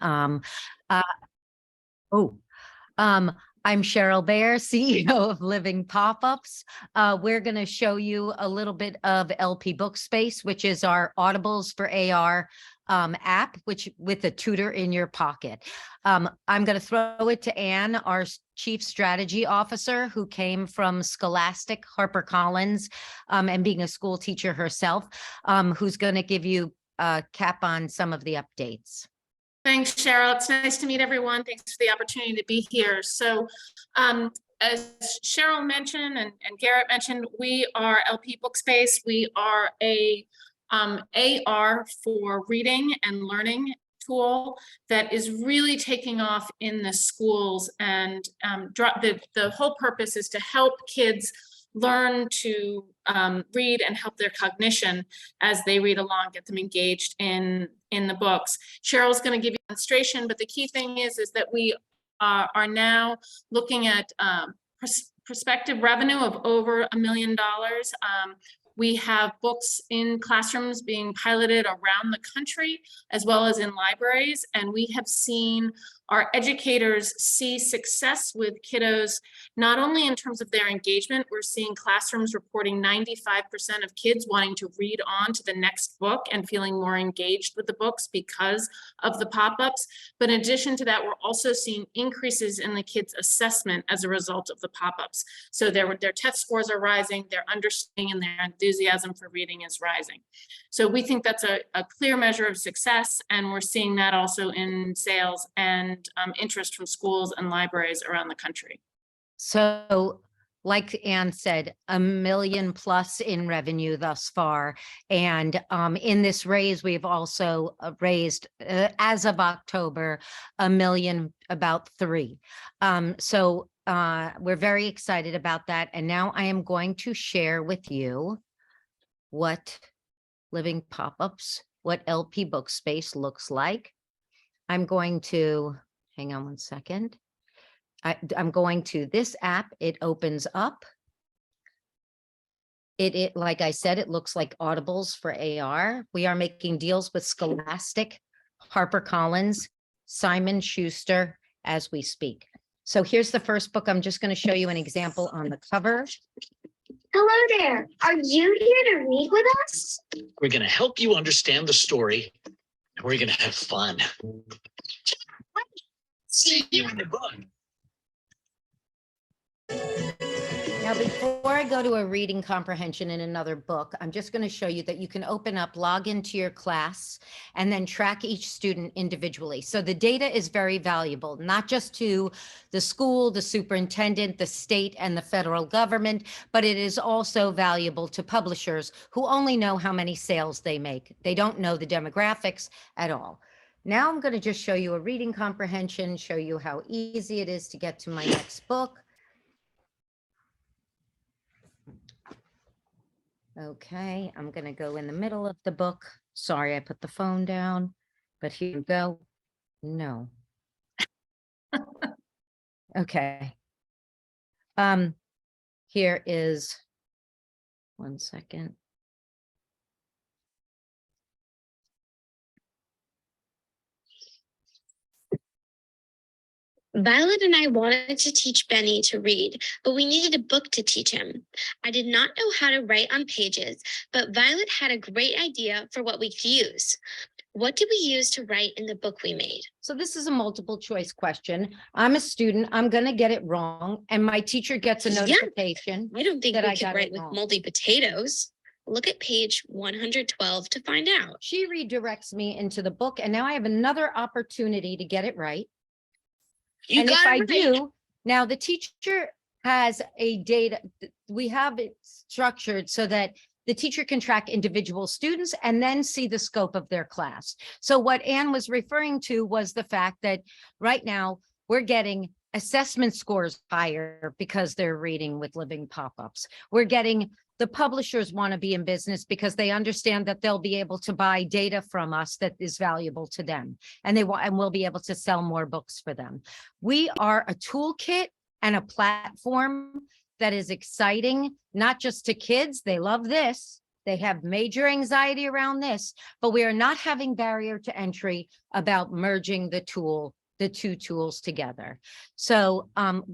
Uh, oh, I'm Cheryl Bear, CEO of Living Pop-Ups. We're going to show you a little bit of LP Bookspace, which is our Audibles for AR app, which with a tutor in your pocket. I'm going to throw it to Anne, our Chief Strategy Officer, who came from Scholastic HarperCollins and being a school teacher herself, who's going to give you a cap on some of the updates. Thanks, Cheryl. It's nice to meet everyone. Thanks for the opportunity to be here. So as Cheryl mentioned and Garrett mentioned, we are LP Bookspace. We are a AR for reading and learning tool that is really taking off in the schools. And the whole purpose is to help kids learn to read and help their cognition as they read along, get them engaged in the books. Cheryl's going to give you a demonstration, but the key thing is that we are now looking at prospective revenue of over $1 million. We have books in classrooms being piloted around the country, as well as in libraries. And we have seen our educators see success with kiddos, not only in terms of their engagement. We're seeing classrooms reporting 95% of kids wanting to read on to the next book and feeling more engaged with the books because of the pop-ups. But in addition to that, we're also seeing increases in the kids' assessment as a result of the pop-ups. So their test scores are rising, their understanding and their enthusiasm for reading is rising. So we think that's a clear measure of success, and we're seeing that also in sales and interest from schools and libraries around the country. So like Anne said, $1 million+ in revenue thus far. And in this raise, we've also raised, as of October, $1 million, about $3 million. So we're very excited about that. And now I am going to share with you what Living Pop-Ups, what LP Bookspace looks like. I'm going to, hang on one second. I'm going to this app. It opens up. It, like I said, it looks like Audibles for AR. We are making deals with Scholastic, HarperCollins, Simon Schuster as we speak. So here's the first book. I'm just going to show you an example on the cover. Hello there. Are you here to read with us? We're going to help you understand the story, and we're going to have fun. See you in the book. Now, before I go to a reading comprehension in another book, I'm just going to show you that you can open up, log into your class, and then track each student individually. So the data is very valuable, not just to the school, the superintendent, the state, and the federal government, but it is also valuable to publishers who only know how many sales they make. They don't know the demographics at all. Now I'm going to just show you a reading comprehension, show you how easy it is to get to my next book. Okay, I'm going to go in the middle of the book. Sorry, I put the phone down, but here you go. No. Okay. Here is, one second. Violet and I wanted to teach Benny to read, but we needed a book to teach him. I did not know how to write on pages, but Violet had a great idea for what we could use. What did we use to write in the book we made? So this is a multiple choice question. I'm a student. I'm going to get it wrong. And my teacher gets a notification. I don't think that we I could got write it with wrong. moldy potatoes. Look at page 112 to find out. She redirects me into the book, and now I have another opportunity to get it right. You And if got it I right. do, now the teacher has a data, we have it structured so that the teacher can track individual students and then see the scope of their class. So what Anne was referring to was the fact that right now we're getting assessment scores higher because they're reading with Living Pop-Ups. We're getting, the publishers want to be in business because they understand that they'll be able to buy data from us that is valuable to them. And we'll be able to sell more books for them. We are a toolkit and a platform that is exciting, not just to kids, they love this, They have major anxiety around this, but we are not having barrier to entry about merging the two tools together. So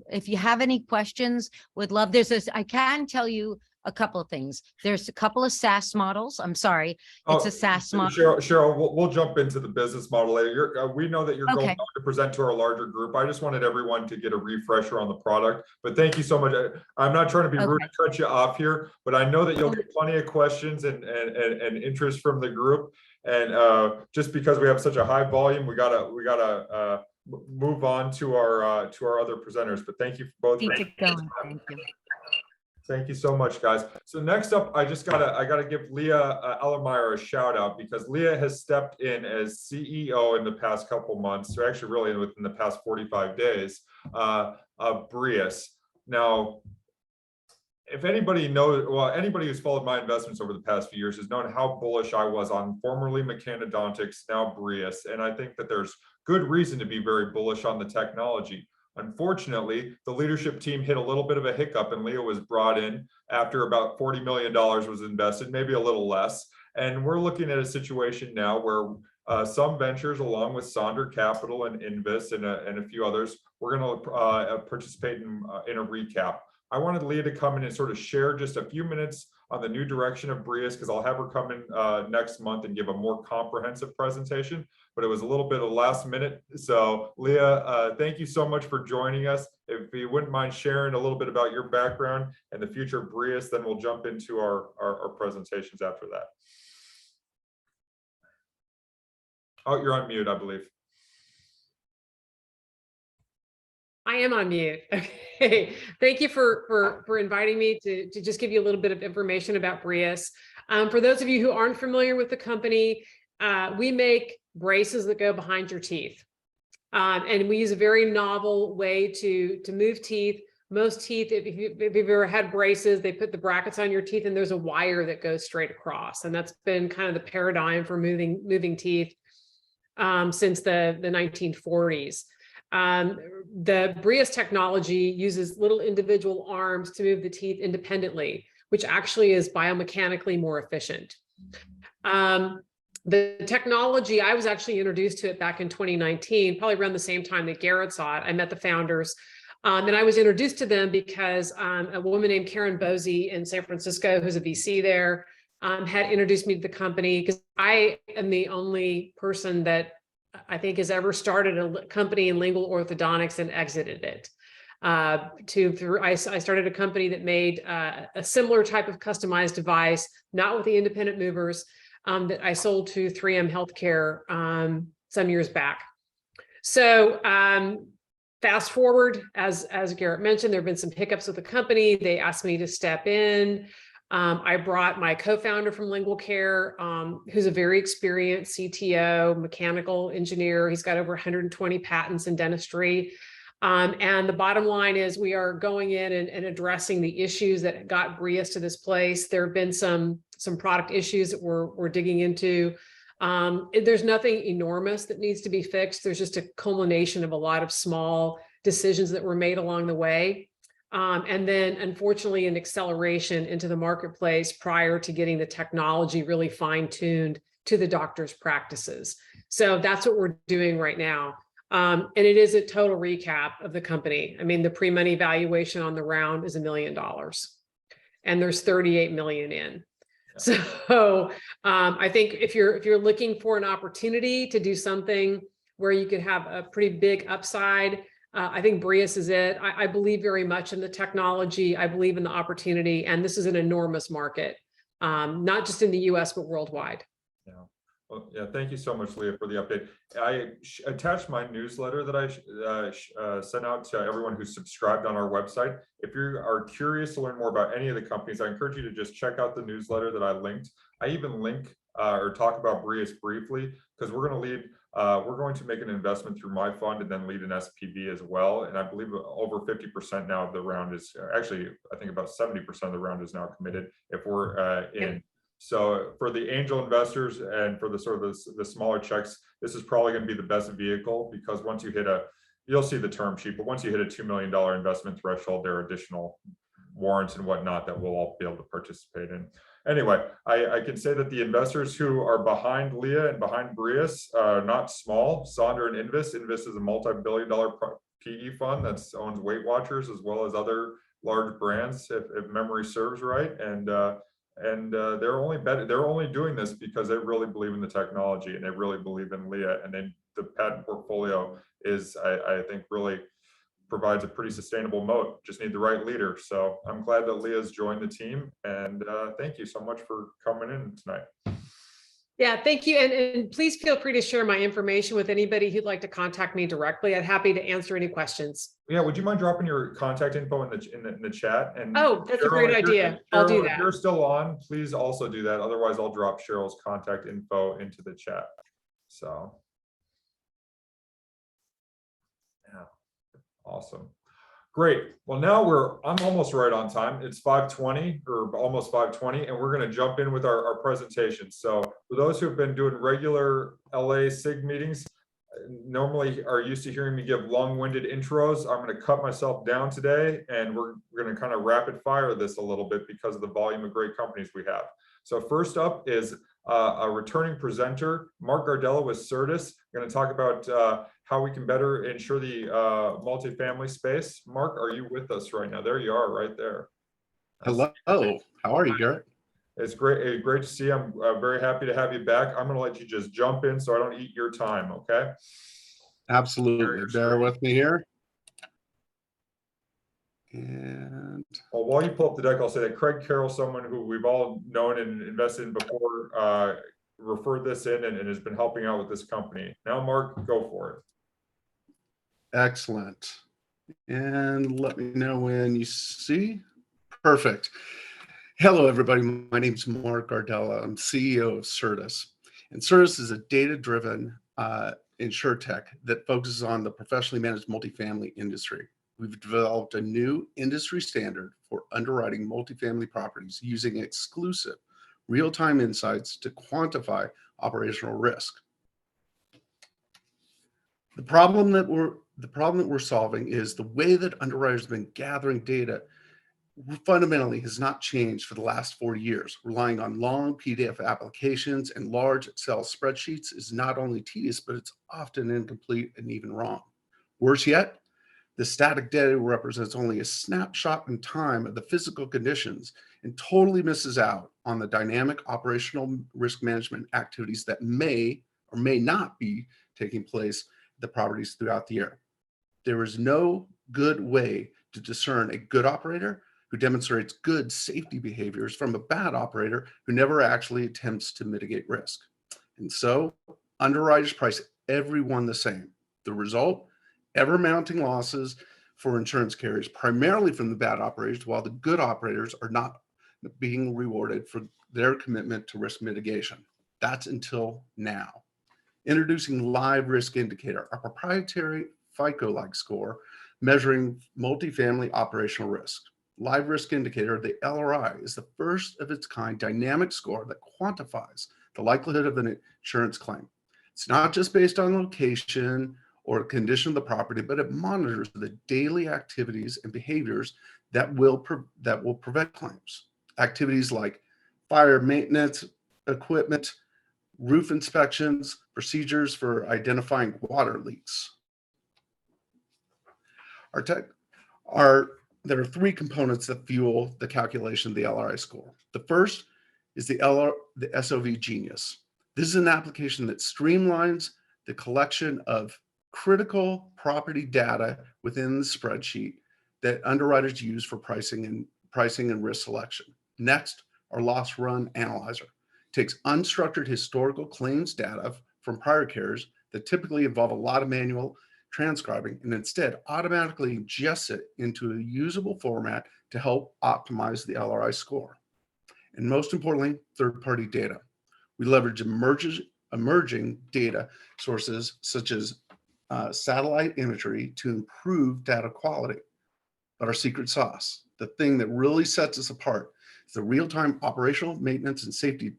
if you have any questions, would love, I can tell you a couple of things. There's a couple of SaaS models. I'm sorry, it's a SaaS model. Cheryl, we'll jump into the business model later. We know that you're going Okay. on to present to our larger group. I just wanted everyone to get a refresher on the product, but thank you so much. I'm not trying to be rude to cut you off here, but I know that you'll get plenty of questions and interest from the group. And just because we have such a high volume, we gotta move on to our other presenters. But thank you both. Keep it going. Thank you. Thank you so much, guys. So next up, I gotta give Leah Ellermeyer a shout out, because Leah has stepped in as CEO in the past couple months, or actually really within the past 45 days of Brius. Now, if anybody knows, well, anybody who's followed my investments over the past few years has known how bullish I was on formerly Mechanodontics, now Brius, and I think that there's good reason to be very bullish on the technology. Unfortunately, the leadership team hit a little bit of a hiccup, and Leah was brought in after about $40 million was invested, maybe a little less. And we're looking at a situation now where some ventures, along with Sonder Capital and Invest and a few others, we're going to participate in a recap. I wanted Leah to come in and sort of share just a few minutes on the new direction of Brius, because I'll have her come in next month and give a more comprehensive presentation, but it was a little bit of last minute. So Leah, thank you so much for joining us. If you wouldn't mind sharing a little bit about your background and the future of Brius, then we'll jump into our presentations after that. Oh, you're on mute, I believe. I am on mute. Okay. Thank you for inviting me to just give you a little bit of information about Brius. For those of you who aren't familiar with the company, we make braces that go behind your teeth. And we use a very novel way to move teeth. Most teeth, if you've ever had braces, they put the brackets on your teeth and there's a wire that goes straight across. And that's been kind of the paradigm for moving teeth since the 1940s. The Brius technology uses little individual arms to move the teeth independently, which actually is biomechanically more efficient. The technology, I was actually introduced to it back in 2019, probably around the same time that Garrett saw it. I met the founders, and I was introduced to them because a woman named Karen Bosey in San Francisco, who's a VC there, had introduced me to the company, because I am the only person that I think has ever started a company in lingual orthodontics and exited it. I started a company that made a similar type of customized device, not with the independent movers, that I sold to 3M Healthcare some years back. So fast forward, as Garrett mentioned, there have been some hiccups with the company. They asked me to step in. I brought my co-founder from Lingual Care, who's a very experienced CTO, mechanical engineer. He's got over 120 patents in dentistry. And the bottom line is we are going in and addressing the issues that got Brius to this place. There have been some product issues that we're digging into. There's nothing enormous that needs to be fixed. There's just a culmination of a lot of small decisions that were made along the way. And then, unfortunately, an acceleration into the marketplace prior to getting the technology really fine-tuned to the doctor's practices. So that's what we're doing right now. And it is a total recap of the company. I mean, the pre-money valuation on the round is $1 million, and there's 38 million in. So I think if you're looking for an opportunity to do something where you could have a pretty big upside, I think Brius is it. I believe very much in the technology. I believe in the opportunity, and this is an enormous market, not just in the US, but worldwide. Yeah. Well, yeah, thank you so much, Leah, for the update. I attached my newsletter that I sent out to everyone who's subscribed on our website. If you are curious to learn more about any of the companies, I encourage you to just check out the newsletter that I linked. I even link or talk about Brius briefly, because we're going to make an investment through my fund and then lead an SPV as well. And I believe over 50% now of the round is actually, I think about 70% of the round is now committed if we're in. Yeah. So for the angel investors and for the sort of the smaller checks, this is probably going to be the best vehicle, because once you hit you'll see the term sheet, but once you hit a $2 million investment threshold, there are additional warrants and whatnot that we'll all be able to participate in. Anyway, I can say that the investors who are behind Leah and behind Brius are not small. Sonder and Invis. Invis is a multi-billion-dollar PE fund that owns Weight Watchers as well as other large brands, if memory serves right. And they're only doing this because they really believe in the technology and they really believe in Leah. And then the patent portfolio is, I think, really provides a pretty sustainable moat. Just need the right leader. So I'm glad that Leah's joined the team, and thank you so much for coming in tonight. Yeah, thank you. And please feel free to share my information with anybody who'd like to contact me directly. I'm happy to answer any questions. Yeah, would you mind dropping your contact info in the chat? And Oh, that's a great idea. I'll do that. If you're still on, please also do that. Otherwise, I'll drop Cheryl's contact info into the chat. So yeah, awesome. Great. Well, now I'm almost right on time. It's 5:20 or almost 5:20, and we're going to jump in with our presentation. So for those who've been doing regular LA SIG meetings, normally are used to hearing me give long-winded intros. I'm going to cut myself down today, and we're going to kind of rapid fire this a little bit because of the volume of great companies we have. So first up is a returning presenter, Mark Gardella with Sertis. We're going to talk about how we can better ensure the multifamily space. Mark, are you with us right now? There you are, right there. Hello. How are you, Garrett? It's great. Great to see you. I'm very happy to have you back. I'm going to let you just jump in so I don't eat your time. Okay. Absolutely. Bear with me here. And well, while you pull up the deck, I'll say that Craig Carroll, someone who we've all known and invested in before, referred this in and has been helping out with this company. Now, Mark, go for it. Excellent. And let me know when you see. Perfect. Hello, everybody. My name is Mark Gardella. I'm CEO of Sertis. And Sertis is a data-driven insurtech that focuses on the professionally managed multifamily industry. We've developed a new industry standard for underwriting multifamily properties using exclusive real-time insights to quantify operational risk. The problem that we're solving is the way that underwriters have been gathering data fundamentally has not changed for the last 4 years. Relying on long PDF applications and large Excel spreadsheets is not only tedious, but it's often incomplete and even wrong. Worse yet, the static data represents only a snapshot in time of the physical conditions and totally misses out on the dynamic operational risk management activities that may or may not be taking place at the properties throughout the year. There is no good way to discern a good operator who demonstrates good safety behaviors from a bad operator who never actually attempts to mitigate risk. And so underwriters price everyone the same. The result, ever mounting losses for insurance carriers, primarily from the bad operators, while the good operators are not being rewarded for their commitment to risk mitigation. That's until now. Introducing Live Risk Indicator, a proprietary FICO-like score measuring multifamily operational risk. Live Risk Indicator, the LRI, is the first of its kind dynamic score that quantifies the likelihood of an insurance claim. It's not just based on location or condition of the property, but it monitors the daily activities and behaviors that will prevent claims. Activities like fire maintenance, equipment, roof inspections, procedures for identifying water leaks. There are three components that fuel the calculation of the LRI score. The first is the SOV Genius. This is an application that streamlines the collection of critical property data within the spreadsheet that underwriters use for pricing and risk selection. Next, our Loss Run Analyzer takes unstructured historical claims data from prior carriers that typically involve a lot of manual transcribing and instead automatically ingests it into a usable format to help optimize the LRI score. And most importantly, third-party data. We leverage emerging data sources such as satellite imagery to improve data quality. But our secret sauce, the thing that really sets us apart, is the real-time operational maintenance and safety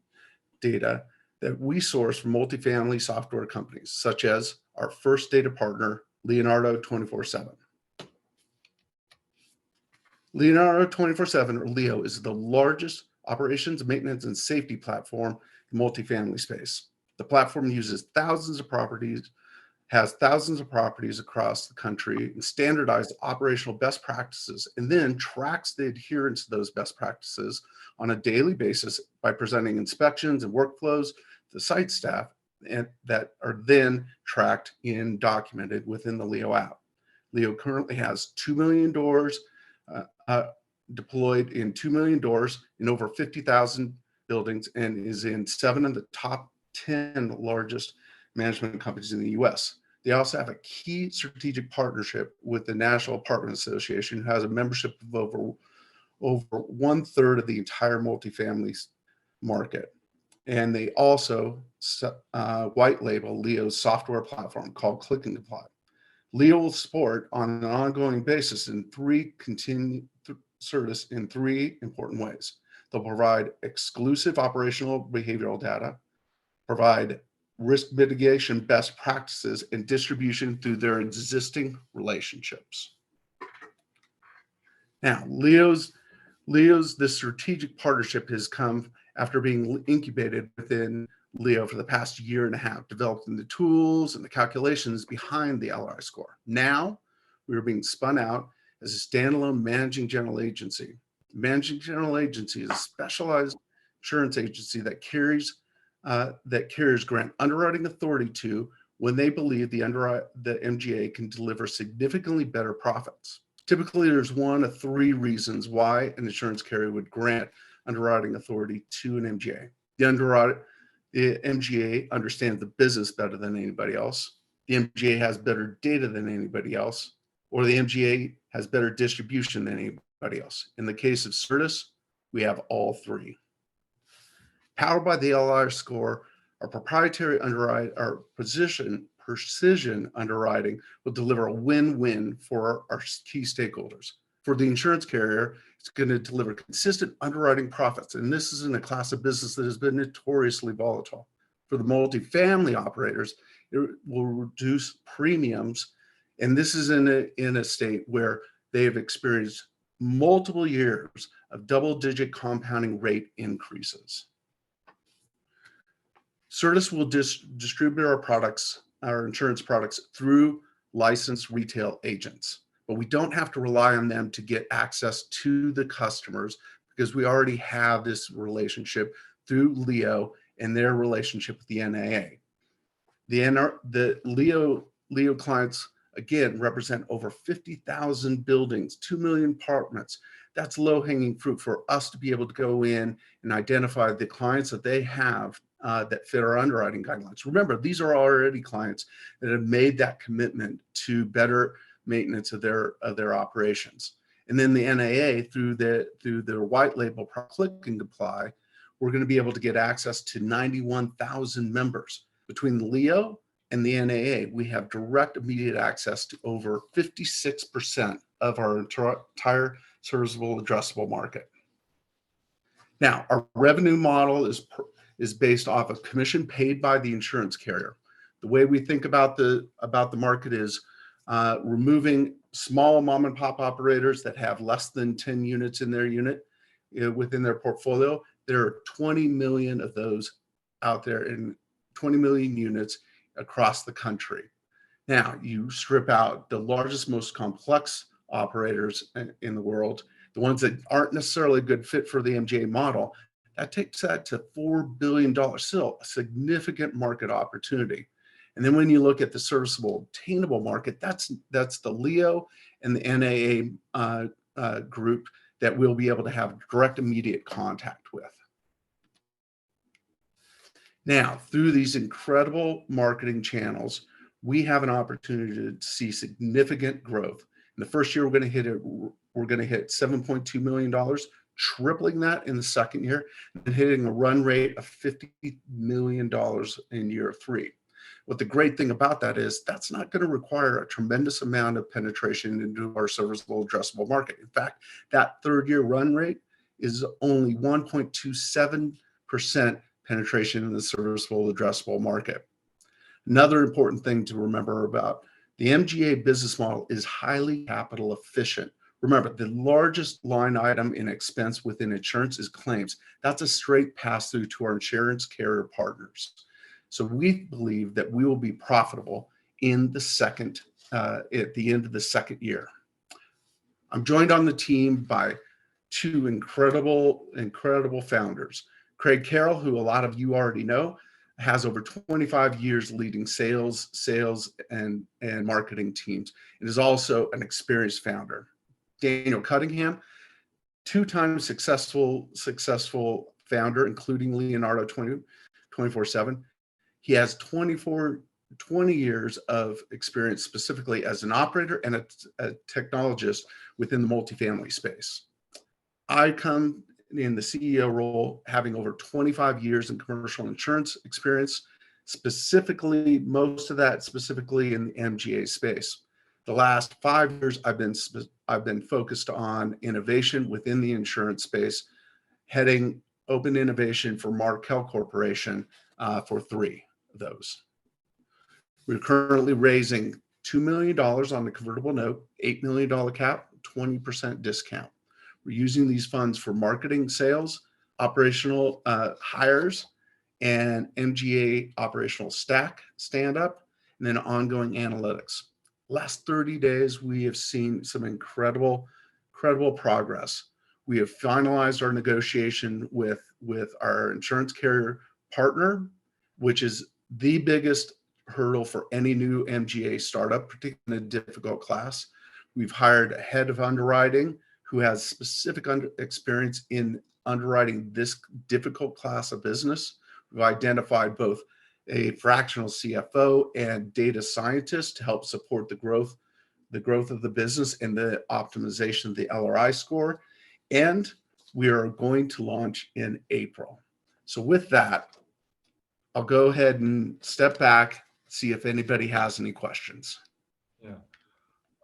data that we source from multifamily software companies, such as our first data partner, Leonardo 24/7. Leonardo 24/7, or LEO, is the largest operations, maintenance, and safety platform in multifamily space. The platform uses has thousands of properties across the country and standardized operational best practices, and then tracks the adherence to those best practices on a daily basis by presenting inspections and workflows to the site staff, and that are then tracked and documented within the LEO app. LEO currently has 2 million doors deployed in 2 million doors in over 50,000 buildings, and is in 7 of the top 10 largest management companies in the US. They also have a key strategic partnership with the National Apartment Association, who has a membership of over 1/3 of the entire multifamily market. And they also white label LEO's software platform called Click and Comply. LEO will support on an ongoing basis in Sertis in 3 important ways. They'll provide exclusive operational behavioral data, provide risk mitigation best practices, and distribution through their existing relationships. Now, this strategic partnership has come after being incubated within LEO for the past year and a half, developing the tools and the calculations behind the LRI score. Now, we are being spun out as a standalone managing general agency. Managing general agency is a specialized insurance agency that carriers grant underwriting authority to when they believe the MGA can deliver significantly better profits. Typically, there's 1 of 3 reasons why an insurance carrier would grant underwriting authority to an MGA. The MGA understands the business better than anybody else. The MGA has better data than anybody else, or the MGA has better distribution than anybody else. In the case of Sertis, we have all 3. Powered by the LR score, our proprietary precision underwriting will deliver a win-win for our key stakeholders. For the insurance carrier, it's going to deliver consistent underwriting profits, and this is in a class of business that has been notoriously volatile. For the multifamily operators, it will reduce premiums, and this is in a state where they have experienced multiple years of double-digit compounding rate increases. Sertis will distribute our insurance products through licensed retail agents, but we don't have to rely on them to get access to the customers because we already have this relationship through LEO and their relationship with the NAA. The LEO clients, again, represent over 50,000 buildings, 2 million apartments. That's low-hanging fruit for us to be able to go in and identify the clients that they have that fit our underwriting guidelines. Remember, these are already clients that have made that commitment to better maintenance of their operations. And then the NAA, through their white label Click and Comply, we're going to be able to get access to 91,000 members. Between the LEO and the NAA, we have direct immediate access to over 56% of our entire serviceable addressable market. Now, our revenue model is based off of commission paid by the insurance carrier. The way we think about the market is removing small mom and pop operators that have less than 10 units in their unit within their portfolio. There are 20 million of those out there, in 20 million units across the country. Now, you strip out the largest, most complex operators in the world, the ones that aren't necessarily a good fit for the MGA model, that takes that to $4 billion, still a significant market opportunity. And then when you look at the serviceable obtainable market, that's the LEO and the NAA group that we'll be able to have direct immediate contact with. Now, through these incredible marketing channels, we have an opportunity to see significant growth. In the first year, we're going to hit $7.2 million, tripling that in the second year, and hitting a run rate of $50 million in year 3. What the great thing about that is that's not going to require a tremendous amount of penetration into our serviceable addressable market. In fact, that third year run rate is only 1.27% penetration in the serviceable addressable market. Another important thing to remember about the MGA business model is highly capital efficient Remember, the largest line item in expense within insurance is claims. That's a straight pass through to our insurance carrier partners. So we believe that we will be profitable in the second, at the end of the second year. I'm joined on the team by two incredible founders. Craig Carroll, who a lot of you already know, has over 25 years leading sales and marketing teams, and is also an experienced founder. Daniel Cunningham, two-time successful founder, including Leonardo 24/7. He has 20 years of experience specifically as an operator and a technologist within the multifamily space. I come in the CEO role, having over 25 years in commercial insurance experience, specifically, most of that specifically in the MGA space. The last 5 years, I've been focused on innovation within the insurance space, heading open innovation for Markel Corporation for 3 of those. We're currently raising $2 million on the convertible note, $8 million cap, 20% discount. We're using these funds for marketing, sales, operational hires, and MGA operational stand-up, and then ongoing analytics. Last 30 days, we have seen some incredible progress. We have finalized our negotiation with our insurance carrier partner, which is the biggest hurdle for any new MGA startup, particularly in a difficult class. We've hired a head of underwriting who has specific experience in underwriting this difficult class of business. We've identified both a fractional CFO and data scientist to help support the growth of the business and the optimization of the LRI score. And we are going to launch in April. So with that, I'll go ahead and step back, see if anybody has any questions. Yeah,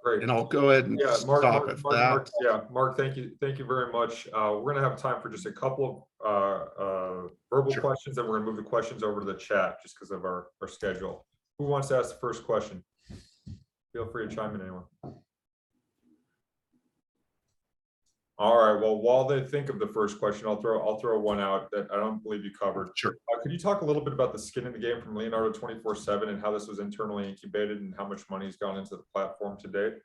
great. And I'll go ahead and stop at that. Mark, thank you very much. We're gonna have time for just a couple of verbal questions, and we're gonna move the questions over to the chat just because of our schedule. Who wants to ask the first question? Feel free to chime in, anyone. All right. Well, while they think of the first question, I'll throw one out that I don't believe you covered. Sure. Could you talk a little bit about the skin in the game from Leonardo 24/7 and how this was internally incubated and how much money has gone into the platform to date?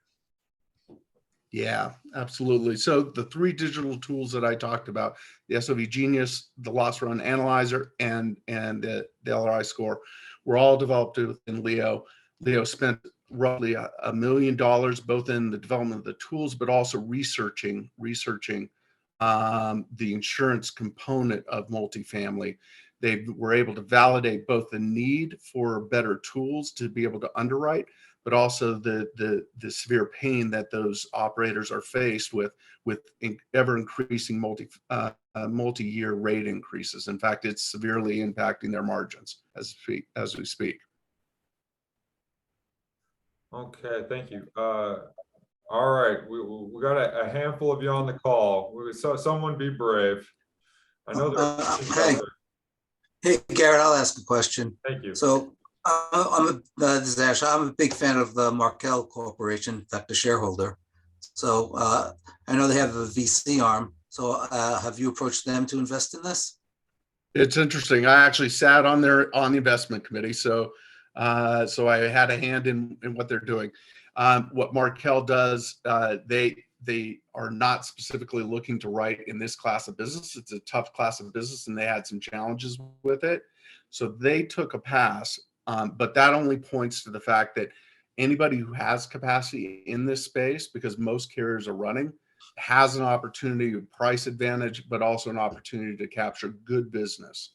Yeah, absolutely. So the 3 digital tools that I talked about, the SOV Genius, the Loss Run Analyzer, and the LRI score, were all developed within Leo. Leo spent roughly $1 million both in the development of the tools, but also researching the insurance component of multifamily. They were able to validate both the need for better tools to be able to underwrite, but also the severe pain that those operators are faced with ever increasing multi-year rate increases. In fact, it's severely impacting their margins as we speak. Okay, thank you. All right, we got a handful of you on the call. So someone be brave. I know Hey, Garrett, I'll ask a question. Thank you. So this is Ash. I'm a big fan of the Markel Corporation, in fact, a shareholder. So I know they have a VC arm. So have you approached them to invest in this? It's interesting. I actually sat on the investment committee, so I had a hand in what they're doing. What Markel does, they are not specifically looking to write in this class of business. It's a tough class of business, and they had some challenges with it. So they took a pass, but that only points to the fact that anybody who has capacity in this space, because most carriers are running, has an opportunity to price advantage, but also an opportunity to capture good business.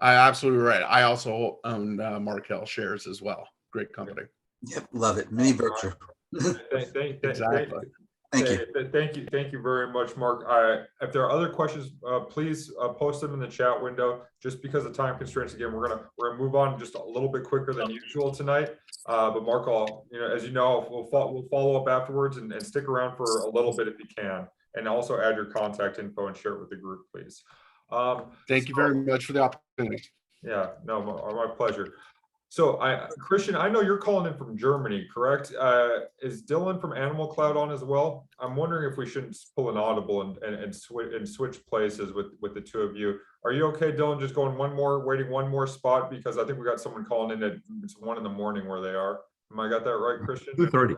Absolutely right. I also own Markel shares as well. Great company. Yep, love it. Mini Berkshire. Exactly. Thank you. Thank you very much, Mark. If there are other questions, please post them in the chat window. Just because of time constraints, again, we're gonna move on just a little bit quicker than usual tonight. But Mark, as you know, we'll follow up afterwards and stick around for a little bit if you can, and also add your contact info and share it with the group, please. Thank you very much for the opportunity. Yeah, no, my pleasure. So Christian, I know you're calling in from Germany, correct? Is Dillon from Animal Cloud on as well? I'm wondering if we shouldn't pull an audible and switch places with the two of you. Are you okay, Dillon? Just going waiting one more spot, because I think we got someone calling in at it's 1 in the morning where they are. Am I got that right, Christian? 2:30.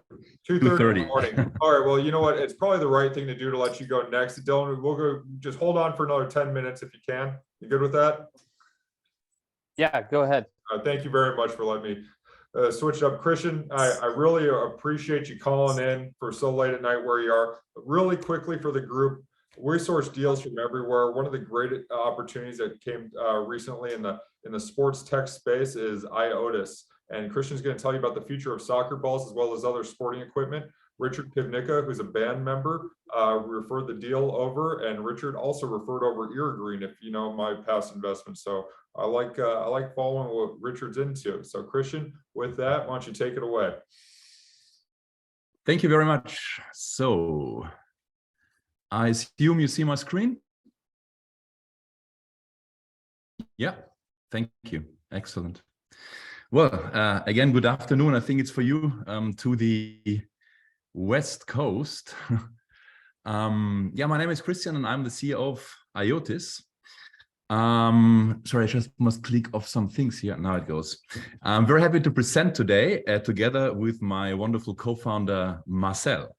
2:30 in the morning. All right. Well, you know what? It's probably the right thing to do to let you go next. Dillon, we'll go. Just hold on for another 10 minutes if you can. You good with that? Yeah, go ahead. Thank you very much for letting me switch up. Christian, I really appreciate you calling in for so late at night where you are. Really quickly for the group, we source deals from everywhere. One of the great opportunities that came recently in the sports tech space is iotis. And Christian's going to tell you about the future of soccer balls as well as other sporting equipment. Richard Pivnica, who's a band member, referred the deal over, and Richard also referred over Green, if you know my past investments. So I like following what Richard's into. So Christian, with that, why don't you take it away? Thank you very much. So I assume you see my screen? Yeah, thank you. Excellent. Well, again, good afternoon. I think it's for you to the West Coast. Yeah, my name is Christian and I'm the CEO of iotis. Sorry, I just must click off some things here. Now it goes. I'm very happy to present today together with my wonderful co-founder, Marcel.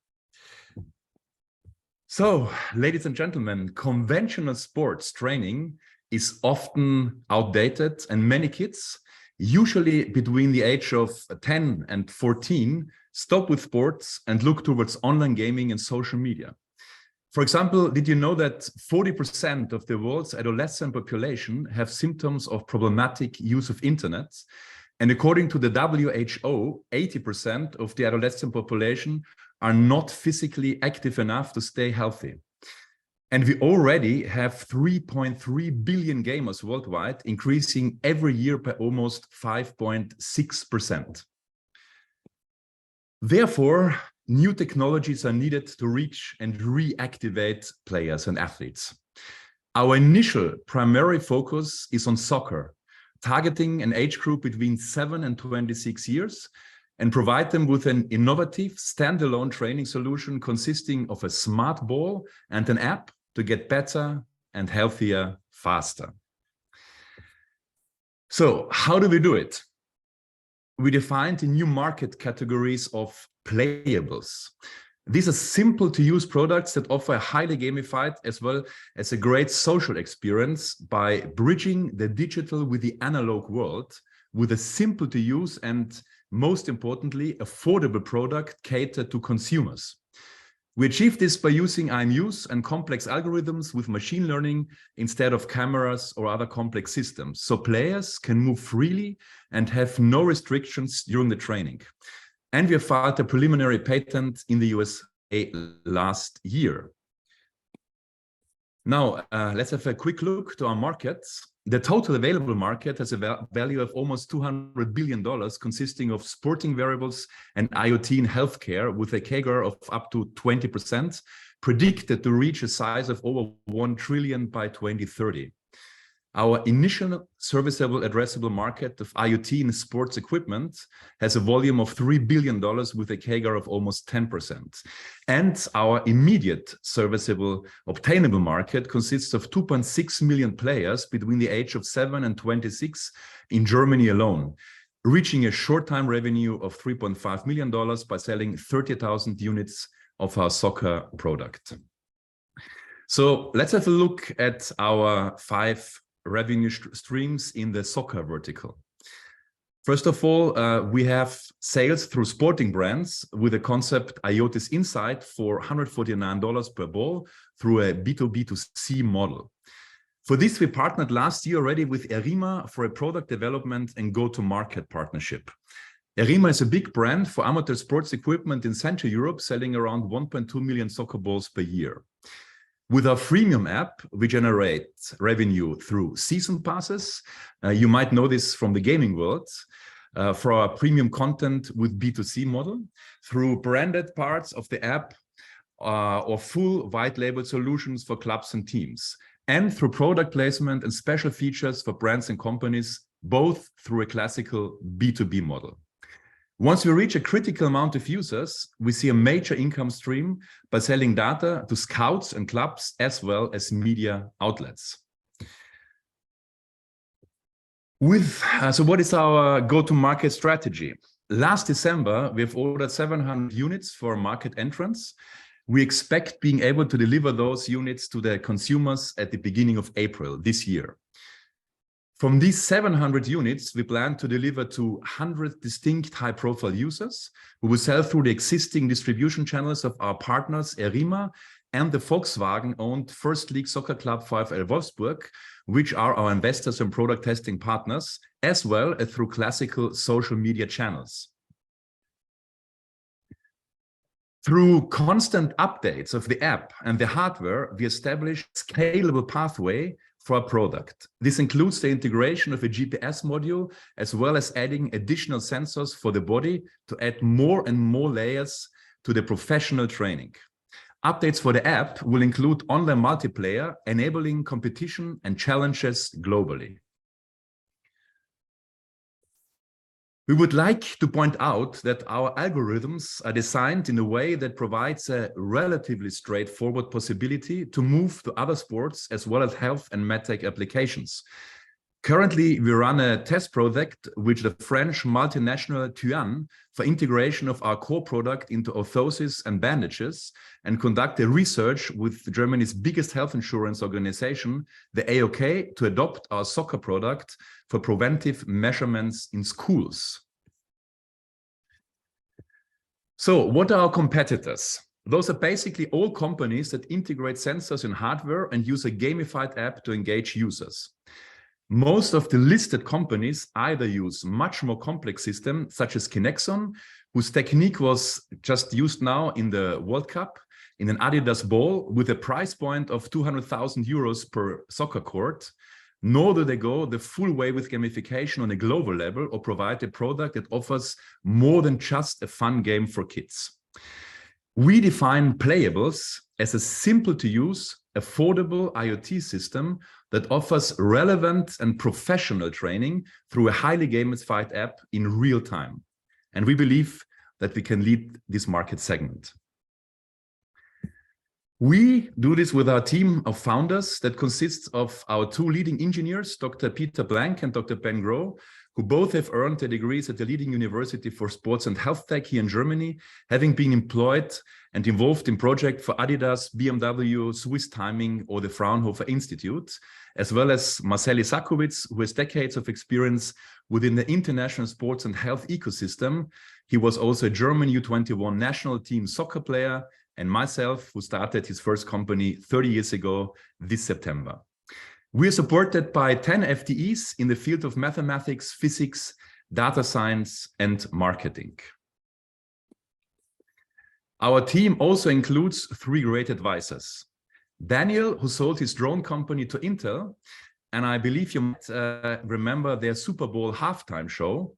So, ladies and gentlemen, conventional sports training is often outdated, and many kids, usually between the age of 10 and 14, stop with sports and look towards online gaming and social media. For example, did you know that 40% of the world's adolescent population have symptoms of problematic use of internet? And according to the WHO, 80% of the adolescent population are not physically active enough to stay healthy. And we already have 3.3 billion gamers worldwide, increasing every year by almost 5.6%. Therefore, new technologies are needed to reach and reactivate players and athletes. Our initial primary focus is on soccer, targeting an age group between 7 and 26 years, and provide them with an innovative standalone training solution consisting of a smart ball and an app to get better and healthier faster. So how do we do it? We defined the new market categories of playables. These are simple to use products that offer a highly gamified as well as a great social experience by bridging the digital with the analog world with a simple to use and, most importantly, affordable product catered to consumers. We achieve this by using IMUs and complex algorithms with machine learning instead of cameras or other complex systems, so players can move freely and have no restrictions during the training. And we have filed a preliminary patent in the USA last year. Now, let's have a quick look to our markets. The total available market has a value of almost $200 billion, consisting of sporting variables and IoT in healthcare, with a CAGR of up to 20%, predicted to reach a size of over $1 trillion by 2030. Our initial serviceable addressable market of IoT in sports equipment has a volume of $3 billion with a CAGR of almost 10%. And our immediate serviceable obtainable market consists of 2.6 million players between the age of 7 and 26 in Germany alone, reaching a short-time revenue of $3.5 million by selling 30,000 units of our soccer product. So let's have a look at our 5 revenue streams in the soccer vertical. First of all, we have sales through sporting brands with the concept iotis Insight for $149 per ball through a B2B2C model. For this, we partnered last year already with Erima for a product development and go-to-market partnership. Erima is a big brand for amateur sports equipment in Central Europe, selling around 1.2 million soccer balls per year. With our freemium app, we generate revenue through season passes. You might know this from the gaming world. For our premium content with B2C model, through branded parts of the app or full white label solutions for clubs and teams, and through product placement and special features for brands and companies both through a classical B2B model. Once we reach a critical amount of users, we see a major income stream by selling data to scouts and clubs as well as media outlets. So what is our go-to-market strategy? Last December, we have ordered 700 units for market entrance. We expect being able to deliver those units to the consumers at the beginning of April this year. From these 700 units, we plan to deliver to 100 distinct high-profile users who will sell through the existing distribution channels of our partners, Erima, and the Volkswagen-owned First League Soccer Club VfL Wolfsburg, which are our investors and product testing partners, as well as through classical social media channels. Through constant updates of the app and the hardware, we establish a scalable pathway for our product. This includes the integration of a GPS module, as well as adding additional sensors for the body to add more and more layers to the professional training. Updates for the app will include online multiplayer, enabling competition and challenges globally. We would like to point out that our algorithms are designed in a way that provides a relatively straightforward possibility to move to other sports as well as health and medtech applications. Currently, we run a test project with the French multinational TUAN for integration of our core product into orthosis and bandages, and conduct a research with Germany's biggest health insurance organization, the AOK, to adopt our soccer product for preventive measurements in schools. So what are our competitors? Those are basically all companies that integrate sensors in hardware and use a gamified app to engage users. Most of the listed companies either use much more complex systems, such as Kinexon, whose technique was just used now in the World Cup, in an Adidas ball with a price point of 200,000 euros per soccer court, nor do they go the full way with gamification on a global level or provide a product that offers more than just a fun game for kids. We define Playables as a simple-to-use, affordable IoT system that offers relevant and professional training through a highly gamified app in real time. And we believe that we can lead this market segment. We do this with our team of founders that consists of our two leading engineers, Dr. Peter Blank and Dr. Ben Groh, who both have earned their degrees at the leading university for sports and health tech here in Germany, having been employed and involved in projects for Adidas, BMW, Swiss Timing, or the Fraunhofer Institute, as well as Marceli Sakowitz, who has decades of experience within the international sports and health ecosystem. He was also a German U21 national team soccer player, and myself, who started his first company 30 years ago this September. We are supported by 10 FTEs in the field of mathematics, physics, data science, and marketing. Our team also includes 3 great advisors. Daniel, who sold his drone company to Intel, and I believe you might remember their Super Bowl halftime show.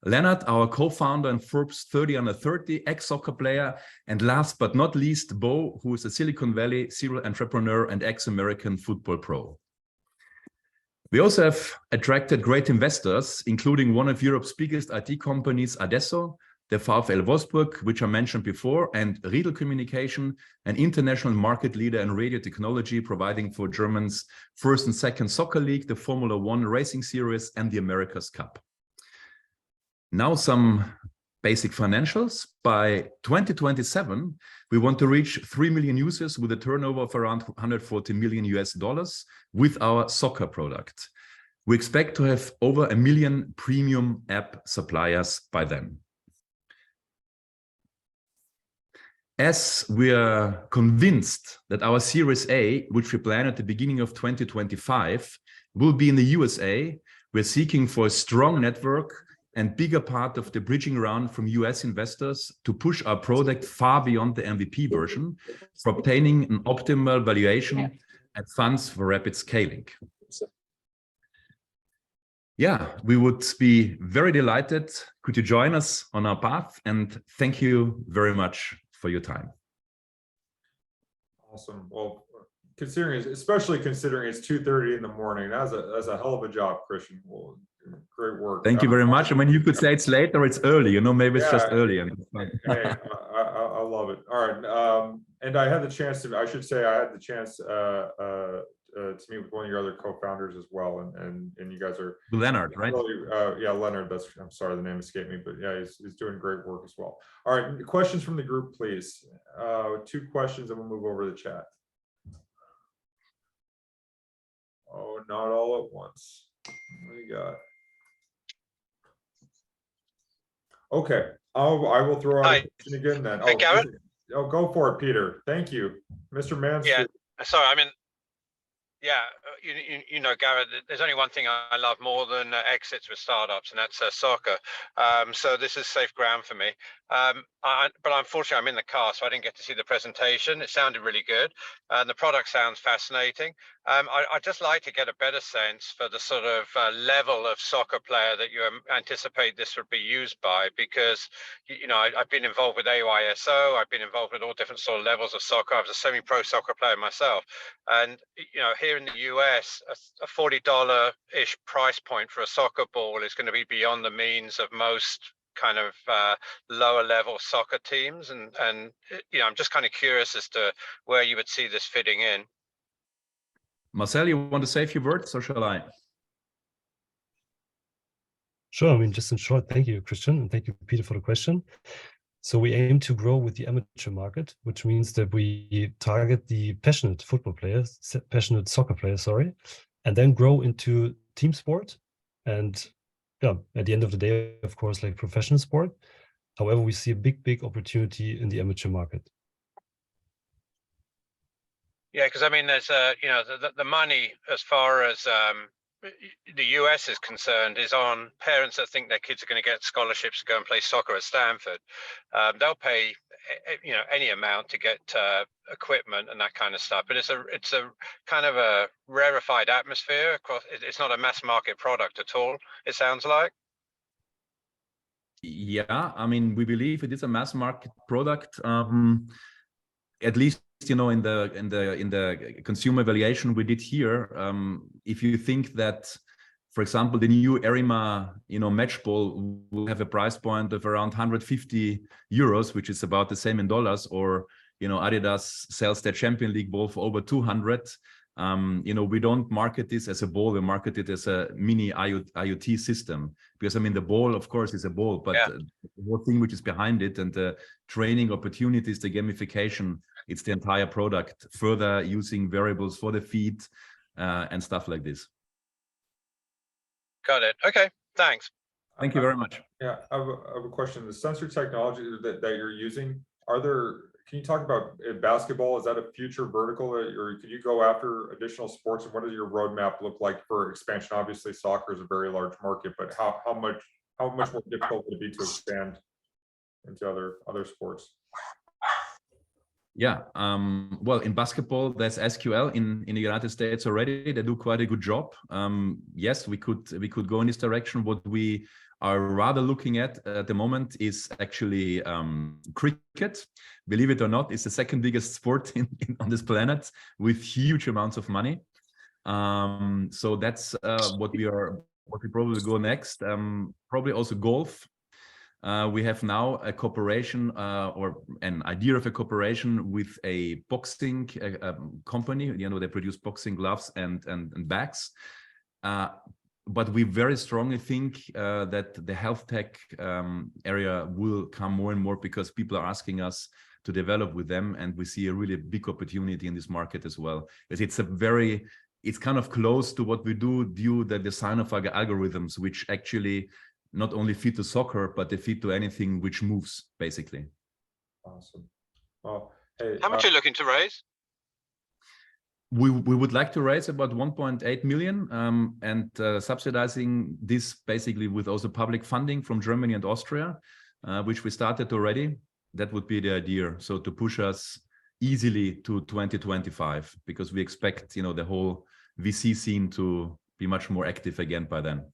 Leonard, our co-founder and Forbes 30 under 30, ex-soccer player, and last but not least, Bo, who is a Silicon Valley serial entrepreneur and ex-American football pro. We also have attracted great investors, including one of Europe's biggest IT companies, Adesso, the VfL Wolfsburg, which I mentioned before, and Riedel Communication, an international market leader in radio technology, providing for Germany's first and second soccer league, the Formula One racing series, and the America's Cup. Now some basic financials. By 2027, we want to reach 3 million users with a turnover of around $140 million with our soccer product. We expect to have over 1 million premium app suppliers by then. As we are convinced that our Series A, which we plan at the beginning of 2025, will be in the USA, we're seeking for a strong network and bigger part of the bridging round from US investors to push our product far beyond the MVP version for obtaining an optimal valuation and funds for rapid scaling. Yeah, we would be very delighted. Could you join us on our path? And thank you very much for your time. Awesome. Well, especially considering it's 2:30 in the morning. That's a hell of a job, Christian. Well, great work. Thank you very much. I mean, you could say it's late or it's early, you know, maybe it's just early. And it's fine. Hey, I love it. All right. And I had the chance to, I should say, I had the chance to meet with one of your other co-founders as well. And you guys are Leonard, right? Really, yeah, Leonard. I'm sorry, the name escaped me, but yeah, he's doing great work as well. All right. Questions from the group, please. 2 questions and we'll move over to the chat. Oh, not all at once. What do you got? Okay, I will throw out a question again then. Hey, Garrett? Oh, go for it, Peter. Thank you, Mr. Mansfield. Yeah, sorry. I mean, yeah, you know, Garrett, there's only one thing I love more than exits with startups, and that's soccer. So this is safe ground for me. But unfortunately, I'm in the car, so I didn't get to see the presentation. It sounded really good, and the product sounds fascinating. I'd just like to get a better sense for the sort of level of soccer player that you anticipate this would be used by, because, you know, I've been involved with AYSO, I've been involved with all different sort of levels of soccer. I was a semi-pro soccer player myself. And, you know, here in the US, a $40-ish price point for a soccer ball is going to be beyond the means of most kind of lower level soccer teams. And you know, I'm just kind of curious as to where you would see this fitting in. Marcel, you want to say a few words or shall I? Sure. I mean, just in short, thank you, Christian, and thank you, Peter, for the question. So we aim to grow with the amateur market, which means that we target the passionate football players, passionate soccer players, sorry, and then grow into team sport. And yeah, at the end of the day, of course, like professional sport. However, we see a big opportunity in the amateur market. Yeah, because I mean, there's you know, the money as far as the US is concerned is on parents that think their kids are going to get scholarships to go and play soccer at Stanford. They'll pay, you know, any amount to get equipment and that kind of stuff. But it's a kind of a rarefied atmosphere across. It's not a mass market product at all, it sounds like. Yeah, I mean, we believe it is a mass market product. At least, you know, in the consumer evaluation we did here, if you think that, for example, the new Erima, you know, match ball will have a price point of around 150 euros, which is about the same in dollars, or, you know, Adidas sells their Champion League ball for over 200. You know, we don't market this as a ball, we market it as a mini IoT system, because I mean, the ball, of course, is a ball, but the whole thing which is behind it and the training opportunities, the gamification, it's the entire product, further using variables for the feet and stuff like this. Got it. Okay, thanks. Thank you very much. Yeah, I have a question. The sensor technology that you're using, can you talk about basketball? Is that a future vertical, or could you go after additional sports? And what does your roadmap look like for expansion? Obviously, soccer is a very large market, but how much more difficult would it be to expand into other sports? Yeah, well, in basketball, there's SQL in the United States already. They do quite a good job. Yes, we could go in this direction. What we are rather looking at the moment is actually cricket. Believe it or not, it's the second biggest sport on this planet with huge amounts of money. So that's what we probably go next. Probably also golf. We have now a cooperation or an idea of a cooperation with a boxing company. You know, they produce boxing gloves and bags. But we very strongly think that the health tech area will come more and more, because people are asking us to develop with them, and we see a really big opportunity in this market as well. It's kind of close to what we do due to the design of our algorithms, which actually not only fit to soccer, but they fit to anything which moves, basically. Awesome. Well, hey, how much are you looking to raise? We would like to raise about 1.8 million and subsidizing this basically with also public funding from Germany and Austria, which we started already. That would be the idea. So to push us easily to 2025, because we expect, you know, the whole VC scene to be much more active again by then.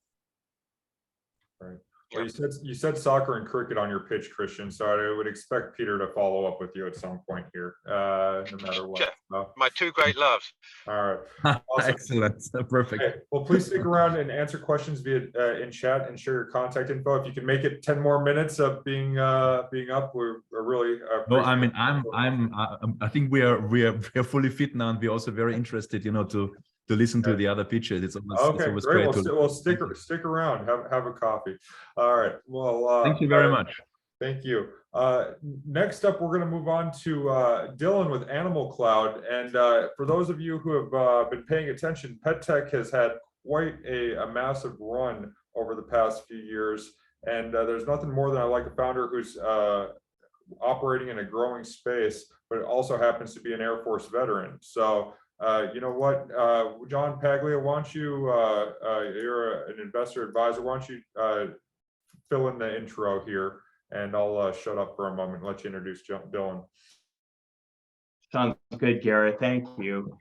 Right. Well, you said soccer and cricket on your pitch, Christian, so I would expect Peter to follow up with you at some point here, no matter what. My two great loves. All right. Awesome. Excellent. Perfect. Okay. Well, please stick around and answer questions via in chat and share your contact info. If you can make it 10 more minutes of being up, we're really. No, I mean, I think we are fully fit now, and we're also very interested, to listen to the other pitches. It's always great. great. Well, stick around. Have a coffee. All right. Well, thank you very much. Thank you. Next up, we're going to move on to Dillon with Animal Cloud. And for those of you who have been paying attention, pet tech has had quite a massive run over the past few years. And there's nothing more than I like a founder who's operating in a growing space, but also happens to be an Air Force veteran. So you know what, John Paglia, why don't you, you're an investor advisor, why don't you fill in the intro here, and I'll shut up for a moment and let you introduce Dillon. Sounds good, Garrett. Thank you.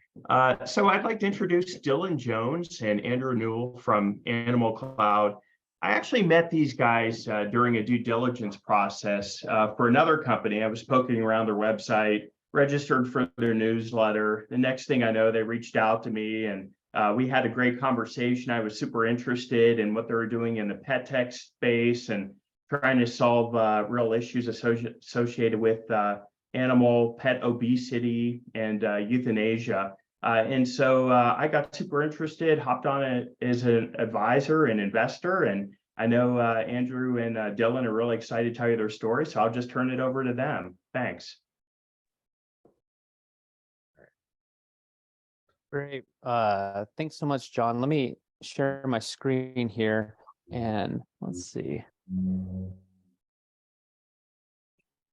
So I'd like to introduce Dillon Jones and Andrew Newell from Animal Cloud. I actually met these guys during a due diligence process for another company. I was poking around their website, registered for their newsletter. The next thing I know, they reached out to me and we had a great conversation. I was super interested in what they were doing in the pet tech space and trying to solve real issues associated with animal pet obesity and euthanasia. And so I got super interested, hopped on it as an advisor and investor. And I know Andrew and Dillon are really excited to tell you their story. So I'll just turn it over to them. Thanks. Great. Thanks so much, John. Let me share my screen here and let's see.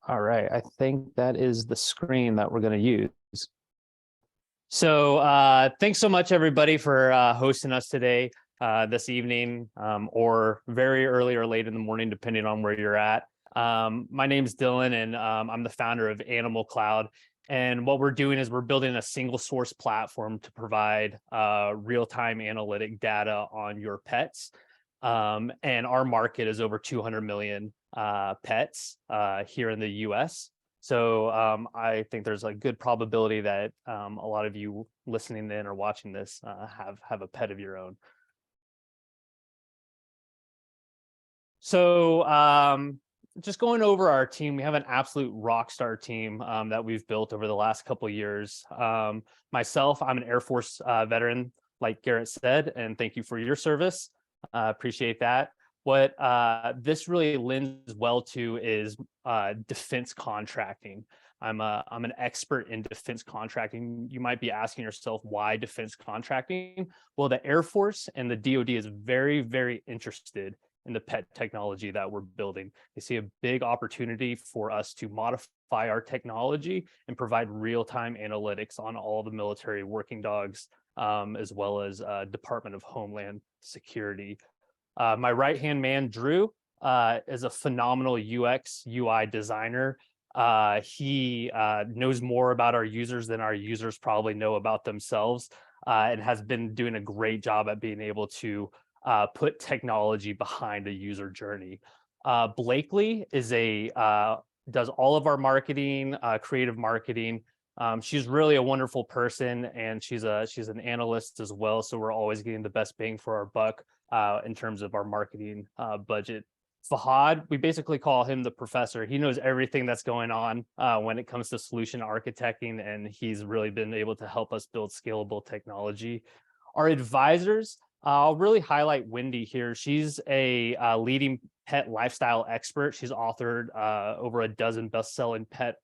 All right. I think that is the screen that we're going to use. So thanks so much, everybody, for hosting us today, this evening, or very early or late in the morning, depending on where you're at. My name's Dillon, and I'm the founder of Animal Cloud. And what we're doing is we're building a single source platform to provide real-time analytic data on your pets. And our market is over 200 million pets here in the US. So I think there's a good probability that a lot of you listening in or watching this have a pet of your own. So just going over our team, we have an absolute rock star team that we've built over the last couple of years. Myself, I'm an Air Force veteran, like Garrett said, and thank you for your service. Appreciate that. What this really lends well to is defense contracting. I'm an expert in defense contracting. You might be asking yourself, why defense contracting? Well, the Air Force and the DoD is very, very interested in the pet technology that we're building. They see a big opportunity for us to modify our technology and provide real-time analytics on all the military working dogs, as well as Department of Homeland Security. My right-hand man, Drew, is a phenomenal UX UI designer. He knows more about our users than our users probably know about themselves, and has been doing a great job at being able to put technology behind a user journey. Blakely is does all of our marketing, creative marketing. She's really a wonderful person, and she's an analyst as well. So we're always getting the best bang for our buck in terms of our marketing budget. Fahad, we basically call him the professor. He knows everything that's going on when it comes to solution architecting, and he's really been able to help us build scalable technology. Our advisors, I'll really highlight Wendy here. She's a leading pet lifestyle expert. She's authored over a dozen best-selling pet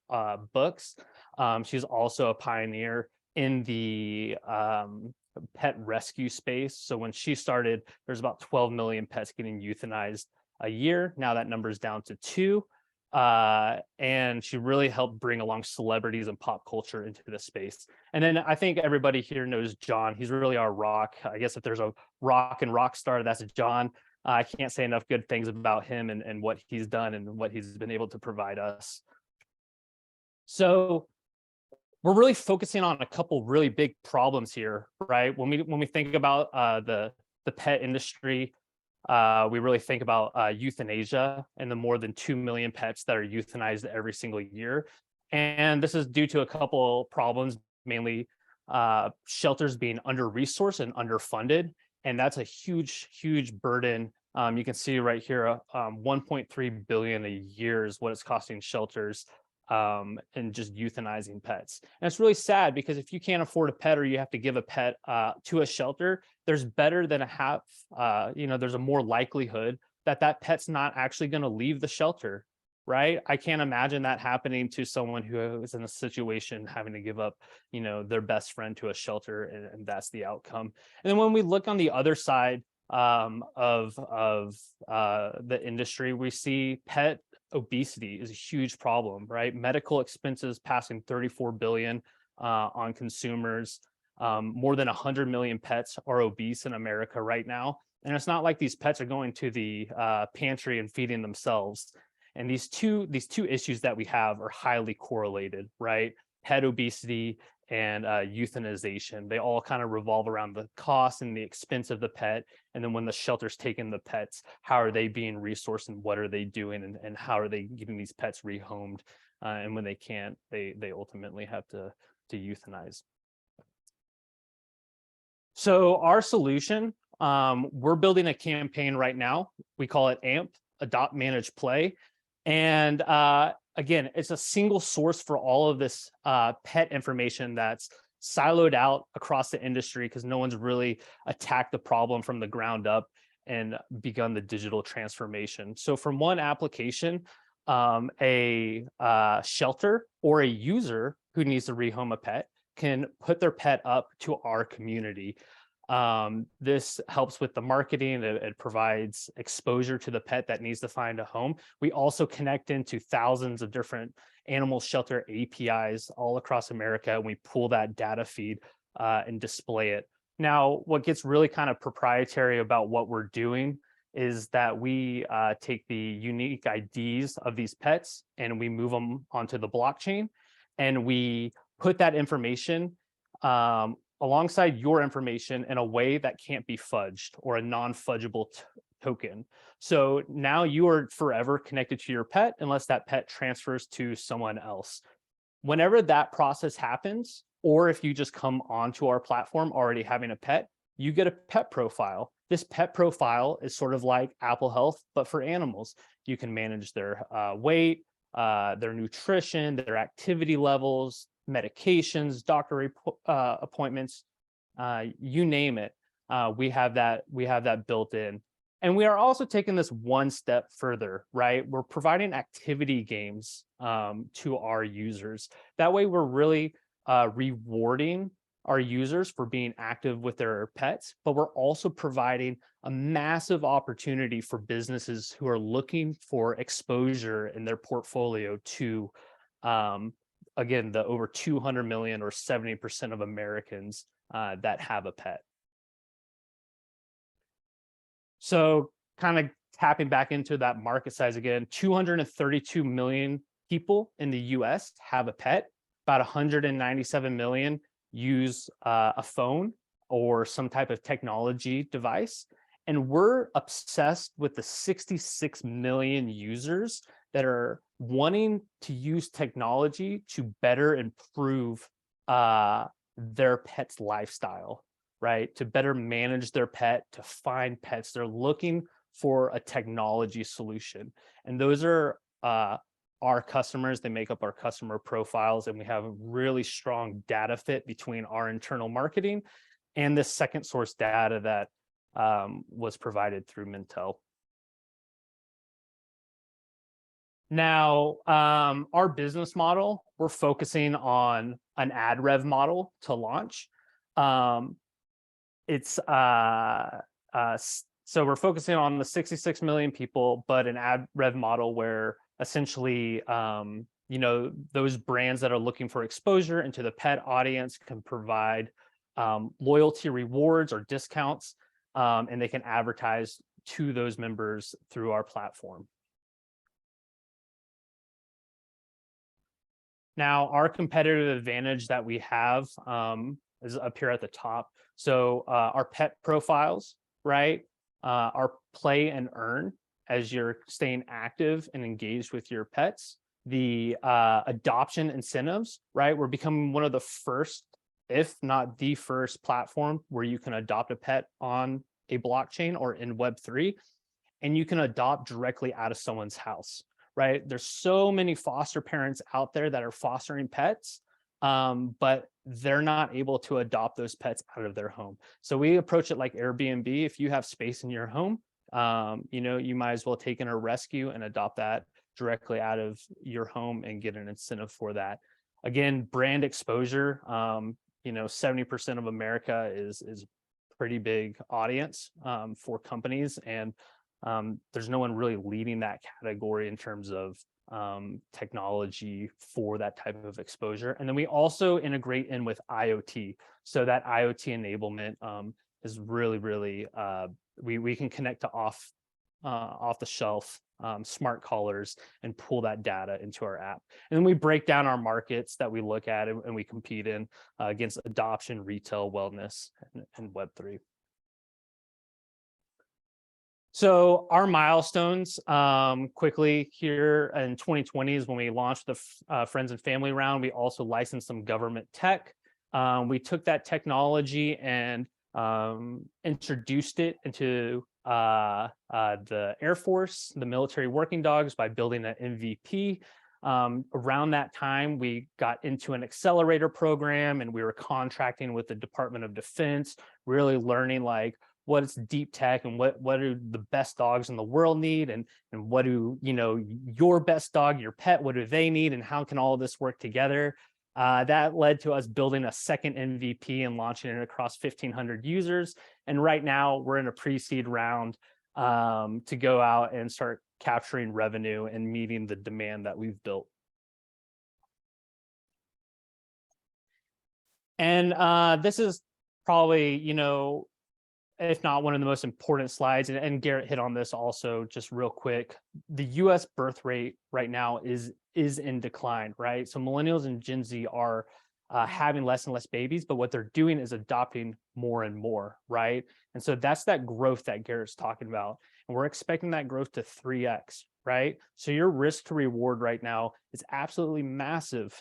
books. She's also a pioneer in the pet rescue space. So when she started, there's about 12 million pets getting euthanized a year. Now that number is down to 2. And she really helped bring along celebrities and pop culture into the space. And then I think everybody here knows John. He's really our rock. I guess if there's a rock and rock star, that's John. I can't say enough good things about him and what he's done and what he's been able to provide us. So we're really focusing on a couple really big problems here, right? When we think about the pet industry, we really think about euthanasia and the more than 2 million pets that are euthanized every single year. And this is due to a couple problems, mainly shelters being under-resourced and underfunded. And that's a huge, huge burden. You can see right here, 1.3 billion a year is what it's costing shelters and just euthanizing pets. And it's really sad because if you can't afford a pet or you have to give a pet to a shelter, there's better than a half, there's a more likelihood that that pet's not actually going to leave the shelter, right? I can't imagine that happening to someone who is in a situation having to give up, their best friend to a shelter, and that's the outcome. And then when we look on the other side of the industry, we see pet obesity is a huge problem, right? Medical expenses passing 34 billion on consumers. More than 100 million pets are obese in America right now. And it's not like these pets are going to the pantry and feeding themselves. And these two issues that we have are highly correlated, right? Pet obesity and euthanization. They all kind of revolve around the cost and the expense of the pet. And then when the shelter's taking the pets, how are they being resourced and what are they doing, and how are they getting these pets rehomed? And when they can't, they ultimately have to euthanize. So our solution, we're building a campaign right now. We call it AMP, Adopt, Manage, Play. And again, it's a single source for all of this pet information that's siloed out across the industry because no one's really attacked the problem from the ground up and begun the digital transformation. So from one application, a shelter or a user who needs to rehome a pet can put their pet up to our community. This helps with the marketing. It provides exposure to the pet that needs to find a home. We also connect into thousands of different animal shelter APIs all across America, and we pull that data feed and display it. Now, what gets really kind of proprietary about what we're doing is that we take the unique IDs of these pets and we move them onto the blockchain, and we put that information alongside your information in a way that can't be fudged, or a non-fudgeable token. So now you are forever connected to your pet unless that pet transfers to someone else. Whenever that process happens, or if you just come onto our platform already having a pet, you get a pet profile. This pet profile is sort of like Apple Health, but for animals. You can manage their weight, their nutrition, their activity levels, medications, doctor appointments, you name it. We have that built in. And we are also taking this one step further, right? We're providing activity games to our users. That way we're really rewarding our users for being active with their pets, but we're also providing a massive opportunity for businesses who are looking for exposure in their portfolio to again, the over 200 million or 70% of Americans that have a pet. So kind of tapping back into that market size again, 232 million people in the US have a pet. About 197 million use a phone or some type of technology device. And we're obsessed with the 66 million users that are wanting to use technology to better improve their pet's lifestyle, right? To better manage their pet, to find pets. They're looking for a technology solution. And those are our customers. They make up our customer profiles, and we have a really strong data fit between our internal marketing and this second source data that was provided through Mintel. Now, our business model, we're focusing on an ad rev model to launch. So we're focusing on the 66 million people, but an ad rev model where essentially, those brands that are looking for exposure into the pet audience can provide loyalty rewards or discounts, and they can advertise to those members through our platform. Now, our competitive advantage that we have is up here at the top. So our pet profiles, right? our play and earn as you're staying active and engaged with your pets, the adoption incentives, right? We're becoming one of the first, if not the first platform where you can adopt a pet on a blockchain or in Web3, and you can adopt directly out of someone's house, right? There's so many foster parents out there that are fostering pets, but they're not able to adopt those pets out of their home. So we approach it like Airbnb. If you have space in your home, you might as well take in a rescue and adopt that directly out of your home and get an incentive for that. Again, brand exposure, 70% of America is pretty big audience for companies, and there's no one really leading that category in terms of technology for that type of exposure. And then we also integrate in with IoT. So that IoT enablement is really, really, we can connect to off the shelf smart collars and pull that data into our app. And then we break down our markets that we look at and we compete in against adoption, retail, wellness, and Web3. So our milestones quickly here in 2020 is when we launched the Friends and Family Round. We also licensed some government tech. We took that technology and introduced it into the Air Force, the military working dogs, by building an MVP. Around that time, we got into an accelerator program, and we were contracting with the Department of Defense, really learning like what is deep tech and what do the best dogs in the world need, and what do your best dog, your pet, what do they need, and how can all of this work together. That led to us building a second MVP and launching it across 1,500 users. And right now we're in a pre-seed round to go out and start capturing revenue and meeting the demand that we've built. And this is probably, if not one of the most important slides, and Garrett hit on this also just real quick. The US birth rate right now is in decline, right? So millennials and Gen Z are having less and less babies, but what they're doing is adopting more and more, right? And so that's that growth that Garrett's talking about. And we're expecting that growth to 3x, right? So your risk to reward right now is absolutely massive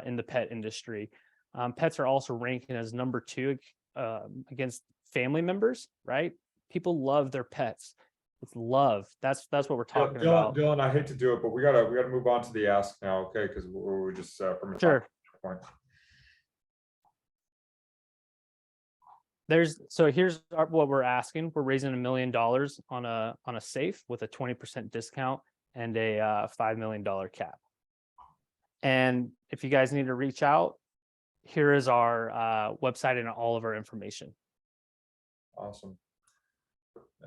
in the pet industry. Pets are also ranking as number 2 against family members, right? People love their pets. It's love. That's what we're talking about. Dillon, I hate to do it, but we gotta move on to the ask now, okay? Because we're just from a sure point. Here's what we're asking. We're raising $1 million on a safe with a 20% discount and a $5 million cap. And if you guys need to reach out, here is our website and all of our information. Awesome.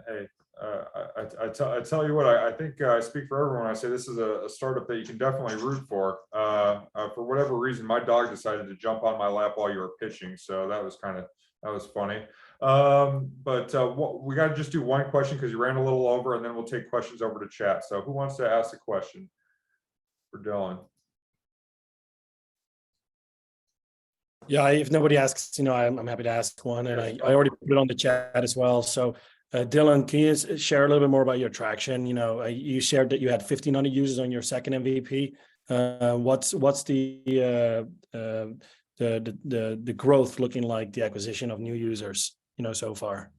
Hey, I tell you what, I think I speak for everyone when I say this is a startup that you can definitely root for. For whatever reason, my dog decided to jump on my lap while you were pitching, so that was funny. But we got to just do one question because you ran a little over, and then we'll take questions over to chat. So who wants to ask a question for Dillon? Yeah, if nobody asks, I'm happy to ask one, and I already put it on the chat as well. So, Dillon, can you share a little bit more about your traction? You shared that you had 1,500 users on your second MVP. What's the growth looking like? The acquisition of new users, so far.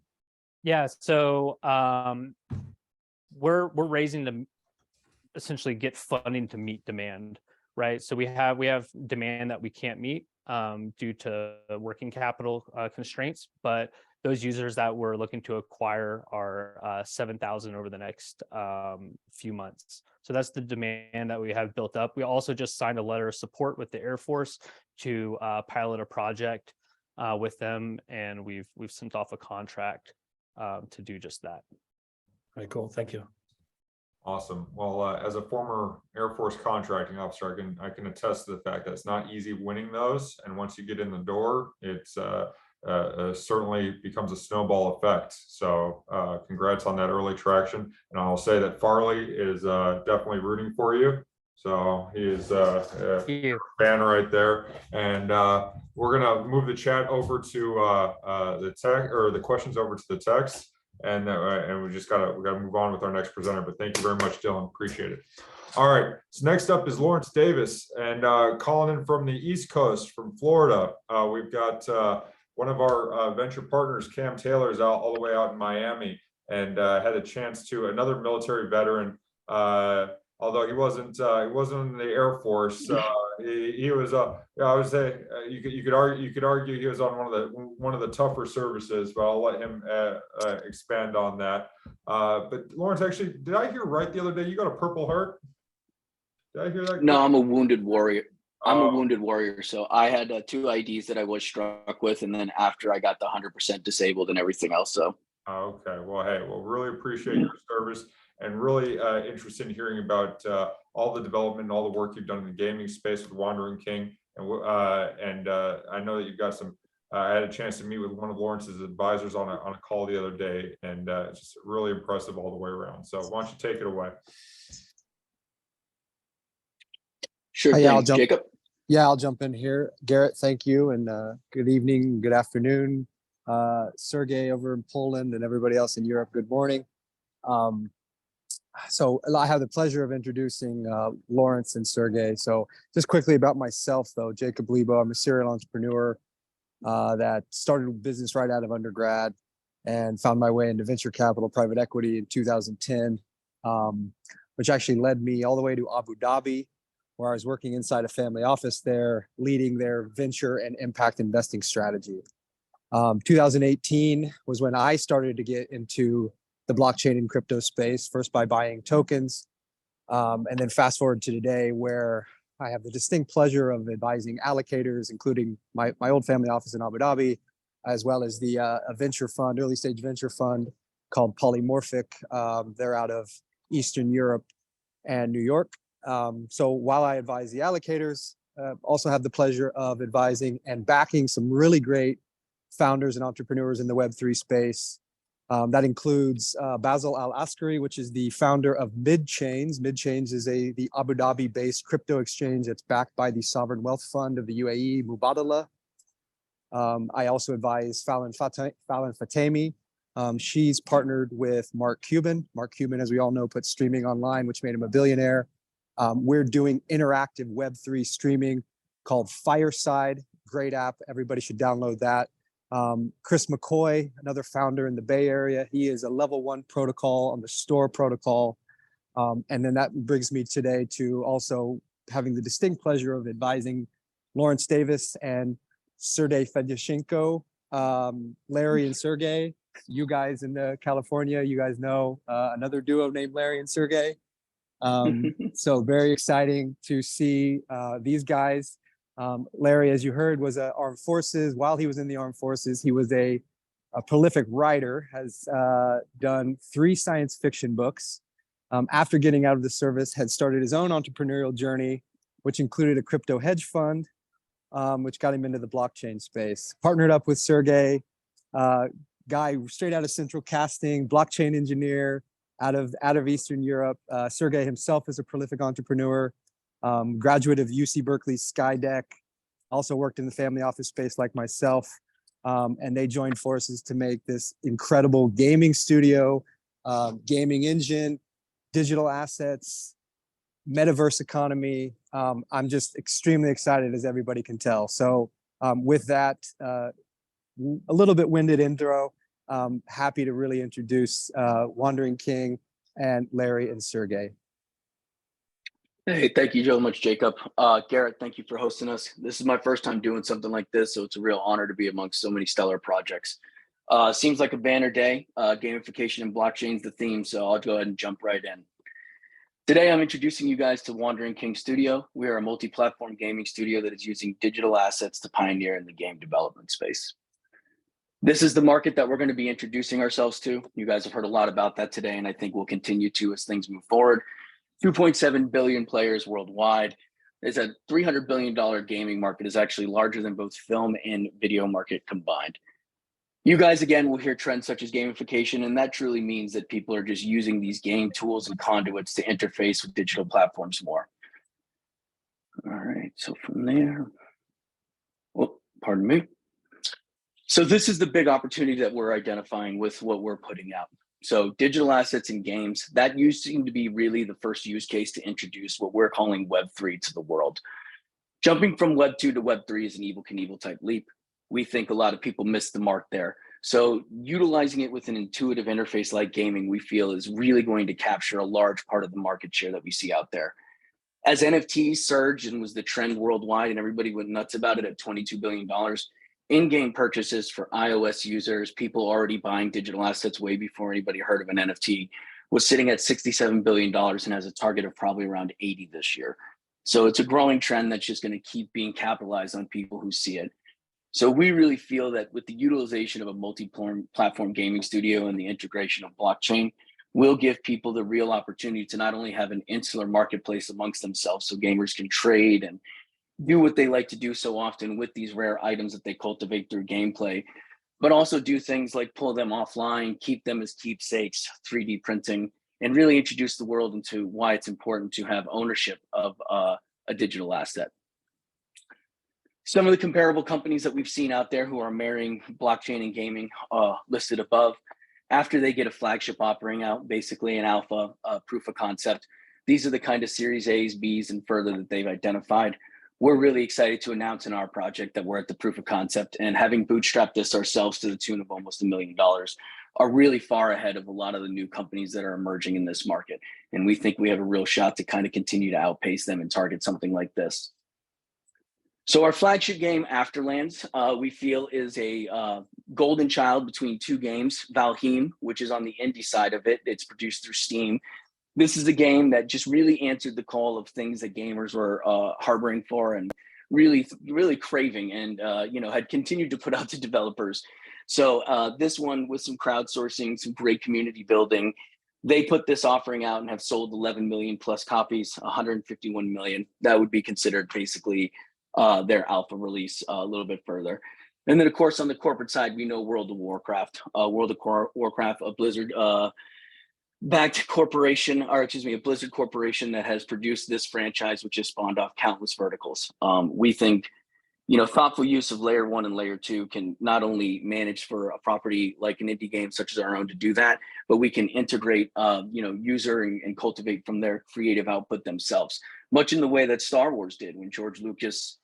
Yeah, so we're raising to essentially get funding to meet demand, right? So we have demand that we can't meet due to working capital constraints, but those users that we're looking to acquire are 7,000 over the next few months. So that's the demand that we have built up. We also just signed a letter of support with the Air Force to pilot a project with them, and we've sent off a contract to do just that. Very cool. Thank you. Awesome. Well, as a former Air Force contracting officer, I can attest to the fact that it's not easy winning those, and once you get in the door, it's certainly becomes a snowball effect. So congrats on that early traction. And I'll say that Farley is definitely rooting for you. So he is a fan right there. And we're gonna move the chat over to the tech, or the questions over to the text. and we gotta move on with our next presenter. But thank you very much, Dillon. Appreciate it. All right. So next up is Lawrence Davis, and calling in from the East Coast, from Florida. We've got one of our venture partners, Cam Taylor's out all the way out in Miami, and had a chance to another military veteran. Although he wasn't in the Air Force, he was. I would say you could argue he was on one of the tougher services, but I'll let him expand on that. But Lawrence, actually, did I hear right the other day you got a Purple Heart? Did I hear that? No, I'm a wounded warrior. I'm a wounded warrior. So I had 2 IDs that I was struck with, and then after I got the 100% disabled and everything else. So. Okay. Well, hey, really appreciate your service, and really interested in hearing about all the development and all the work you've done in the gaming space with Wandering King. And I know that you've got some. I had a chance to meet with one of Lawrence's advisors on a call the other day, and it's just really impressive all the way around. So why don't you take it away? Sure thing, Jacob. Yeah, I'll jump in here. Garrett, thank you, and good evening, good afternoon. Sergey over in Poland and everybody else in Europe, good morning. So I have the pleasure of introducing Lawrence and Sergey. So just quickly about myself, though, Jacob Lebo, I'm a serial entrepreneur that started a business right out of undergrad and found my way into venture capital, private equity in 2010, which actually led me all the way to Abu Dhabi, where I was working inside a family office there, leading their venture and impact investing strategy. 2018 was when I started to get into the blockchain and crypto space, first by buying tokens, and then fast forward to today, where I have the distinct pleasure of advising allocators, including my old family office in Abu Dhabi, as well as a venture fund, early stage venture fund called Polymorphic. They're out of Eastern Europe and New York. So while I advise the allocators, also have the pleasure of advising and backing some really great founders and entrepreneurs in the Web3 space. That includes Basil Al-Askari, which is the founder of MidChains. MidChains is the Abu Dhabi-based crypto exchange that's backed by the Sovereign Wealth Fund of the UAE, Mubadala. I also advise Fallon Fatemi. She's partnered with Mark Cuban. Mark Cuban, as we all know, put streaming online, which made him a billionaire. We're doing interactive Web3 streaming called Fireside. Great app. Everybody should download that. Chris McCoy, another founder in the Bay Area. He is a level 1 protocol on the Store protocol. And then that brings me today to also having the distinct pleasure of advising Lawrence Davis and Sergey Fedyashenko, Larry and Sergey. You guys in California, you guys know another duo named Larry and Sergey. So very exciting to see these guys. Larry, as you heard, was armed forces. While he was in the armed forces, he was a prolific writer, has done 3 science fiction books. After getting out of the service, had started his own entrepreneurial journey, which included a crypto hedge fund, which got him into the blockchain space. Partnered up with Sergey, guy straight out of central casting, blockchain engineer out of Eastern Europe. Sergey himself is a prolific entrepreneur. Graduate of UC Berkeley's Skydeck, also worked in the family office space like myself, and they joined forces to make this incredible gaming studio, gaming engine, digital assets, metaverse economy. I'm just extremely excited, as everybody can tell. So with that, a little bit winded intro, happy to really introduce Wandering King and Larry and Sergey. Hey, thank you so much, Jacob. Garrett, thank you for hosting us. This is my first time doing something like this, so it's a real honor to be amongst so many stellar projects. Seems like a banner day. Gamification and blockchain's the theme, so I'll go ahead and jump right in. Today, I'm introducing you guys to Wandering King Studio. We are a multi-platform gaming studio that is using digital assets to pioneer in the game development space. This is the market that we're going to be introducing ourselves to. You guys have heard a lot about that today, and I think we'll continue to as things move forward. 2.7 billion players worldwide. It's a $300 billion gaming market, is actually larger than both film and video market combined. You guys, again, will hear trends such as gamification, and that truly means that people are just using these game tools and conduits to interface with digital platforms more. All right, so from there, oh, pardon me. So this is the big opportunity that we're identifying with what we're putting out. So digital assets and games, that seem to be really the first use case to introduce what we're calling Web3 to the world. Jumping from Web2 to Web3 is an Evel Knievel type leap. We think a lot of people missed the mark there. So utilizing it with an intuitive interface like gaming, we feel is really going to capture a large part of the market share that we see out there. As NFTs surged and was the trend worldwide and everybody went nuts about it at $22 billion, in-game purchases for iOS users, people already buying digital assets way before anybody heard of an NFT, was sitting at $67 billion and has a target of probably around 80 this year. So it's a growing trend that's just going to keep being capitalized on people who see it. So we really feel that with the utilization of a multi-platform gaming studio and the integration of blockchain, will give people the real opportunity to not only have an insular marketplace amongst themselves so gamers can trade and do what they like to do so often with these rare items that they cultivate through gameplay, but also do things like pull them offline, keep them as keepsakes, 3D printing, and really introduce the world into why it's important to have ownership of a digital asset. Some of the comparable companies that we've seen out there who are marrying blockchain and gaming listed above, after they get a flagship offering out, basically an alpha proof of concept, these are the kind of series A's, B's, and further that they've identified. We're really excited to announce in our project that we're at the proof of concept, and having bootstrapped this ourselves to the tune of almost $1 million, are really far ahead of a lot of the new companies that are emerging in this market. And we think we have a real shot to kind of continue to outpace them and target something like this. So our flagship game, Afterlands, we feel is a golden child between two games, Valheim, which is on the indie side of it. It's produced through Steam. This is a game that just really answered the call of things that gamers were harboring for and really craving, and had continued to put out to developers. So this one, with some crowdsourcing, some great community building, they put this offering out and have sold 11 million plus copies, 151 million. That would be considered basically their alpha release a little bit further. And then, of course, on the corporate side, we know World of Warcraft. World of Warcraft, a Blizzard backed corporation, or excuse me, a Blizzard corporation that has produced this franchise, which has spawned off countless verticals. We think, thoughtful use of layer 1 and layer 2 can not only manage for a property like an indie game such as our own to do that, but we can integrate, user and cultivate from their creative output themselves, much in the way that Star Wars did when George Lucas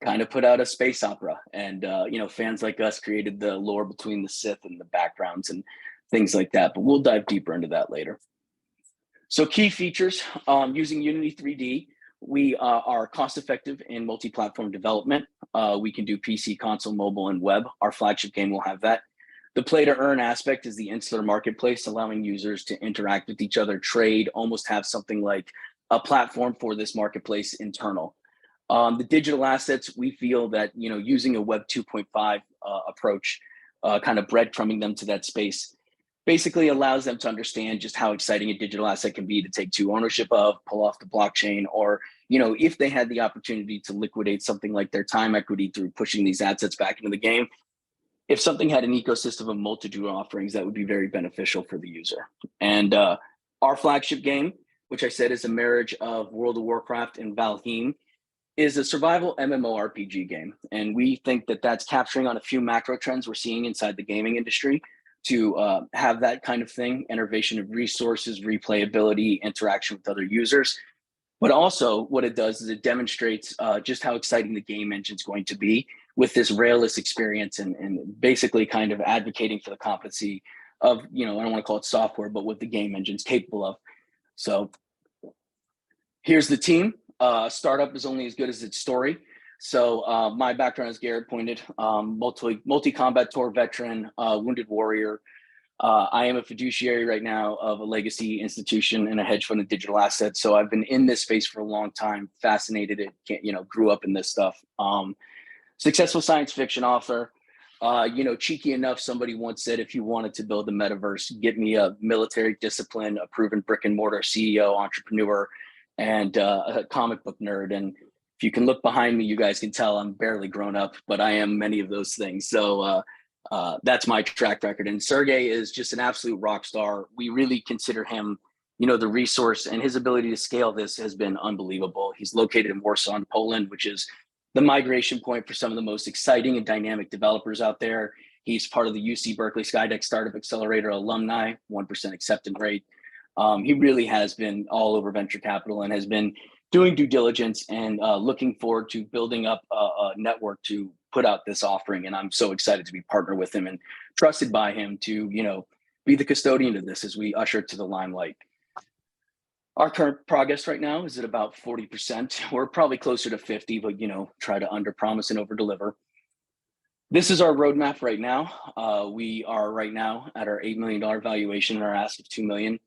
kind of put out a space opera, and fans like us created the lore between the Sith and the backgrounds and things like that. But we'll dive deeper into that later. So key features, using Unity 3D, we are cost-effective in multi-platform development. We can do PC, console, mobile, and web. Our flagship game will have that. The play-to-earn aspect is the insular marketplace, allowing users to interact with each other, trade, almost have something like a platform for this marketplace internal. The digital assets, we feel that using a Web 2.5 approach, kind of breadcrumbing them to that space, basically allows them to understand just how exciting a digital asset can be to take to ownership of, pull off the blockchain, or if they had the opportunity to liquidate something like their time equity through pushing these assets back into the game. If something had an ecosystem of multitude offerings, that would be very beneficial for the user. And our flagship game, which I said is a marriage of World of Warcraft and Valheim, is a survival MMORPG game. And we think that that's capturing on a few macro trends we're seeing inside the gaming industry to have that kind of thing, innovation of resources, replayability, interaction with other users. But also what it does is it demonstrates just how exciting the game engine is going to be with this railless experience, and basically kind of advocating for the competency of, I don't want to call it software, but what the game engine's capable of. So here's the team. Startup is only as good as its story. So my background, as Garrett pointed, multi-combat tour veteran, wounded warrior. I am a fiduciary right now of a legacy institution and a hedge fund of digital assets. So I've been in this space for a long time, fascinated it, grew up in this stuff. Successful science fiction author. Cheeky enough, somebody once said, if you wanted to build a metaverse, get me a military discipline, a proven brick and mortar CEO, entrepreneur, and a comic book nerd. And if you can look behind me, you guys can tell I'm barely grown up, but I am many of those things. So that's my track record. And Sergey is just an absolute rock star. We really consider him, the resource, and his ability to scale this has been unbelievable. He's located in Warsaw, in Poland, which is the migration point for some of the most exciting and dynamic developers out there. He's part of the UC Berkeley Skydeck Startup Accelerator alumni, 1% acceptance rate. He really has been all over venture capital and has been doing due diligence and looking forward to building up a network to put out this offering. And I'm so excited to be partnered with him and trusted by him to, be the custodian of this as we usher it to the limelight. Our current progress right now is at about 40%. We're probably closer to 50, but try to under promise and over deliver. This is our roadmap right now. We are right now at our $8 million valuation and our ask of $2 million.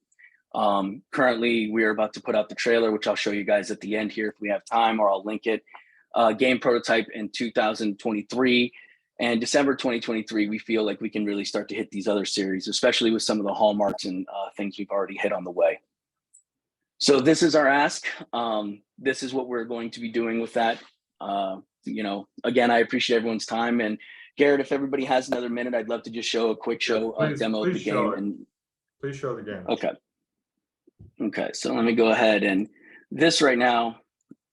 Currently, we are about to put out the trailer, which I'll show you guys at the end here if we have time, or I'll link it. Game prototype in 2023. And December 2023, we feel like we can really start to hit these other series, especially with some of the hallmarks and things we've already hit on the way. So this is our ask. This is what we're going to be doing with that. Again, I appreciate everyone's time. And Garrett, if everybody has another minute, I'd love to just show a quick demo of the game. Please show the game. Okay, so let me go ahead, and this right now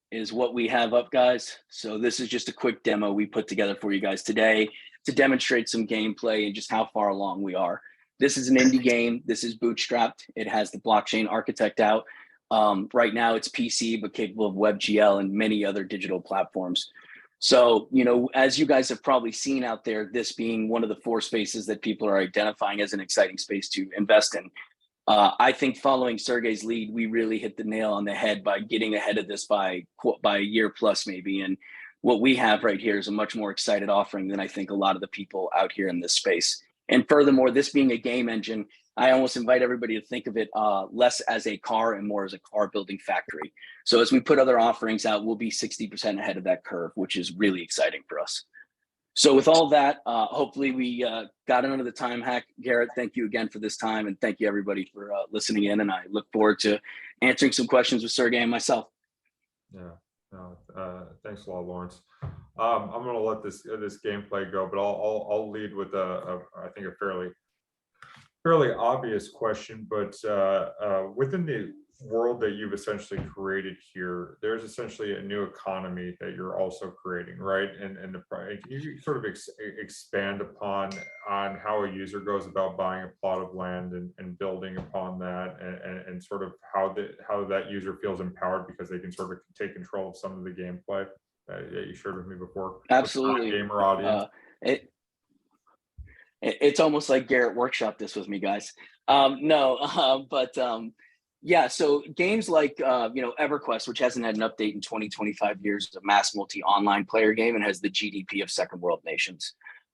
is what we have up, guys. So this is just a quick demo we put together for you guys today to demonstrate some gameplay and just how far along we are. This is an indie game. This is bootstrapped. It has the blockchain architect out. Right now it's PC, but capable of WebGL and many other digital platforms. So, as you guys have probably seen out there, this being one of the 4 spaces that people are identifying as an exciting space to invest in. I think following Sergey's lead, we really hit the nail on the head by getting ahead of this by a year plus maybe. And what we have right here is a much more excited offering than I think a lot of the people out here in this space. And furthermore, this being a game engine, I almost invite everybody to think of it less as a car and more as a car building factory. So as we put other offerings out, we'll be 60% ahead of that curve, which is really exciting for us. So with all that, hopefully we got under the time hack. Garrett, thank you again for this time. And thank you everybody for listening in. And I look forward to answering some questions with Sergey and myself. Yeah, thanks a lot, Lawrence. I'm going to let this gameplay go, but I'll lead with I think a fairly obvious question, but within the world that you've essentially created here, there's essentially a new economy that you're also creating, right? And can you sort of expand upon how a user goes about buying a plot of land and building upon that, and sort of how that user feels empowered because they can sort of take control of some of the gameplay that you shared with me before? Absolutely. Gamer audience. It's almost like Garrett workshopped this with me, guys. Yeah, so games like, EverQuest, which hasn't had an update in 25 years, is a mass multi-online player game and has the GDP of second world nations.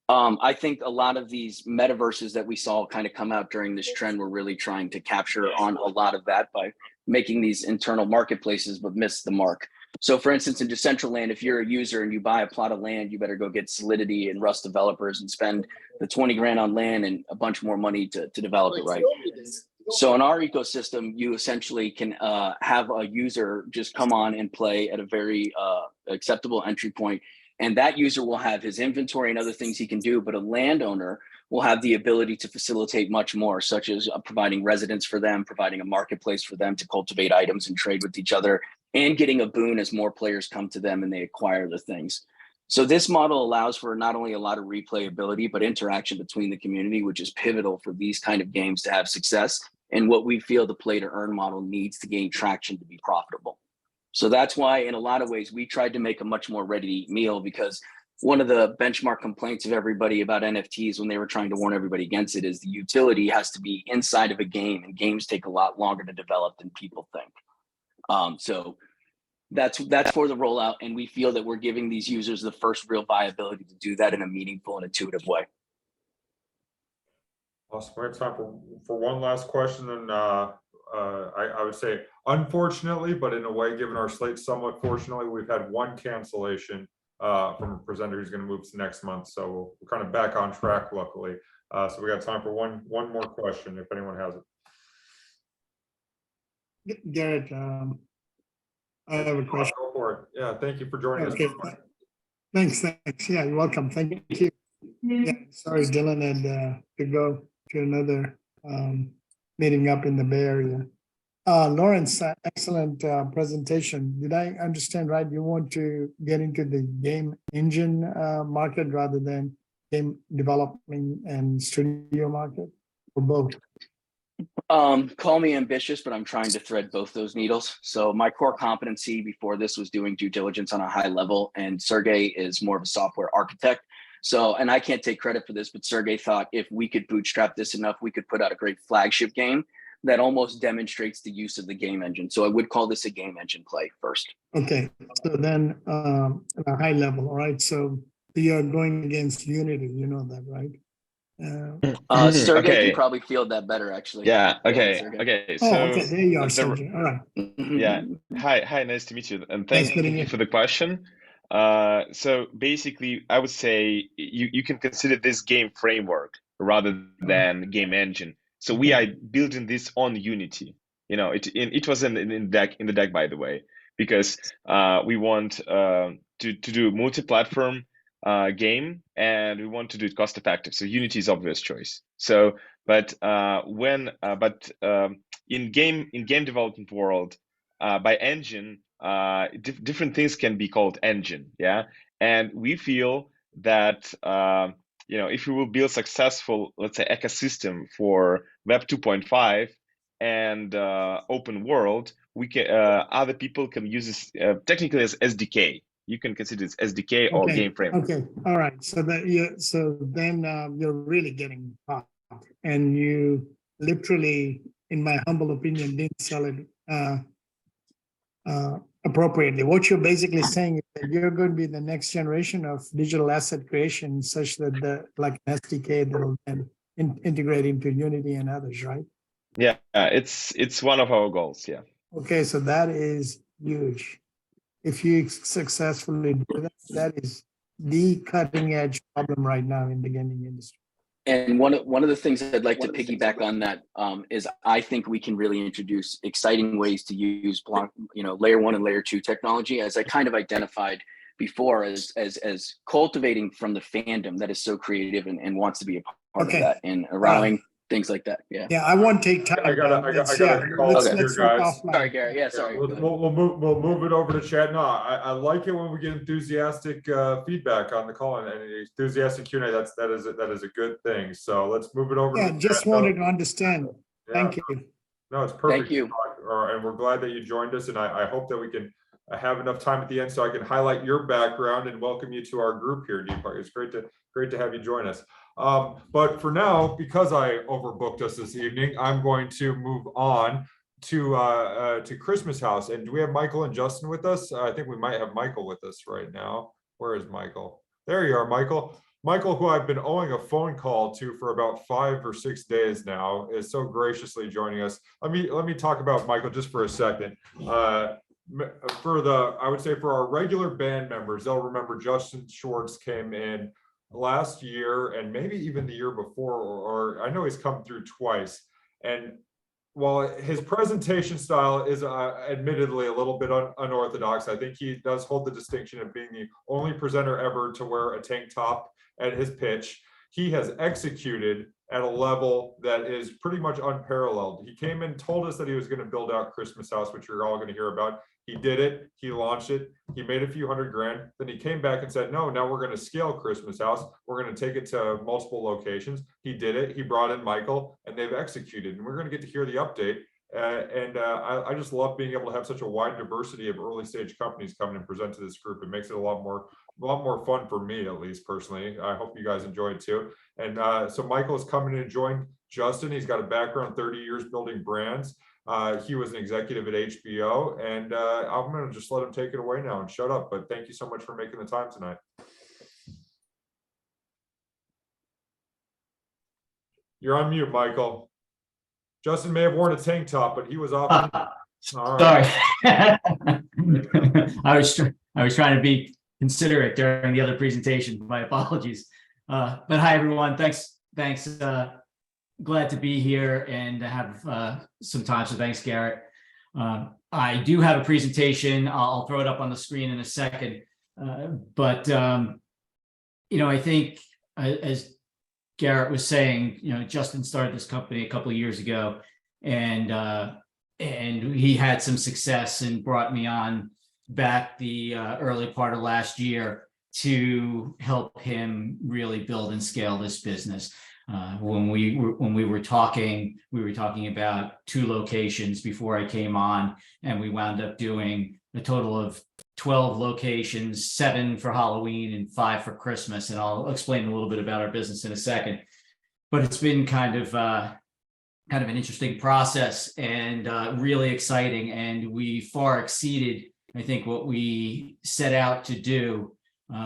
I think a lot of these metaverses that we saw kind of come out during this trend were really trying to capture on a lot of that by making these internal marketplaces, but missed the mark. So for instance, in Decentraland, if you're a user and you buy a plot of land, you better go get Solidity and Rust developers and spend the 20 grand on land and a bunch more money to develop it, right? So in our ecosystem, you essentially can have a user just come on and play at a very acceptable entry point. And that user will have his inventory and other things he can do, but a landowner will have the ability to facilitate much more, such as providing residence for them, providing a marketplace for them to cultivate items and trade with each other, and getting a boon as more players come to them and they acquire the things. So this model allows for not only a lot of replayability, but interaction between the community, which is pivotal for these kind of games to have success, and what we feel the play to earn model needs to gain traction to be profitable. So that's why in a lot of ways, we tried to make a much more ready to eat meal, because one of the benchmark complaints of everybody about NFTs when they were trying to warn everybody against it is the utility has to be inside of a game, and games take a lot longer to develop than people think. So that's for the rollout, and we feel that we're giving these users the first real viability to do that in a meaningful and intuitive way. Awesome. We have time for one last question, and I would say, unfortunately, but in a way, given our slate, somewhat fortunately, we've had one cancellation from a presenter who's going to move to next month, so we're kind of back on track, luckily. So we got time for one more question, if anyone has it. Garrett, I have a question. Go for it. Yeah, thank you for joining us. Thanks. Yeah, you're welcome. Thank you. Yeah, sorry, Dillon had to go to another meeting up in the Bay Area. Lawrence, excellent presentation. Did I understand right? You want to get into the game engine market rather than game development and studio market, or both? Call me ambitious, but I'm trying to thread both those needles. So my core competency before this was doing due diligence on a high level, and Sergey is more of a software architect. So, and I can't take credit for this, but Sergey thought if we could bootstrap this enough, we could put out a great flagship game that almost demonstrates the use of the game engine. So I would call this a game engine play first. Okay, so then at a high level, all right, so you're going against Unity, you know that, right? Sergey can probably field that better, actually. Yeah. Go ahead, Okay. Sergey. Okay. Oh, So okay, there you are, Sergey. All right. yeah. Hi. Nice to meet you. And Nice thank meeting you you. for the question. So basically, I would say you can consider this game framework rather than game engine. So we are building this on Unity. You know, it was in the deck, by the way, because we want to do multi-platform game, and we want to do it cost effective. So Unity is obvious choice. So, but in game development world, by engine, different things can be called engine. Yeah, and we feel that you know, if we will build successful, let's say, ecosystem for Web 2.5 and open world, we can other people can use this technically as SDK. You can consider it SDK or game framework. Okay, all right. So then you're really getting hot, and you literally, in my humble opinion, didn't sell it appropriately. What you're basically saying is that you're going to be the next generation of digital asset creation, such that like an SDK that will then integrate into Unity and others, right? Yeah, it's one of our goals. Yeah. Okay, so that is huge. If you successfully do that, that is the cutting edge problem right now in the gaming industry. And one of the things I'd like to piggyback on that is I think we can really introduce exciting ways to use layer 1 and layer 2 technology, as I kind of identified before, as cultivating from the fandom that is so creative and wants to be a part of that, and allowing things like that. Yeah. Yeah, I won't take time. I gotta call let's here, work guys. offline. Sorry, Gary. Yeah, sorry. We'll move it over to chat. No, I like it when we get enthusiastic feedback on the call and enthusiastic Q&A. That is a good thing. So let's move it over. Yeah, to just chat, wanted to understand. Yeah. Thank you. No, it's perfect. Thank you. And we're glad that you joined us. And I hope that we can have enough time at the end so I can highlight your background and welcome you to our group here, Deepak. It's great to have you join us. But for now, because I overbooked us this evening, I'm going to move on to Christmas House. And do we have Michael and Justin with us? I think we might have Michael with us right now. Where is Michael? There you are, Michael. Michael, who I've been owing a phone call to for about 5 or 6 days now, is so graciously joining us. Let me talk about Michael just for a second. I would say for our regular band members, they'll remember Justin Schwartz came in last year and maybe even the year before, or I know he's come through twice. And while his presentation style is admittedly a little bit unorthodox, I think he does hold the distinction of being the only presenter ever to wear a tank top at his pitch. He has executed at a level that is pretty much unparalleled. He came in, told us that he was going to build out Christmas House, which you're all going to hear about. He did it. He launched it. He made a few $100,000. Then he came back and said, no, now we're going to scale Christmas House. We're going to take it to multiple locations. He did it. He brought in Michael, and they've executed. And we're going to get to hear the update. I just love being able to have such a wide diversity of early stage companies come and present to this group. It makes it a lot more fun for me, at least personally. I hope you guys enjoy it too. And so Michael is coming in and joined Justin. He's got a background, 30 years building brands. He was an executive at HBO, and I'm going to just let him take it away now and shut up. But thank you so much for making the time tonight. You're on mute, Michael. Justin may have worn a tank top, but he was off. All right. Sorry. I was trying to be considerate during the other presentation. My apologies. But hi, everyone. Thanks. Glad to be here and to have some time. So thanks, Garrett. I do have a presentation. I'll throw it up on the screen in a second. But I think as Garrett was saying, Justin started this company a couple of years ago, and he had some success and brought me on back the early part of last year. to help him really build and scale this business. When we were talking about 2 locations before I came on, and we wound up doing a total of 12 locations, 7 for Halloween and 5 for Christmas. And I'll explain a little bit about our business in a second. But it's been kind of an interesting process and really exciting. And we far exceeded, I think, what we set out to do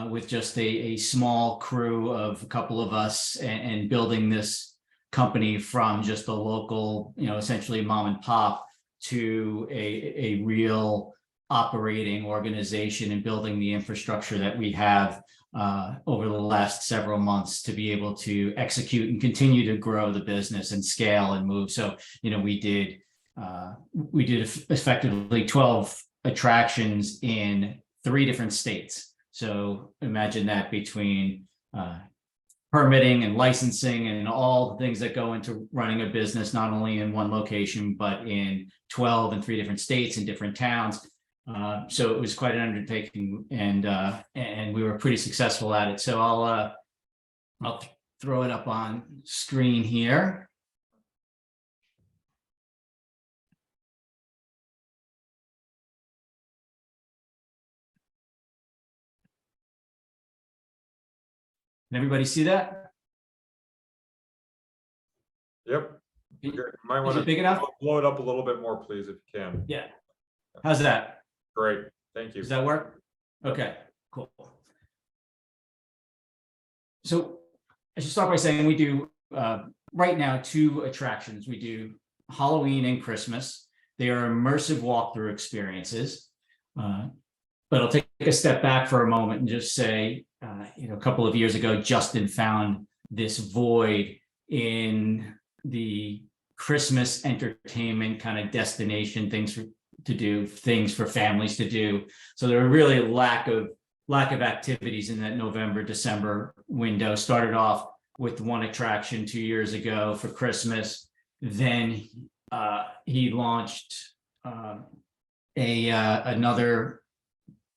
with just a small crew of a couple of us, and building this company from just a local, essentially mom and pop, to a real operating organization, and building the infrastructure that we have over the last several months to be able to execute and continue to grow the business and scale and move. So, we did effectively 12 attractions in 3 different states. So imagine that, between permitting and licensing and all the things that go into running a business, not only in one location, but in 12 and 3 different states and different towns. So it was quite an undertaking, and we were pretty successful at it. So I'll throw it up on screen here. Can everybody see that? Yep. You might want Is it big enough? to blow it up a little bit more, please, if you can. Yeah. How's that? Great. Thank you. Does that work? Okay, cool. So I should start by saying we do right now 2 attractions. We do Halloween and Christmas. They are immersive walkthrough experiences. But I'll take a step back for a moment and just say, a couple of years ago, Justin found this void in the Christmas entertainment kind of destination, things for families to do. So there were really a lack of activities in that November, December window. Started off with 1 attraction 2 years ago for Christmas. Then he launched another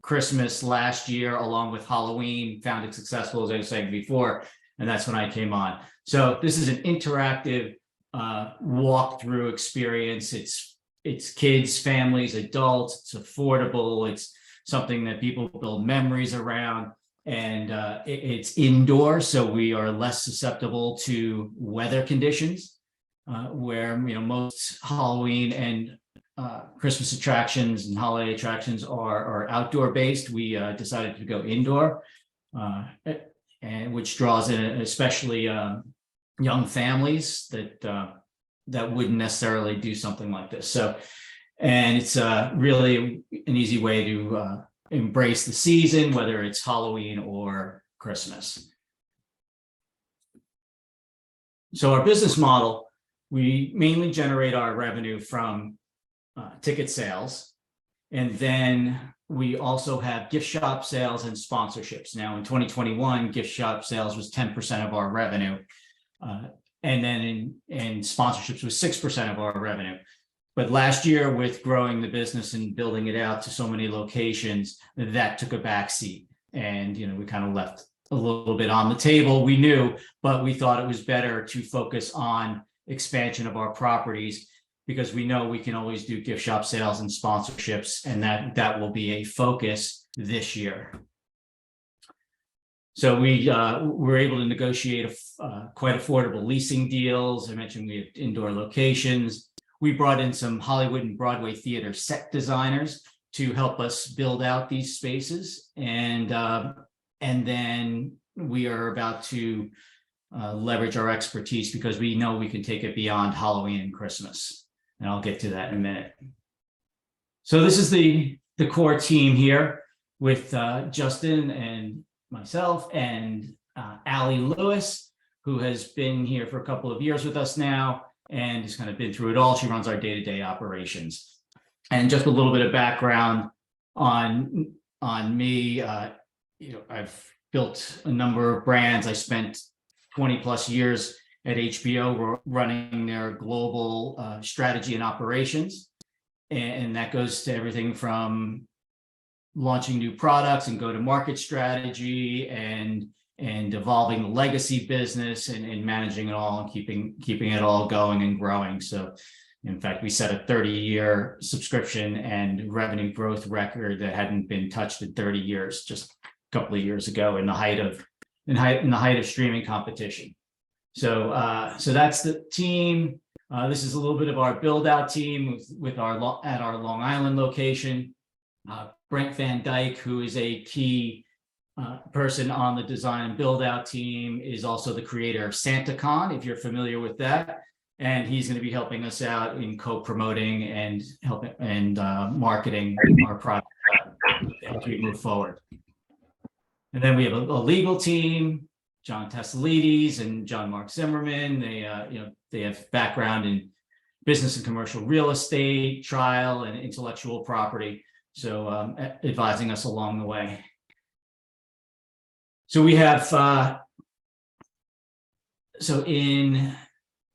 Christmas last year, along with Halloween, found it successful, as I was saying before, and that's when I came on. So this is an interactive walkthrough experience. It's kids, families, adults. It's affordable. It's something that people build memories around, and it's indoor, so we are less susceptible to weather conditions, where most Halloween and Christmas attractions and holiday attractions are outdoor based. We decided to go indoor, and which draws in especially young families that wouldn't necessarily do something like this. So, and it's really an easy way to embrace the season, whether it's Halloween or Christmas. So our business model, we mainly generate our revenue from ticket sales, and then we also have gift shop sales and sponsorships. Now in 2021, gift shop sales was 10% of our revenue, and then in sponsorships was 6% of our revenue. But last year, with growing the business and building it out to so many locations, that took a backseat, and we kind of left a little bit on the table. We knew, but we thought it was better to focus on expansion of our properties, because we know we can always do gift shop sales and sponsorships, and that will be a focus this year. So we were able to negotiate quite affordable leasing deals. I mentioned we have indoor locations. We brought in some Hollywood and Broadway theater set designers to help us build out these spaces, and then we are about to leverage our expertise, because we know we can take it beyond Halloween and Christmas. And I'll get to that in a minute. So this is the core team here with Justin and myself and Allie Lewis, who has been here for a couple of years with us now and has kind of been through it all. She runs our day-to-day operations. And just a little bit of background on me. I've built a number of brands. I spent 20 plus years at HBO running their global strategy and operations. And that goes to everything from launching new products and go-to-market strategy and evolving the legacy business and managing it all and keeping it all going and growing. So in fact, we set a 30-year subscription and revenue growth record that hadn't been touched in 30 years, just a couple of years ago in the height of streaming competition. So that's the team. This is a little bit of our build out team at our Long Island location. Brent Van Dyke, who is a key person on the design and build out team, is also the creator of SantaCon, if you're familiar with that. And he's going to be helping us out in co-promoting and marketing our product as we move forward. And then we have a legal team, John Teslides and John Mark Zimmerman. They have background in business and commercial real estate, trial, and intellectual property. So advising us along the way. So we have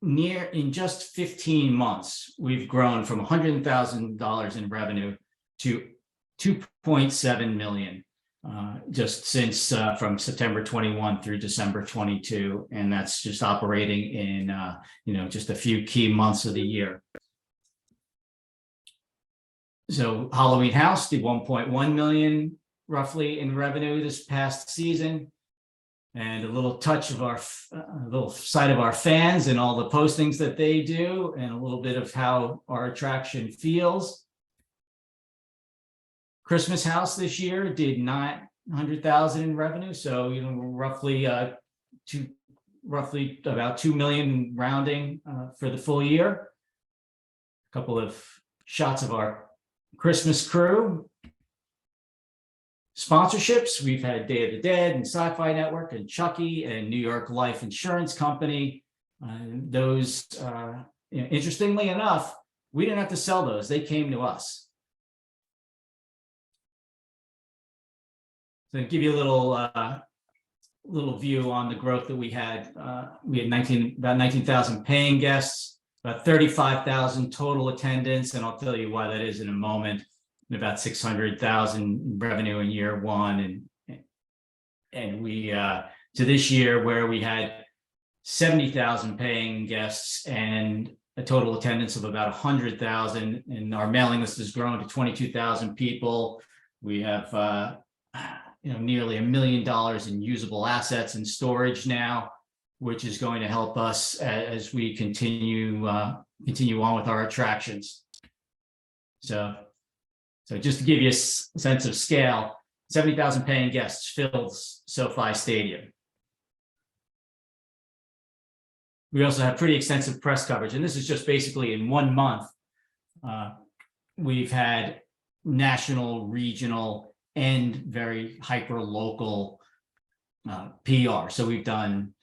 in just 15 months, we've grown from $100,000 in revenue to 2.7 million. Just since from September 21 through December 22, and that's just operating in just a few key months of the year. So Halloween House did 1.1 million roughly in revenue this past season, and a little touch of a little sight of our fans and all the postings that they do, and a little bit of how our attraction feels. Christmas House this year did 900,000 in revenue, so roughly about 2 million rounding for the full year. A couple of shots of our Christmas crew. Sponsorships, we've had Day of the Dead and Sci-Fi Network and Chucky and New York Life Insurance Company. Those, interestingly enough, we didn't have to sell those; they came to us. So to give you a little view on the growth that we had about 19,000 paying guests, about 35,000 total attendance, and I'll tell you why that is in a moment. And about 600,000 revenue in year one, and we to this year where we had 70,000 paying guests and a total attendance of about 100,000, and our mailing list has grown to 22,000 people. We have nearly $1 million in usable assets and storage now, which is going to help us as we continue on with our attractions. So just to give you a sense of scale, 70,000 paying guests fills SoFi Stadium. We also have pretty extensive press coverage, and this is just basically in 1 month. We've had national, regional, and very hyper local PR. So we've done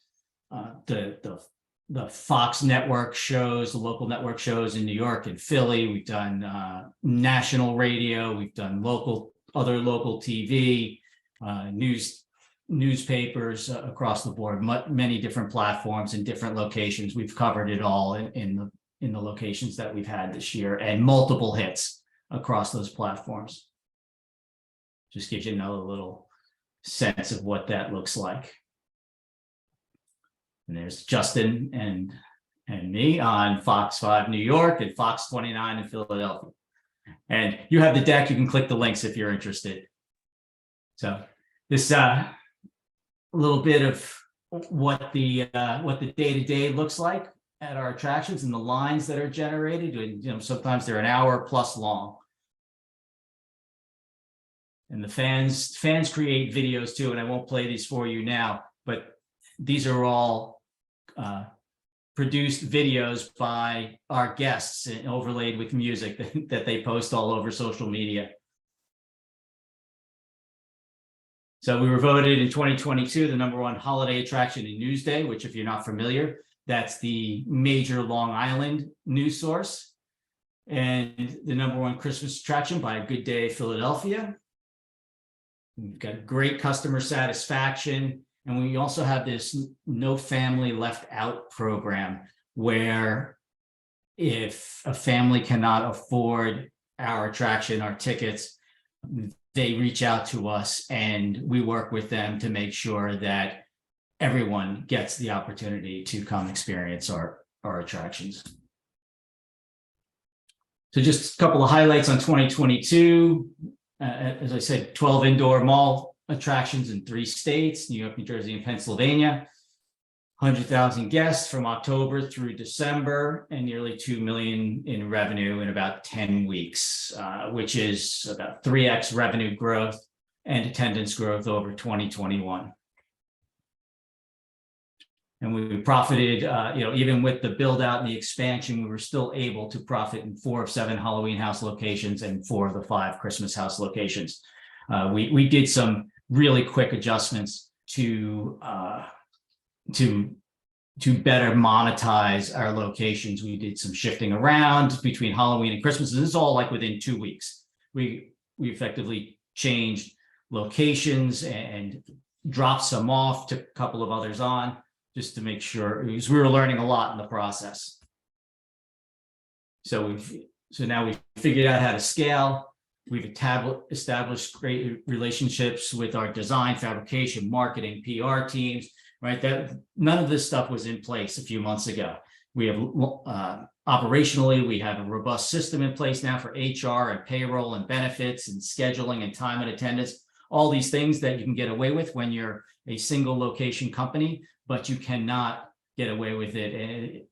the Fox network shows, the local network shows in New York and Philly. We've done national radio. We've done other local TV, newspapers across the board, many different platforms and different locations. We've covered it all in the locations that we've had this year, and multiple hits across those platforms. Just gives you another little sense of what that looks like. And there's Justin and me on Fox 5 New York and Fox 29 in Philadelphia. And you have the deck. You can click the links if you're interested. So this a little bit of what the day-to-day looks like at our attractions and the lines that are generated. And, sometimes they're an hour plus long. And the fans create videos too, and I won't play these for you now, but these are all produced videos by our guests and overlaid with music that they post all over social media. So we were voted in 2022 the #1 holiday attraction in Newsday, which, if you're not familiar, that's the major Long Island news source, and the #1 Christmas attraction by A Good Day Philadelphia. We've got great customer satisfaction. And we also have this No Family Left Out program, where if a family cannot afford our attraction, our tickets, they reach out to us and we work with them to make sure that everyone gets the opportunity to come experience our attractions. So just a couple of highlights on 2022. As I said, 12 indoor mall attractions in 3 states, New York, New Jersey, and Pennsylvania. 100,000 guests from October through December, and nearly $2 million in revenue in about 10 weeks, which is about 3x revenue growth and attendance growth over 2021. And we profited, even with the build out and the expansion, we were still able to profit in 4 of 7 Halloween House locations and 4 of the 5 Christmas House locations. We did some really quick adjustments to better monetize our locations. We did some shifting around between Halloween and Christmas. And this is all like within 2 weeks. We effectively changed locations and dropped some off, took a couple of others on, just to make sure, because we were learning a lot in the process. So now we've figured out how to scale. We've established great relationships with our design, fabrication, marketing, PR teams, right? That none of this stuff was in place a few months ago. We have operationally, we have a robust system in place now for HR and payroll and benefits and scheduling and time and attendance, all these things that you can get away with when you're a single location company, but you cannot get away with it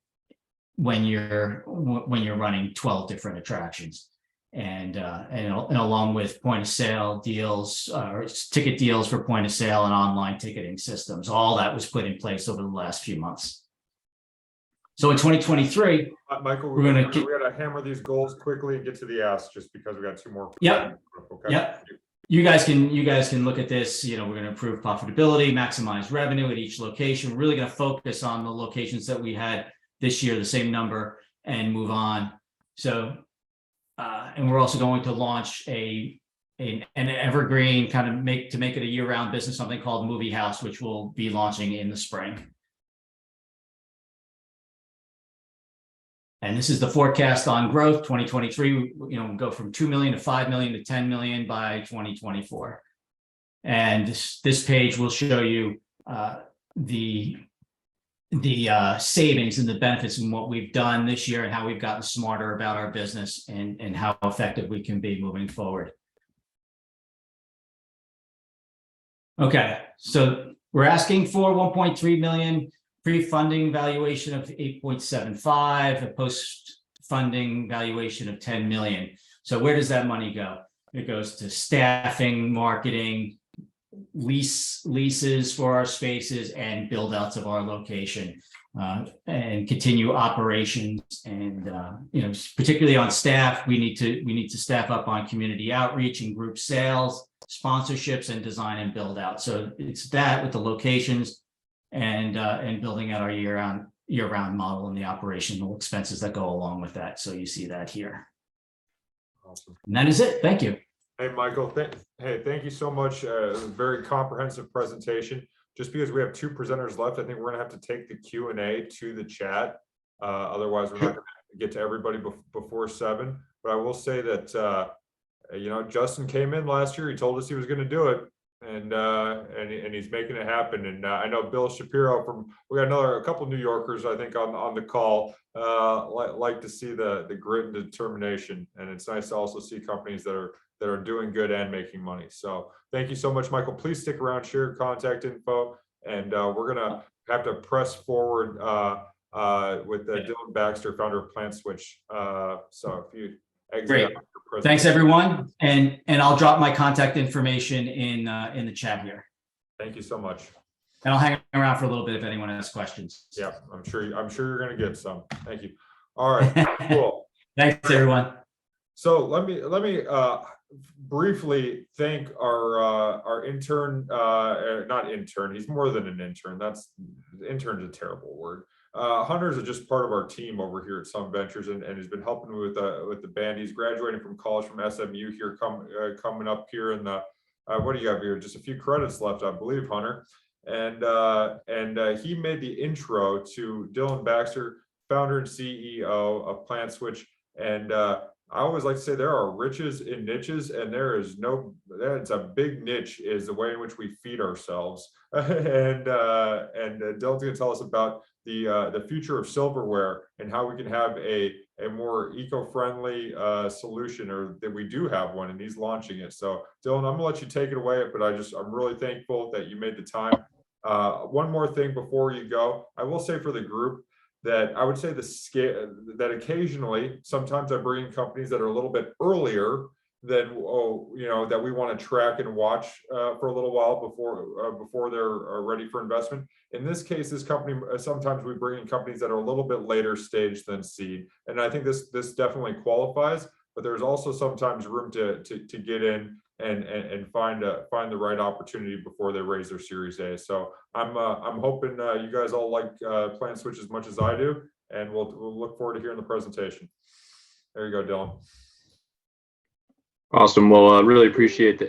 when you're running 12 different attractions. And along with point of sale deals, or ticket deals for point of sale and online ticketing systems, all that was put in place over the last few months. So in 2023, Michael, we got to hammer these goals quickly and get to the ask, just because we got 2 more. Yep. Okay. Yep. You guys can look at this. We're going to improve profitability, maximize revenue at each location. We're really going to focus on the locations that we had this year, the same number, and move on. So. And we're also going to launch an evergreen kind of make it a year-round business, something called Movie House, which we'll be launching in the spring. And this is the forecast on growth. 2023, we'll go from 2 million to 5 million to 10 million by 2024. And this page will show you the savings and the benefits and what we've done this year and how we've gotten smarter about our business and how effective we can be moving forward. Okay, so we're asking for 1.3 million, pre-funding valuation of 8.75, a post-funding valuation of 10 million. So where does that money go? It goes to staffing, marketing, leases for our spaces, and build outs of our location, and continue operations. And particularly on staff, we need to staff up on community outreach and group sales, sponsorships, and design and build out. So it's that with the locations and building out our year-round model and the operational expenses that go along with that. So you see that here. Awesome. And that is it. Thank you. Hey, Michael, thank you so much. It was a very comprehensive presentation. Just because we have 2 presenters left, I think we're going to have to take the Q&A to the chat. Otherwise, we're not going to get to everybody before 7. But I will say that, Justin came in last year. He told us he was going to do it. And he's making it happen. And I know Bill Shapiro we got a couple of New Yorkers, I think, on the call, like to see the grit and determination. And it's nice to also see companies that are doing good and making money. So thank you so much, Michael. Please stick around, share your contact info, and we're gonna have to press forward with Dillon Baxter, founder of PlantSwitch. So if you exit. Great. Thanks, everyone. And I'll drop my contact information in the chat here. Thank you so much. And I'll hang around for a little bit if anyone has questions. Yeah, I'm sure you're gonna get some. Thank you. All right, cool. Thanks, everyone. So let me briefly thank our intern, not intern, he's more than an intern. Intern's a terrible word. Hunter's are just part of our team over here at Sun Ventures, and he's been helping me with the band. He's graduating from college from SMU here, coming up here in the what do you have here? Just a few credits left, I believe, Hunter. And he made the intro to Dillon Baxter, founder and CEO of PlantSwitch. And I always like to say there are riches in niches, and that's a big niche is the way in which we feed ourselves. and Dillon's going to tell us about the future of silverware and how we can have a more eco-friendly solution, or that we do have one, and he's launching it. So Dillon, I'm gonna let you take it away, but I'm really thankful that you made the time. One more thing before you go, I will say for the group, that I would say the scale that occasionally, sometimes I bring in companies that are a little bit earlier than that we want to track and watch for a little while before they're ready for investment. In this case, this company, sometimes we bring in companies that are a little bit later stage than seed, and I think this definitely qualifies. But there's also sometimes room to get in and find the right opportunity before they raise their Series A. So I'm hoping you guys all like PlantSwitch as much as I do, and we'll look forward to hearing the presentation. There you go, Dillon. Awesome. Well, I really appreciate the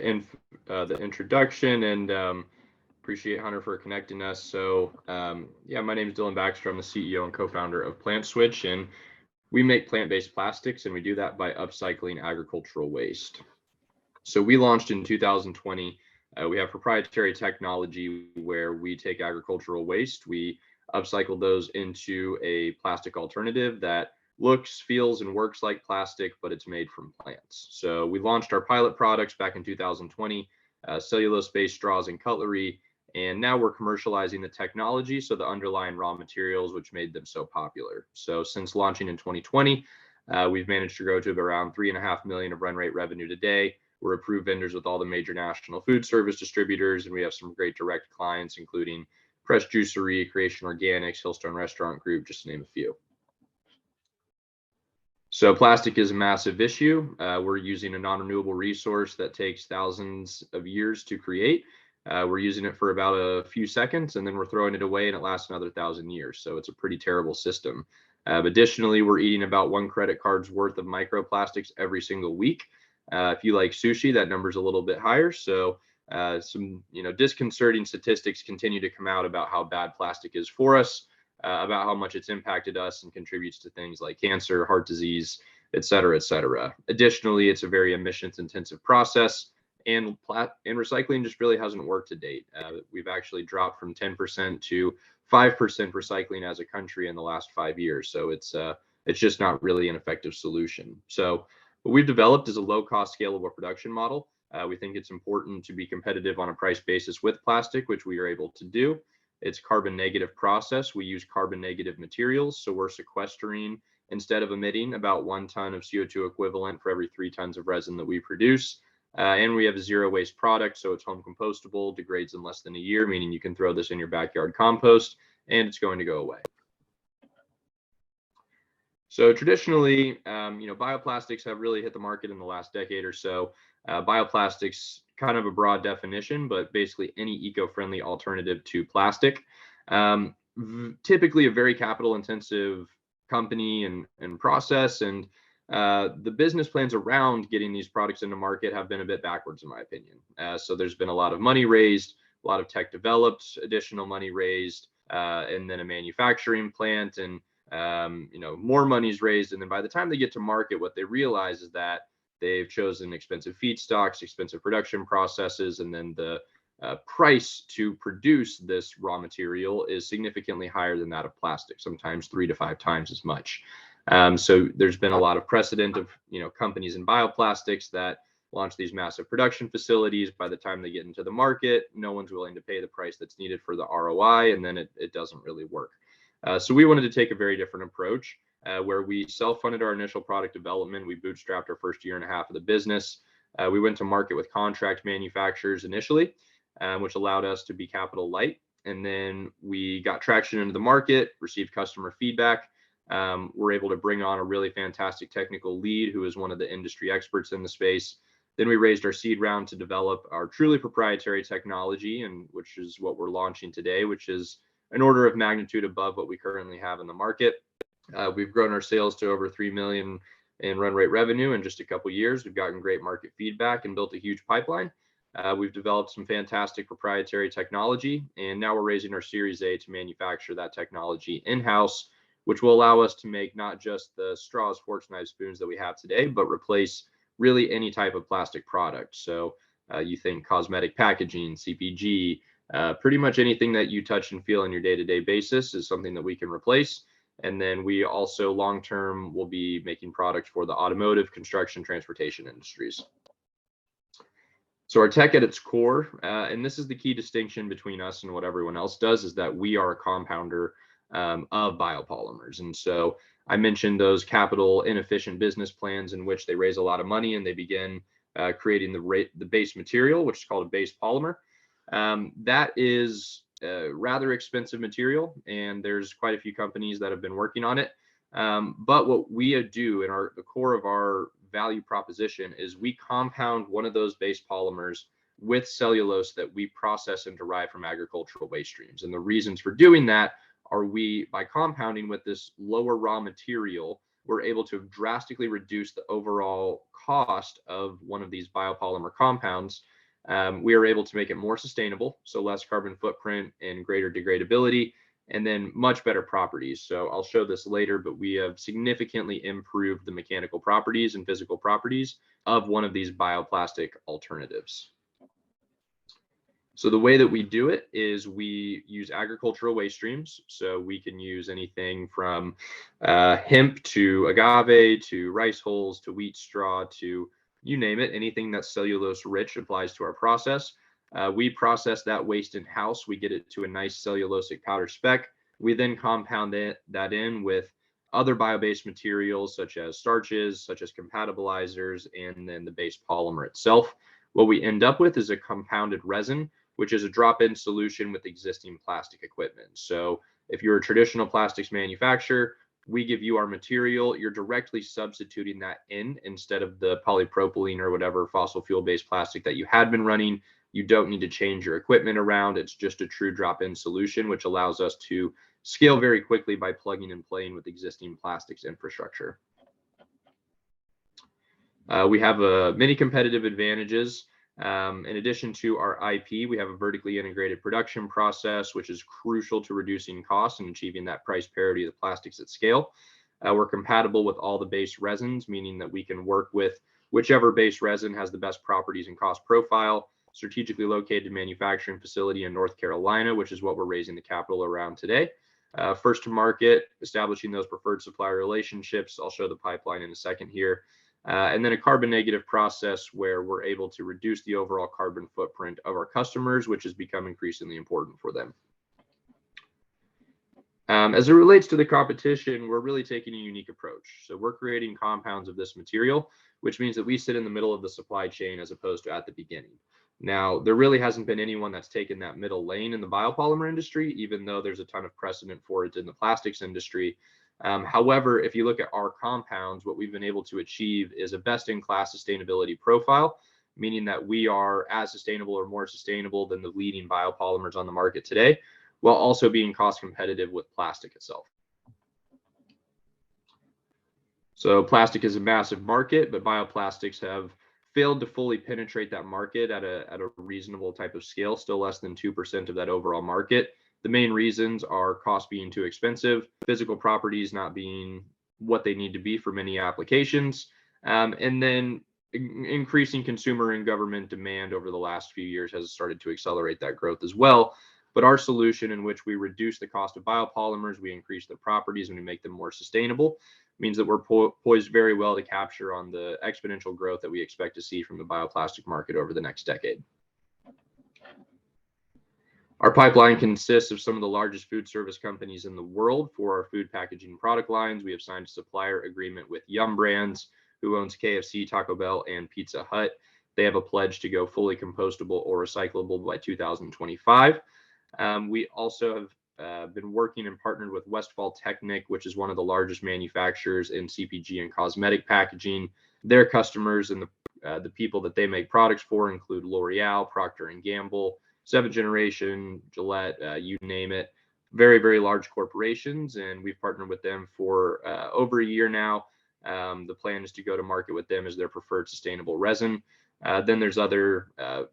introduction, and appreciate Hunter for connecting us. So yeah, my name is Dillon Baxter. I'm the CEO and co-founder of PlantSwitch, and we make plant-based plastics, and we do that by upcycling agricultural waste. So we launched in 2020. We have proprietary technology where we take agricultural waste, we upcycle those into a plastic alternative that looks, feels, and works like plastic, but it's made from plants. So we launched our pilot products back in 2020, cellulose-based straws and cutlery, and now we're commercializing the technology, so the underlying raw materials which made them so popular. So since launching in 2020, we've managed to grow to around 3.5 million of run rate revenue today. We're approved vendors with all the major national food service distributors, and we have some great direct clients, including Fresh Juicery, Creation Organics, Hillstone Restaurant Group, just to name a few. So plastic is a massive issue. We're using a non-renewable resource that takes thousands of years to create. We're using it for about a few seconds, and then we're throwing it away, and it lasts another 1,000 years. So it's a pretty terrible system. Additionally, we're eating about 1 credit card's worth of microplastics every single week. If you like sushi, that number's a little bit higher. So some disconcerting statistics continue to come out about how bad plastic is for us, about how much it's impacted us and contributes to things like cancer, heart disease, et cetera, et cetera. Additionally, it's a very emissions intensive process, and recycling just really hasn't worked to date. We've actually dropped from 10% to 5% recycling as a country in the last 5 years. So it's just not really an effective solution. So what we've developed is a low-cost, scalable production model. We think it's important to be competitive on a price basis with plastic, which we are able to do. It's carbon negative process. We use carbon negative materials, so we're sequestering, instead of emitting, about 1 ton of CO2 equivalent for every 3 tons of resin that we produce. And we have a zero waste product, so it's home compostable, degrades in less than a year, meaning you can throw this in your backyard compost, and it's going to go away. So traditionally, bioplastics have really hit the market in the last decade or so. Bioplastics, kind of a broad definition, but basically any eco-friendly alternative to plastic. Typically a very capital-intensive company and process, and the business plans around getting these products into market have been a bit backwards, in my opinion. So there's been a lot of money raised, a lot of tech developed, additional money raised, and then a manufacturing plant, and more money's raised, and then by the time they get to market, what they realize is that they've chosen expensive feedstocks, expensive production processes, and then the price to produce this raw material is significantly higher than that of plastic, sometimes 3 to 5 times as much. So there's been a lot of precedent of companies in bioplastics that launch these massive production facilities. By the time they get into the market, no one's willing to pay the price that's needed for the ROI, and then it doesn't really work. So we wanted to take a very different approach, where we self-funded our initial product development. We bootstrapped our first 1.5 years of the business. We went to market with contract manufacturers initially, which allowed us to be capital light. And then we got traction into the market, received customer feedback. We're able to bring on a really fantastic technical lead who is one of the industry experts in the space. Then we raised our seed round to develop our truly proprietary technology, and which is what we're launching today, which is an order of magnitude above what we currently have in the market. We've grown our sales to over 3 million in run rate revenue in just a couple of years. We've gotten great market feedback and built a huge pipeline. We've developed some fantastic proprietary technology, and now we're raising our Series A to manufacture that technology in-house which will allow us to make not just the straws, forks, knives, spoons that we have today, but replace really any type of plastic product. So you think cosmetic packaging, CPG, pretty much anything that you touch and feel on your day-to-day basis is something that we can replace. And then we also long-term will be making products for the automotive, construction, transportation industries. So our tech at its core, and this is the key distinction between us and what everyone else does, is that we are a compounder of biopolymers. And so I mentioned those capital inefficient business plans in which they raise a lot of money and they begin creating the base material, which is called a base polymer. That is rather expensive material, and there's quite a few companies that have been working on it. But what we do in the core of our value proposition is we compound one of those base polymers with cellulose that we process and derive from agricultural waste streams. And the reasons for doing that are by compounding with this lower raw material, we're able to drastically reduce the overall cost of one of these biopolymer compounds. We are able to make it more sustainable, so less carbon footprint and greater degradability, and then much better properties. So I'll show this later, but we have significantly improved the mechanical properties and physical properties of one of these bioplastic alternatives. So the way that we do it is we use agricultural waste streams. So we can use anything from hemp to agave to rice hulls to wheat straw to you name it. Anything that's cellulose rich applies to our process. We process that waste in house. We get it to a nice cellulosic powder spec. We then compound that in with other bio-based materials such as starches, such as compatibilizers, and then the base polymer itself. What we end up with is a compounded resin, which is a drop-in solution with existing plastic equipment. So if you're a traditional plastics manufacturer, we give you our material, you're directly substituting that in instead of the polypropylene or whatever fossil fuel-based plastic that you had been running. You don't need to change your equipment around. It's just a true drop-in solution, which allows us to scale very quickly by plugging and playing with existing plastics infrastructure. We have many competitive advantages. In addition to our IP, we have a vertically integrated production process, which is crucial to reducing costs and achieving that price parity of the plastics at scale. We're compatible with all the base resins, meaning that we can work with whichever base resin has the best properties and cost profile. Strategically located manufacturing facility in North Carolina, which is what we're raising the capital around today. First to market, establishing those preferred supplier relationships. I'll show the pipeline in a second here. And then a carbon negative process where we're able to reduce the overall carbon footprint of our customers, which has become increasingly important for them. As it relates to the competition, we're really taking a unique approach. So we're creating compounds of this material, which means that we sit in the middle of the supply chain as opposed to at the beginning. Now, there really hasn't been anyone that's taken that middle lane in the biopolymer industry, even though there's a ton of precedent for it in the plastics industry. However, if you look at our compounds, what we've been able to achieve is a best-in-class sustainability profile, meaning that we are as sustainable or more sustainable than the leading biopolymers on the market today, while also being cost competitive with plastic itself. So plastic is a massive market, but bioplastics have failed to fully penetrate that market at a reasonable type of scale, still less than 2% of that overall market. The main reasons are cost being too expensive, physical properties not being what they need to be for many applications, and then increasing consumer and government demand over the last few years has started to accelerate that growth as well. But our solution, in which we reduce the cost of biopolymers, we increase their properties, and we make them more sustainable, means that we're poised very well to capture on the exponential growth that we expect to see from the bioplastic market over the next decade. Our pipeline consists of some of the largest food service companies in the world for our food packaging product lines. We have signed a supplier agreement with Yum Brands, who owns KFC, Taco Bell, and Pizza Hut. They have a pledge to go fully compostable or recyclable by 2025. We also have been working and partnered with Westfall Technic, which is one of the largest manufacturers in CPG and cosmetic packaging. Their customers and the people that they make products for include L'Oreal, Procter & Gamble, 7th Generation, Gillette, you name it. Very, very large corporations, and we've partnered with them for over a year now. The plan is to go to market with them as their preferred sustainable resin. Then there's other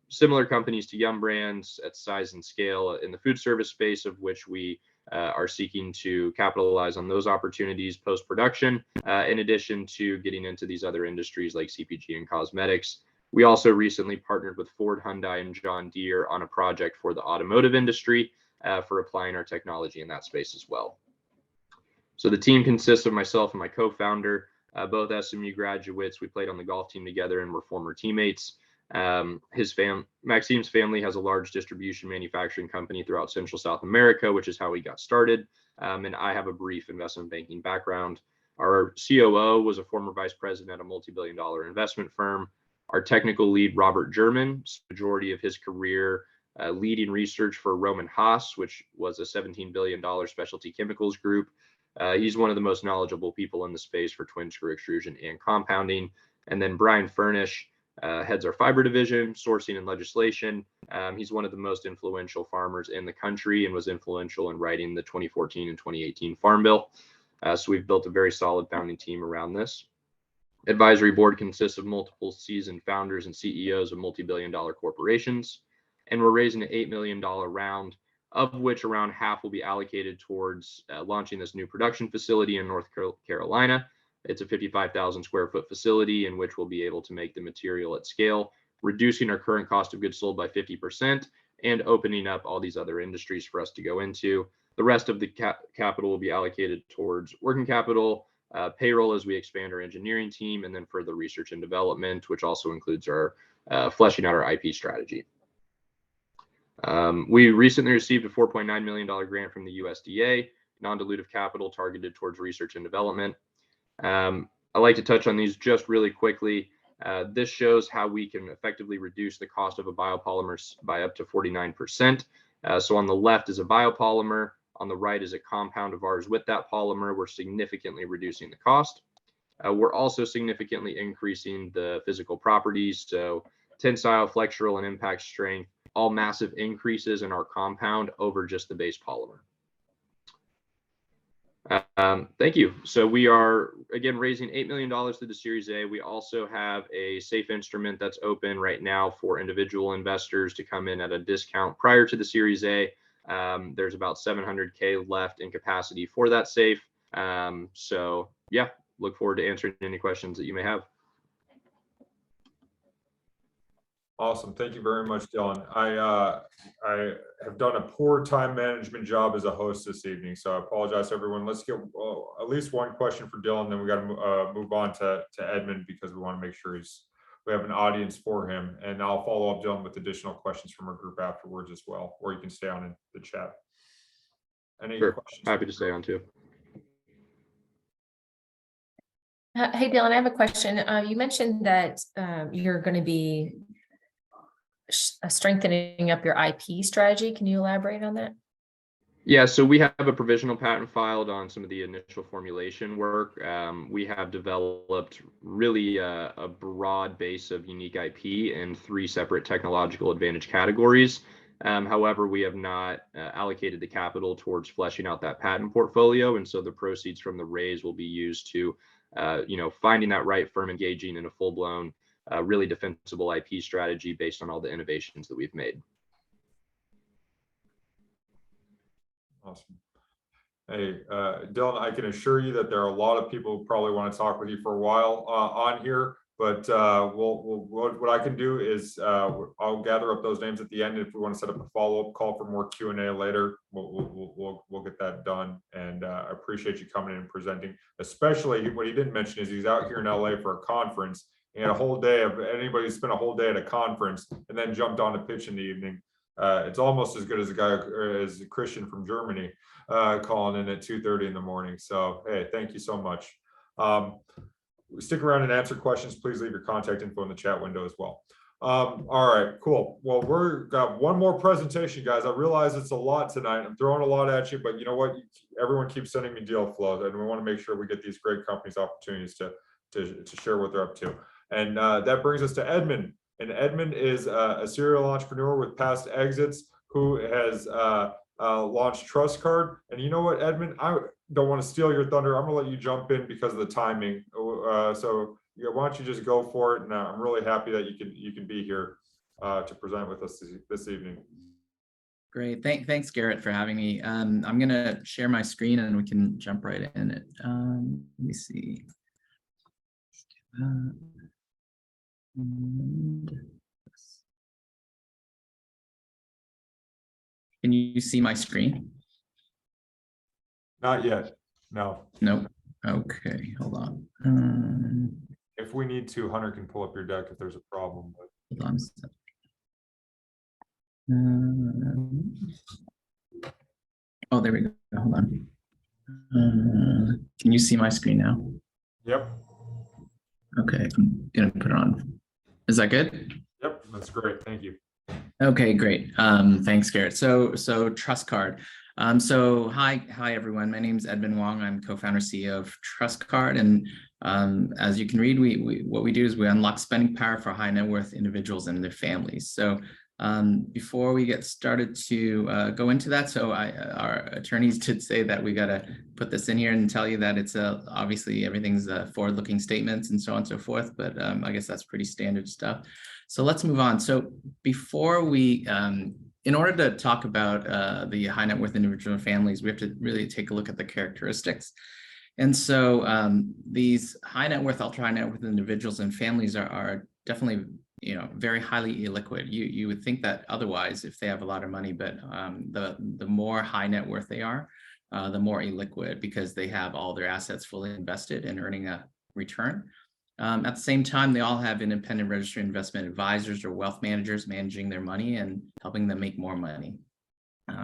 similar companies to Yum Brands at size and scale in the food service space, of which we are seeking to capitalize on those opportunities post-production, in addition to getting into these other industries like CPG and cosmetics. We also recently partnered with Ford, Hyundai, and John Deere on a project for the automotive industry for applying our technology in that space as well. So the team consists of myself and my co-founder, both SMU graduates. We played on the golf team together and were former teammates. Maxime's family has a large distribution manufacturing company throughout Central South America, which is how we got started. And I have a brief investment banking background. Our COO was a former vice president at a multi-billion-dollar investment firm. Our technical lead, Robert German, majority of his career leading research for Roman Haas, which was a $17 billion specialty chemicals group. He's one of the most knowledgeable people in the space for twin screw extrusion and compounding. And then Brian Furnish heads our fiber division, sourcing and legislation. He's one of the most influential farmers in the country and was influential in writing the 2014 and 2018 Farm Bill. So we've built a very solid founding team around this. Advisory board consists of multiple seasoned founders and CEOs of multi-billion-dollar corporations. And we're raising an $8 million round, of which around half will be allocated towards launching this new production facility in North Carolina. It's a 55,000 square foot facility in which we'll be able to make the material at scale, reducing our current cost of goods sold by 50% and opening up all these other industries for us to go into. The rest of the capital will be allocated towards working capital, payroll as we expand our engineering team, and then further research and development, which also includes our fleshing out our IP strategy. We recently received a $4.9 million grant from the USDA, non-dilutive capital targeted towards research and development. I like to touch on these just really quickly. This shows how we can effectively reduce the cost of a biopolymer by up to 49%. So on the left is a biopolymer, on the right is a compound of ours with that polymer. We're significantly reducing the cost. We're also significantly increasing the physical properties, so tensile, flexural, and impact strength, all massive increases in our compound over just the base polymer. Thank you. So we are, again, raising $8 million through the Series A. We also have a safe instrument that's open right now for individual investors to come in at a discount prior to the Series A. There's about $700K left in capacity for that safe. So yeah, look forward to answering any questions that you may have. Awesome. Thank you very much, Dillon. I have done a poor time management job as a host this evening, so I apologize, everyone. Let's get at least one question for Dillon, then we got to move on to Edmond because we want to make sure we have an audience for him. And I'll follow up, Dillon, with additional questions from our group afterwards as well, or you can stay on in the chat. Any questions? Happy to stay on too. Hey, Dillon, I have a question. You mentioned that you're going to be strengthening up your IP strategy. Can you elaborate on that? Yeah, so we have a provisional patent filed on some of the initial formulation work. We have developed really a broad base of unique IP in 3 separate technological advantage categories. However, we have not allocated the capital towards fleshing out that patent portfolio. And so the proceeds from the raise will be used to, finding that right firm engaging in a full-blown, really defensible IP strategy based on all the innovations that we've made. Awesome. Hey, Dillon, I can assure you that there are a lot of people who probably want to talk with you for a while on here, but what I can do is I'll gather up those names at the end. If we want to set up a follow-up call for more Q&A later, we'll get that done. And I appreciate you coming in and presenting, especially what he didn't mention is he's out here in LA for a conference. He had a whole day of anybody who spent a whole day at a conference and then jumped on a pitch in the evening. It's almost as good as a guy as Christian from Germany calling in at 2:30 in the morning. So, hey, thank you so much. Stick around and answer questions. Please leave your contact info in the chat window as well. All right, cool. Well, we've got one more presentation, guys. I realize it's a lot tonight. I'm throwing a lot at you, but you know what? Everyone keeps sending me deal flows, and we want to make sure we get these great companies opportunities to share what they're up to. And that brings us to Edmond. And Edmond is a serial entrepreneur with past exits who has launched TrustCard. And you know what, Edmond, I don't want to steal your thunder. I'm gonna let you jump in because of the timing. So yeah, why don't you just go for it? And I'm really happy that you can be here to present with us this evening. Great. Thanks, Garrett, for having me. I'm going to share my screen and we can jump right in it. Let me see. Can you see my screen? Not yet. No. Nope. Okay, hold on. If we need to, Hunter can pull up your deck if there's a problem. But... Hold on a second. Oh, there we go. Hold on. Can you see my screen now? Yep. Okay, I'm gonna put it on. Is that good? Yep, that's great. Thank you. Okay, great. Thanks, Garrett. So TrustCard. Hi everyone. My name is Edmond Wong. I'm co-founder CEO of TrustCard, and as you can read, what we do is we unlock spending power for high net worth individuals and their families. So before we get started to go into that, our attorneys did say that we got to put this in here and tell you that it's obviously everything's forward-looking statements and so on and so forth, but I guess that's pretty standard stuff. So let's move on. So before we, in order to talk about the high net worth individual families, we have to really take a look at the characteristics. And so these high net worth, ultra high net worth individuals and families are definitely, very highly illiquid. You would think that otherwise if they have a lot of money, but the more high net worth they are, the more illiquid, because they have all their assets fully invested and earning a return. At the same time, they all have independent registered investment advisors or wealth managers managing their money and helping them make more money.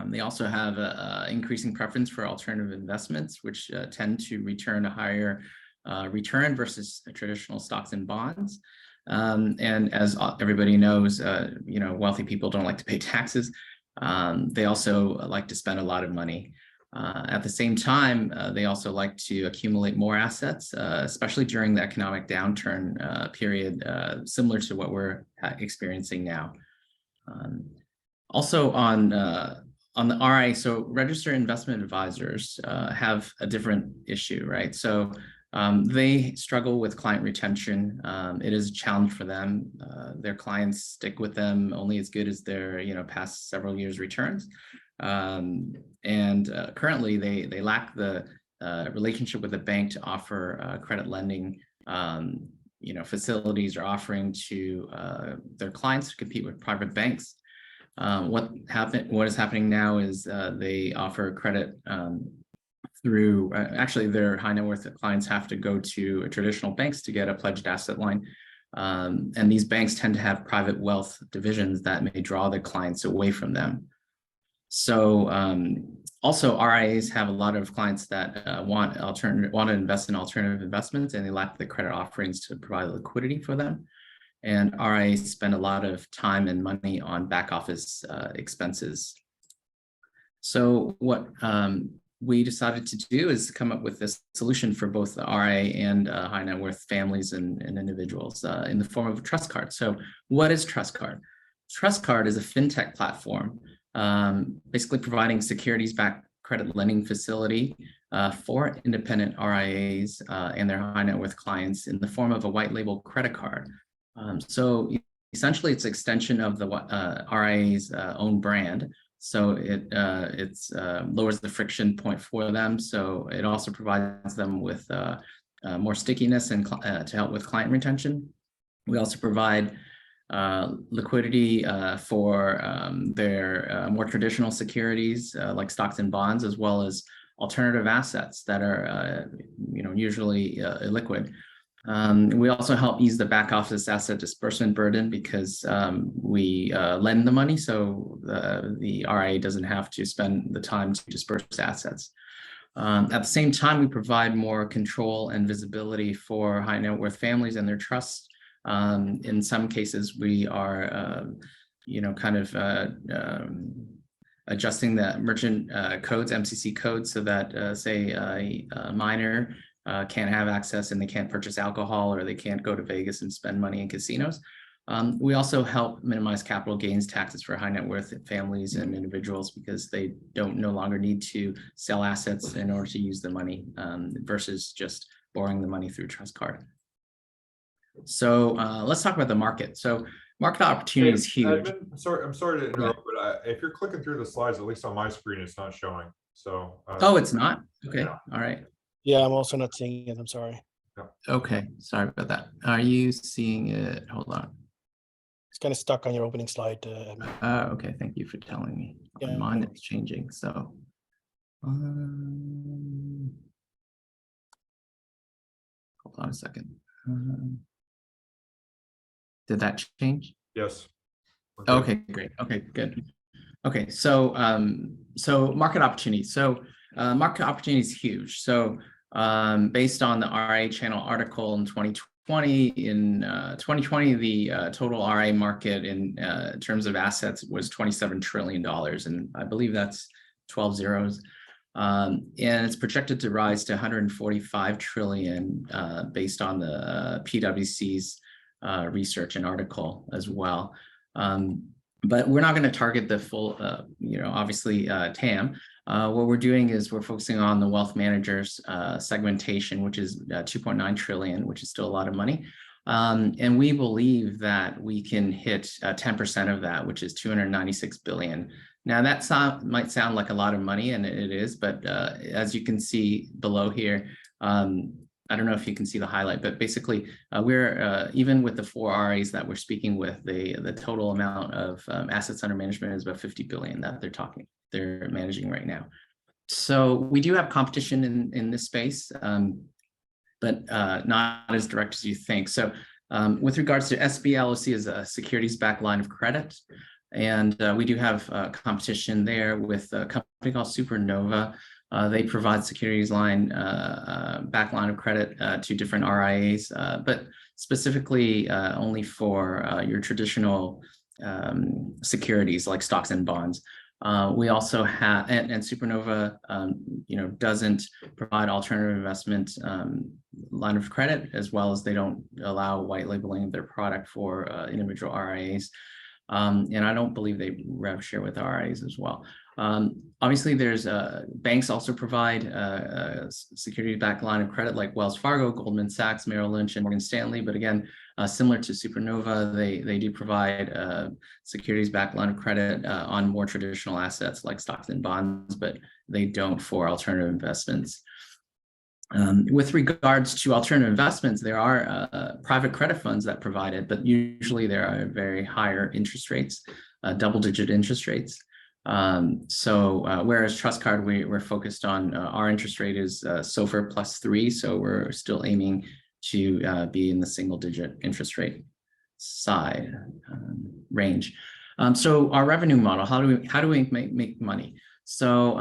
They also have an increasing preference for alternative investments, which tend to return a higher return versus traditional stocks and bonds. And as everybody knows, wealthy people don't like to pay taxes. They also like to spend a lot of money. At the same time, they also like to accumulate more assets, especially during the economic downturn period, similar to what we're experiencing now. Also on the RIA, so registered investment advisors have a different issue, right? So they struggle with client retention. It is a challenge for them. Their clients stick with them only as good as their past several years' returns. And currently they lack the relationship with the bank to offer credit lending facilities or offering to their clients to compete with private banks. What is happening now is they offer credit through actually their high net worth clients have to go to traditional banks to get a pledged asset line. And these banks tend to have private wealth divisions that may draw their clients away from them. So also RIAs have a lot of clients that want to invest in alternative investments, and they lack the credit offerings to provide liquidity for them. And RIAs spend a lot of time and money on back office expenses. So what we decided to do is come up with this solution for both the RIA and high net worth families and individuals in the form of a TrustCard. So what is TrustCard? TrustCard is a fintech platform, basically providing securities-backed credit lending facility for independent RIAs and their high net worth clients in the form of a white label credit card. So essentially it's an extension of the RIA's own brand. So it lowers the friction point for them. So it also provides them with more stickiness and to help with client retention. We also provide liquidity for their more traditional securities like stocks and bonds, as well as alternative assets that are usually illiquid. We also help ease the back office asset disbursement burden because we lend the money, so the RIA doesn't have to spend the time to disperse assets. At the same time, we provide more control and visibility for high net worth families and their trusts. In some cases, we are, adjusting the merchant codes, MCC codes, so that say a minor can't have access and they can't purchase alcohol, or they can't go to Vegas and spend money in casinos. We also help minimize capital gains taxes for high net worth families and individuals because they no longer need to sell assets in order to use the money versus just borrowing the money through TrustCard. So let's talk about the market. So Market opportunity is huge. Edmond, I'm sorry to interrupt, but if you're clicking through the slides, at least on my screen, it's not showing. So. Oh, it's not? Okay, Yeah. all right. Yeah, I'm also not seeing it. I'm sorry. Okay, sorry about that. Are you seeing it? Hold on. It's kind of stuck on your opening slide. Okay, thank you for telling me. Yeah. On mine, it's changing, so. Hold on a second. Did that change? Yes. Okay, great. Okay, good. Okay, so so market opportunity. So market opportunity is huge. So based on the RIA channel article in 2020, the total RIA market in terms of assets was $27 trillion, and I believe that's 12 zeros. And it's projected to rise to 145 trillion based on the PwC's research and article as well. But we're not going to target the full, obviously TAM. What we're doing is we're focusing on the wealth managers segmentation, which is 2.9 trillion, which is still a lot of money. And we believe that we can hit 10% of that, which is 296 billion. Now that might sound like a lot of money, and it is, but as you can see below here, I don't know if you can see the highlight, but basically we're even with the 4 RAs that we're speaking with, the total amount of assets under management is about 50 billion that they're managing right now. So we do have competition in this space, but not as direct as you think. So with regards to SBLOC is a securities-backed line of credit. And we do have competition there with a company called Supernova. They provide securities back line of credit to different RIAs, but specifically only for your traditional securities like stocks and bonds. We also have, and Supernova, doesn't provide alternative investment line of credit, as well as they don't allow white labeling of their product for individual RIAs. And I don't believe they rev share with RIAs as well. Obviously, there's banks also provide security-backed line of credit like Wells Fargo, Goldman Sachs, Merrill Lynch, and Morgan Stanley. But again, similar to Supernova, they do provide securities-backed line of credit on more traditional assets like stocks and bonds, but they don't for alternative investments. With regards to alternative investments, there are private credit funds that provide it, but usually there are very higher interest rates, double-digit interest rates. Whereas TrustCard, we're focused on our interest rate is SOFR +3, so we're still aiming to be in the single-digit interest rate side range. So our revenue model, how do we make money? So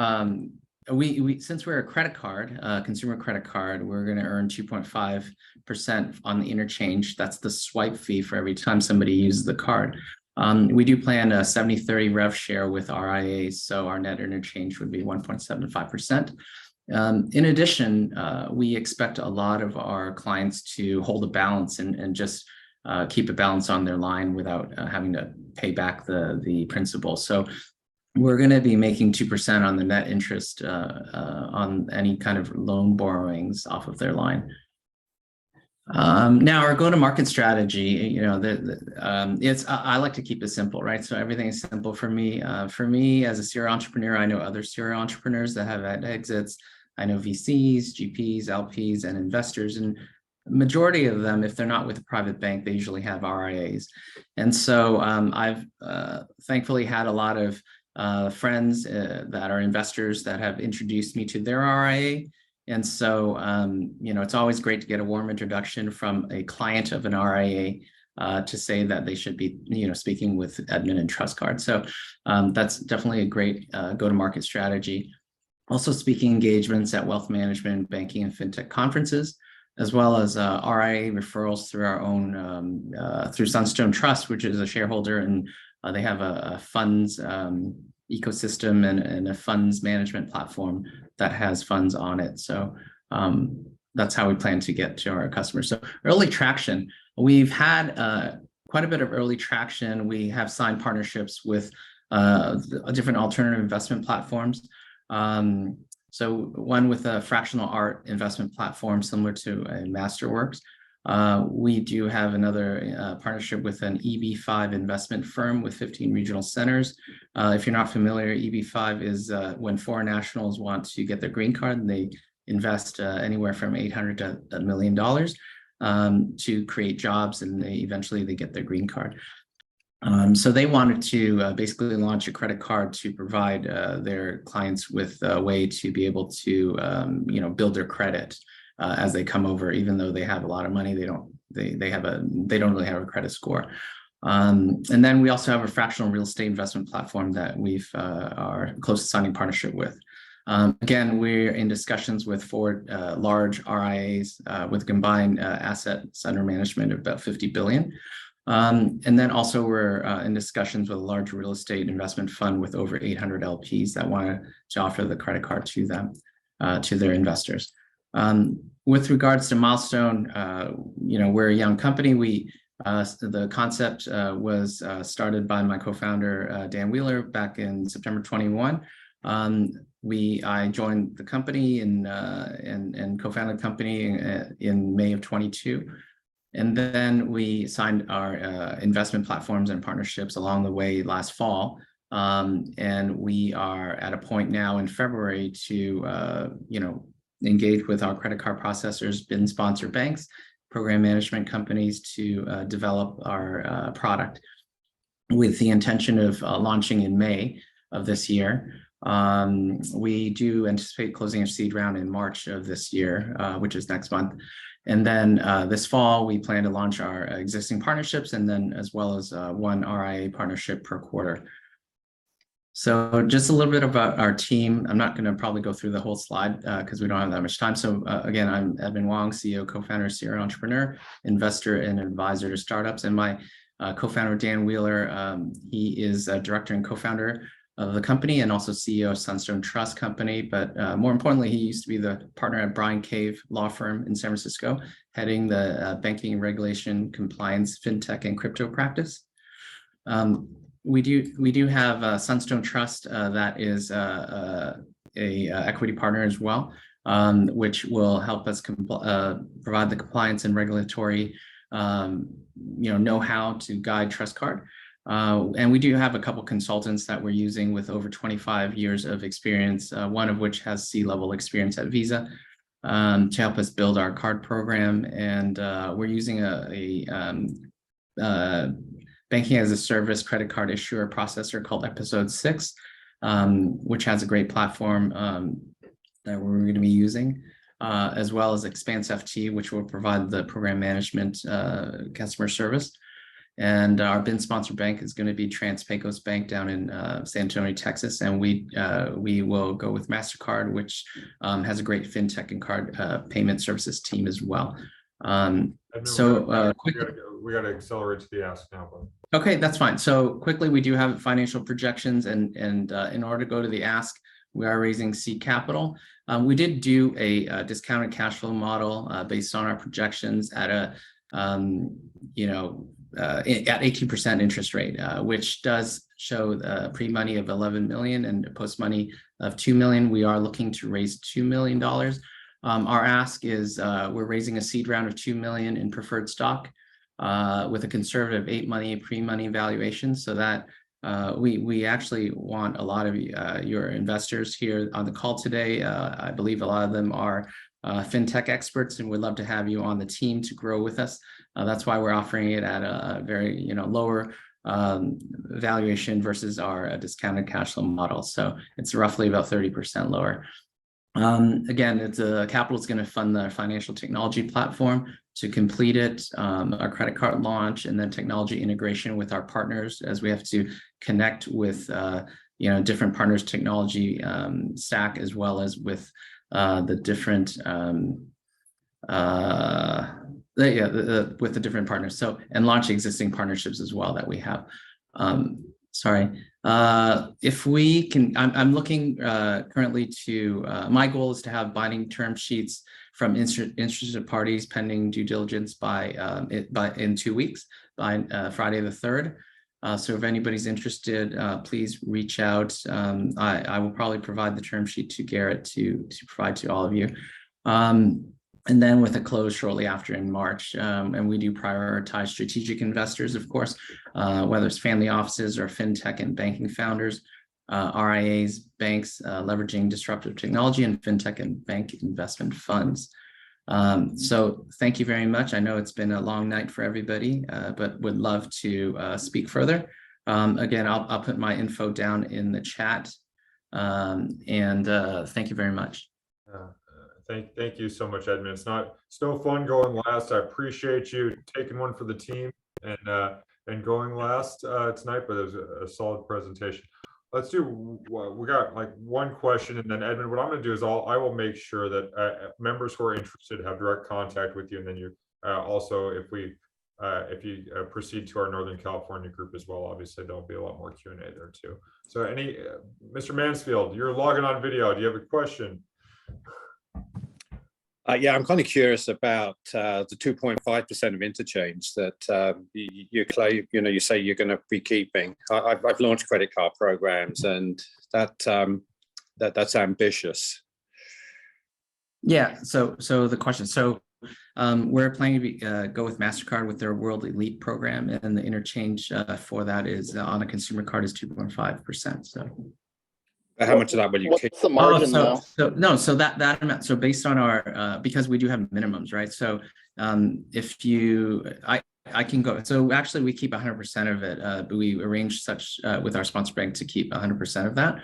since we're a credit card, consumer credit card, we're going to earn 2.5% on the interchange. That's the swipe fee for every time somebody uses the card. We do plan a 70-30 rev share with RIAs, so our net interchange would be 1.75%. In addition, we expect a lot of our clients to hold a balance and just keep a balance on their line without having to pay back the principal. So we're going to be making 2% on the net interest on any kind of loan borrowings off of their line. Now our go-to-market strategy, I like to keep it simple, right? So everything is simple for me. For me as a serial entrepreneur, I know other serial entrepreneurs that have had exits. I know VCs, GPs, LPs, and investors, and majority of them, if they're not with a private bank, they usually have RIAs. And so I've thankfully had a lot of friends that are investors that have introduced me to their RIA. And so, it's always great to get a warm introduction from a client of an RIA to say that they should be, speaking with Edmond and TrustCard. So that's definitely a great go-to-market strategy. Also speaking engagements at wealth management, banking, and fintech conferences, as well as RIA referrals through our own, through Sunstone Trust, which is a shareholder, and they have a funds ecosystem and a funds management platform that has funds on it. So that's how we plan to get to our customers. So early traction, we've had quite a bit of early traction. We have signed partnerships with different alternative investment platforms. So one with a fractional art investment platform similar to a Masterworks. We do have another partnership with an EB5 investment firm with 15 regional centers. If you're not familiar, EB5 is when foreign nationals want to get their green card, and they invest anywhere from $800 to $1 million to create jobs, and eventually they get their green card. So they wanted to basically launch a credit card to provide their clients with a way to be able to, build their credit as they come over. Even though they have a lot of money, they don't really have a credit score. And then we also have a fractional real estate investment platform that we've are close to signing partnership with. Again, we're in discussions with 4 large RIAs with combined assets under management of about 50 billion. And then also we're in discussions with a large real estate investment fund with over 800 LPs that want to offer the credit card to them, to their investors. With regards to Milestone, we're a young company. The concept was started by my co-founder, Dan Wheeler, back in September 21. I joined the company and co-founded the company in May of 22. And then we signed our investment platforms and partnerships along the way last fall. And we are at a point now in February to, engage with our credit card processors, BIN sponsor banks, program management companies to develop our product with the intention of launching in May of this year. We do anticipate closing a seed round in March of this year, which is next month. And then this fall, we plan to launch our existing partnerships, and then as well as 1 RIA partnership per quarter. So just a little bit about our team. I'm not going to probably go through the whole slide because we don't have that much time. So again, I'm Edmond Wong, CEO, co-founder, serial entrepreneur, investor, and advisor to startups. And my co-founder, Dan Wheeler, he is a director and co-founder of the company and also CEO of Sunstone Trust Company. But more importantly, he used to be the partner at Bryan Cave Law Firm in San Francisco, heading the banking, regulation, compliance, fintech, and crypto practice. We do have Sunstone Trust that is a equity partner as well, which will help us provide the compliance and regulatory know-how to guide TrustCard. And we do have a couple consultants that we're using with over 25 years of experience, one of which has C-level experience at Visa, to help us build our card program. And we're using a banking as a service credit card issuer processor called Episode 6, which has a great platform that we're going to be using, as well as Expanse FT, which will provide the program management customer service. And our BIN sponsor bank is going to be Trans-Pecos Bank down in San Antonio, Texas. And we will go with MasterCard, which has a great fintech and card payment services team as well. We got to accelerate to the ask now. But. Okay, that's fine. So quickly, we do have financial projections, and in order to go to the ask, we are raising seed capital. We did do a discounted cash flow model based on our projections at a at 18% interest rate, which does show pre-money of 11 million and post-money of 2 million. We are looking to raise $2 million. Our ask is we're raising a seed round of 2 million in preferred stock with a conservative 8 pre-money valuation, so that we actually want a lot of your investors here on the call today. I believe a lot of them are fintech experts, and we'd love to have you on the team to grow with us. That's why we're offering it at a very lower valuation versus our discounted cash flow model. So it's roughly about 30% lower. Again, capital is going to fund the financial technology platform to complete it, our credit card launch, and then technology integration with our partners, as we have to connect with different partners' technology stack, as well as with the different with the different partners. So, and launch existing partnerships as well that we have. If we can, I'm looking currently to, my goal is to have binding term sheets from interested parties pending due diligence in 2 weeks, by Friday the 3rd. So if anybody's interested, please reach out. I will probably provide the term sheet to Garrett to provide to all of you. and then with a close shortly after in March. And we do prioritize strategic investors, of course, whether it's family offices or fintech and banking founders, RIAs, banks leveraging disruptive technology, and fintech and bank investment funds. So thank you very much. I know it's been a long night for everybody, but would love to speak further. Again, I'll put my info down in the chat. Thank you very much. Thank you so much, Edmond. It's no fun going last. I appreciate you taking one for the team and going last tonight, but it was a solid presentation. Let's do, we got like one question, and then Edmond, what I'm going to do is I will make sure that members who are interested have direct contact with you, and then you also, if you proceed to our Northern California group as well, obviously there'll be a lot more Q&A there too. So Mr. Mansfield, you're logging on video. Do you have a question? Yeah, I'm kind of curious about the 2.5% of interchange that you claim, you say you're going to be keeping. I've launched credit card programs, and that's ambitious. Yeah. So the question. So we're planning to go with MasterCard with their World Elite program, and the interchange for that is on a consumer card is 2.5%. So. How much of that will you keep? What's the margin though? So that amount, so based on our, because we do have minimums, right? So if you, I can go, so actually we keep 100% of it, but we arrange such with our sponsor bank to keep 100% of that.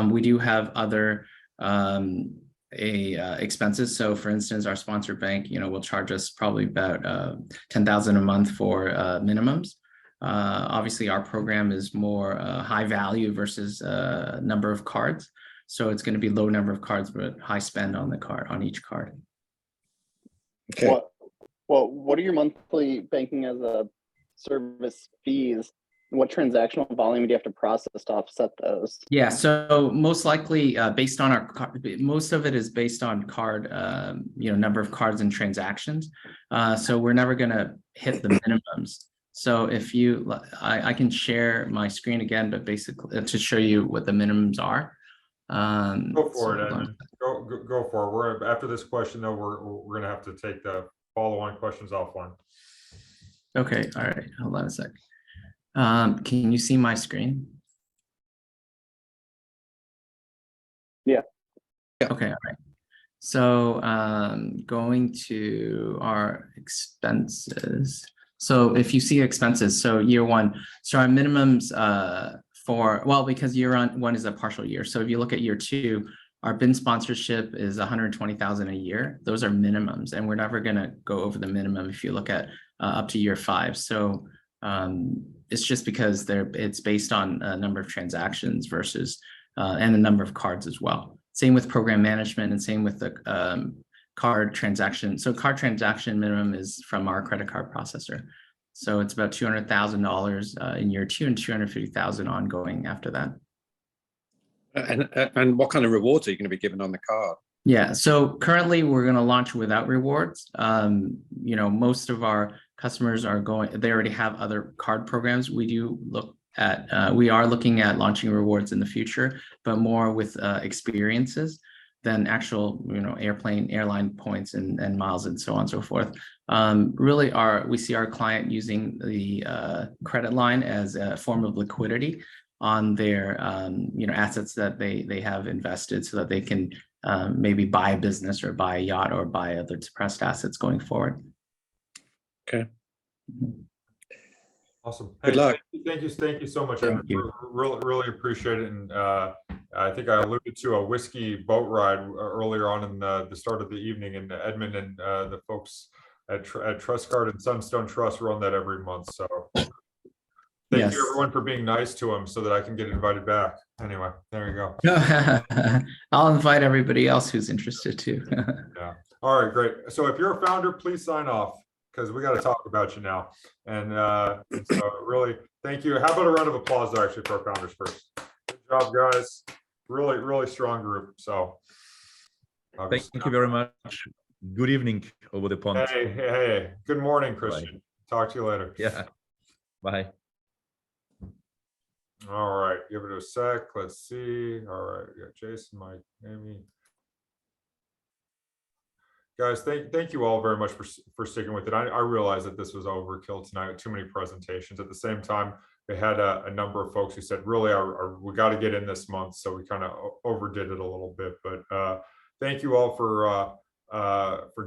We do have other expenses. So for instance, our sponsor bank, will charge us probably about $10,000 a month for minimums. Obviously, our program is more high value versus number of cards. So it's going to be low number of cards, but high spend on the card, on each card. Okay. What are your monthly banking as a service fees? What transactional volume do you have to process to offset those? Yeah, so most likely based on our, most of it is based on card, number of cards and transactions. So we're never going to hit the minimums. So if you, I can share my screen again, but basically to show you what the minimums are. Go for it, Edmond. Go for it. After this question, though, we're going to have to take the follow-on questions offline. Okay. All right. Hold on a sec. Can you see my screen? Yeah. Okay. All right. So going to our expenses. So if you see expenses, so year one, so our minimums because year one is a partial year. So if you look at year two, our BIN sponsorship is $120,000 a year. Those are minimums, and we're never going to go over the minimum if you look at up to year 5. So it's just because it's based on a number of transactions versus and the number of cards as well. Same with program management, and same with the card transaction. So card transaction minimum is from our credit card processor. So it's about $200,000 in year 2 and $250,000 ongoing after that. And what kind of rewards are you going to be given on the card? Yeah, so currently we're going to launch without rewards. Most of our customers they already have other card programs. We are looking at launching rewards in the future, but more with experiences than actual, airline points and miles and so on and so forth. Really, we see our client using the credit line as a form of liquidity on their, assets that they have invested, so that they can maybe buy a business or buy a yacht or buy other depressed assets going forward. Okay. Awesome. Good luck. Thank you so much. Thank you. Really appreciate it. And I think I alluded to a whiskey boat ride earlier on in the start of the evening, and Edmond and the folks at TrustCard and Sunstone Trust run that every month. So thank you everyone for being nice to him so that I can get invited back. Anyway, there you go. I'll invite everybody else who's interested too. Yeah. All right, great. So if you're a founder, please sign off, because we got to talk about you now. And so really, thank you. How about a round of applause actually for our founders first? Good job, guys. Really strong group. So thank you very much. Good evening over the pond. Hey. Good morning, Christian. Bye. Talk to you later. Yeah. Bye. All right, give it a sec. Let's see. All right, we got Jason, Mike, Amy. Guys, thank you all very much for sticking with it. I realize that this was overkill tonight with too many presentations. At the same time, we had a number of folks who said, really, we got to get in this month. So we kind of overdid it a little bit. But thank you all for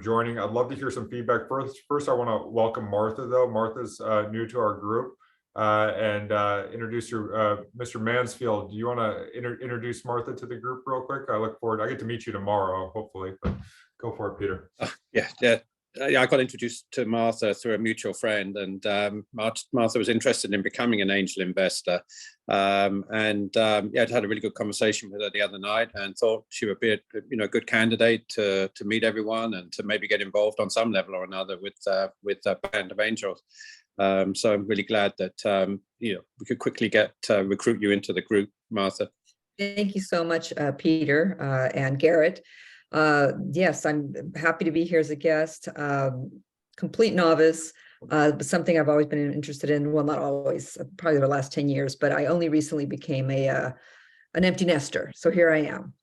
joining. I'd love to hear some feedback. First, I want to welcome Martha, though. Martha's new to our group. And introduce your Mr. Mansfield. Do you want to introduce Martha to the group real quick? I look forward. I get to meet you tomorrow, hopefully. But go for it, Peter. Yeah. I got introduced to Martha through a mutual friend, and Martha was interested in becoming an angel investor. Yeah, I had a really good conversation with her the other night, and thought she would be a good candidate to meet everyone and to maybe get involved on some level or another with the Band of Angels. So I'm really glad that we could quickly recruit you into the group, Martha. Thank you so much, Peter and Garrett. Yes, I'm happy to be here as a guest. Complete novice, but something I've always been interested in. Well, not always, probably the last 10 years, but I only recently became an empty nester. So here I am.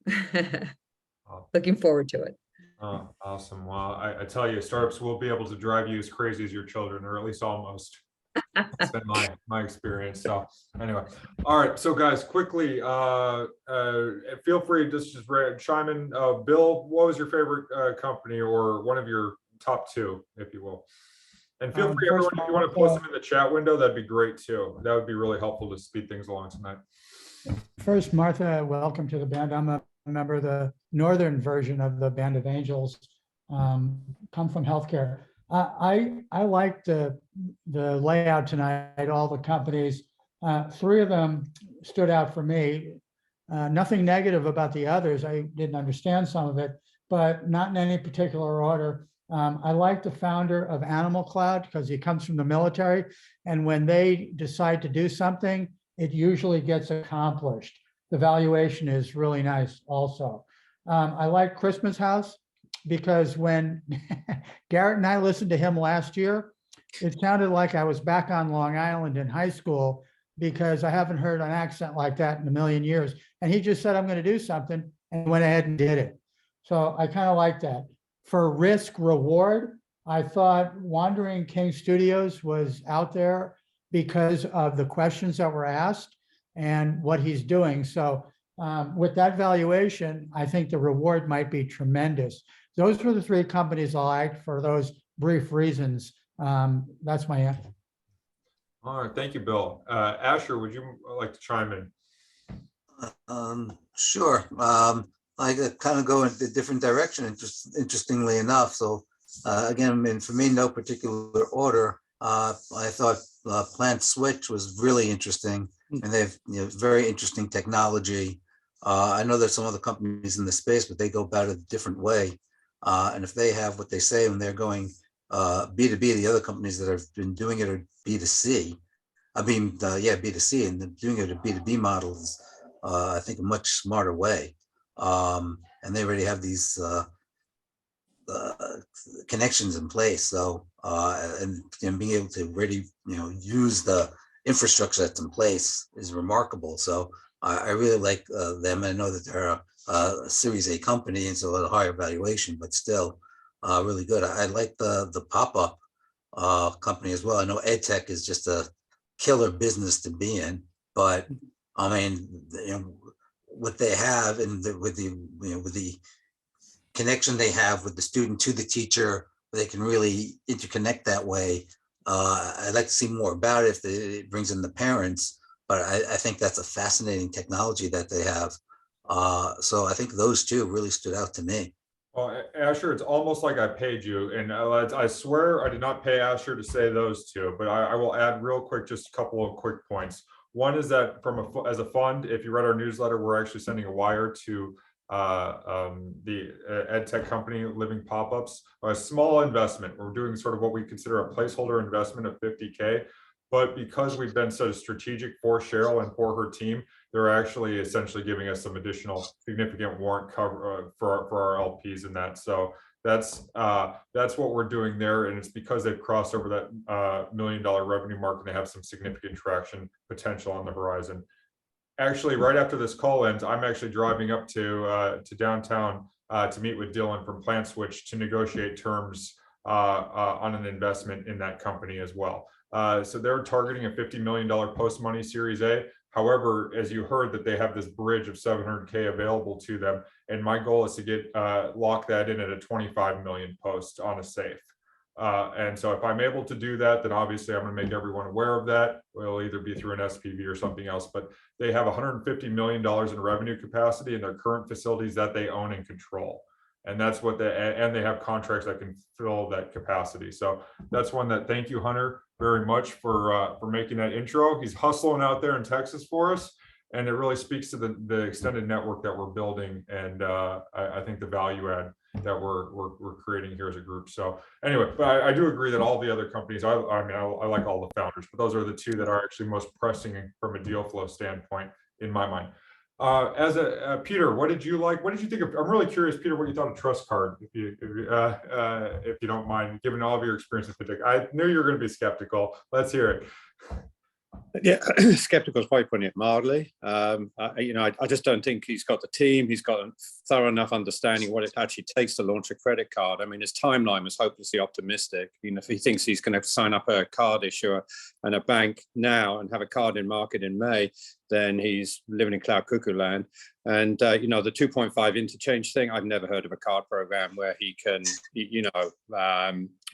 Looking forward to it. Oh, awesome. Well, I tell you, startups will be able to drive you as crazy as your children, or at least almost. That's been my experience. So anyway, all right. So guys, quickly, feel free to just chime in. Bill, what was your favorite company, or one of your top two, if you will? And feel free, everyone, if you want to post them in the chat window, that'd be great too. That would be really helpful to speed things along tonight. First, Martha, welcome to the band. I'm a member of the northern version of the Band of Angels, come from healthcare. I liked the layout tonight, all the companies. Three of them stood out for me. Nothing negative about the others. I didn't understand some of it, but not in any particular order. I like the founder of Animal Cloud because he comes from the military, and when they decide to do something, it usually gets accomplished. The valuation is really nice also. I like Christmas House because when Garrett and I listened to him last year, it sounded like I was back on Long Island in high school, because I haven't heard an accent like that in a million years. And he just said, I'm going to do something, and went ahead and did it. So I kind of like that. For risk reward, I thought Wandering King Studios was out there because of the questions that were asked and what he's doing. So with that valuation, I think the reward might be tremendous. Those were the three companies I liked for those brief reasons. That's my answer. All right, thank you, Bill. Asher, would you like to chime in? Sure. I kind of go in a different direction, interestingly enough. So again, and for me, no particular order. I thought PlantSwitch was really interesting, and they have very interesting technology. I know there's some other companies in the space, but they go about it a different way. And if they have what they say and they're going B2B, the other companies that have been doing it are B2C. I mean, B2C, and doing it a B2B model is, I think, a much smarter way. And they already have these connections in place. So, and being able to really, use the infrastructure that's in place is remarkable. So I really like them. I know that they're a Series A company, and so at a higher valuation, but still really good. I like the pop-up company as well. I know EdTech is just a killer business to be in, but I mean, what they have, and with the connection they have with the student to the teacher, they can really interconnect that way. I'd like to see more about it if it brings in the parents, but I think that's a fascinating technology that they have. So I think those two really stood out to me. Well, Asher, it's almost like I paid you, and I swear I did not pay Asher to say those two, but I will add real quick, just a couple of quick points. One is that as a fund, if you read our newsletter, we're actually sending a wire to the EdTech company, Living Popups, a small investment. We're doing sort of what we consider a placeholder investment of $50K. But because we've been so strategic for Cheryl and for her team, they're actually essentially giving us some additional significant warrant cover for our LPs in that. So that's what we're doing there, and it's because they've crossed over that $1 million revenue mark, and they have some significant traction potential on the horizon. actually, right after this call ends, I'm actually driving up to downtown to meet with Dillon from PlantSwitch to negotiate terms on an investment in that company as well. So they're targeting a $50 million post-money Series A. However, as you heard, that they have this bridge of $700K available to them, and my goal is to get lock that in at a 25 million post on a safe. And so if I'm able to do that, then obviously I'm going to make everyone aware of that. It'll either be through an SPV or something else, but they have $150 million in revenue capacity in their current facilities that they own and control. And that's what and they have contracts that can fill that capacity. So that's one that, thank you, Hunter, very much for making that intro. He's hustling out there in Texas for us. And it really speaks to the extended network that we're building, and I think the value add that we're creating here as a group. So anyway, but I do agree that all the other companies, I mean, I like all the founders, but those are the two that are actually most pressing from a deal flow standpoint in my mind. Peter, what did you like? What did you think of? I'm really curious, Peter, what you thought of TrustCard, if you don't mind, given all of your experiences. I knew you were going to be skeptical. Let's hear it. Yeah, skeptical is probably putting it mildly. I just don't think he's got the team. He's got a thorough enough understanding what it actually takes to launch a credit card. I mean, his timeline was hopelessly optimistic. If he thinks he's going to sign up a card issuer and a bank now and have a card in market in May, then he's living in cloud cuckoo land. And, the 2.5 interchange thing, I've never heard of a card program where he can,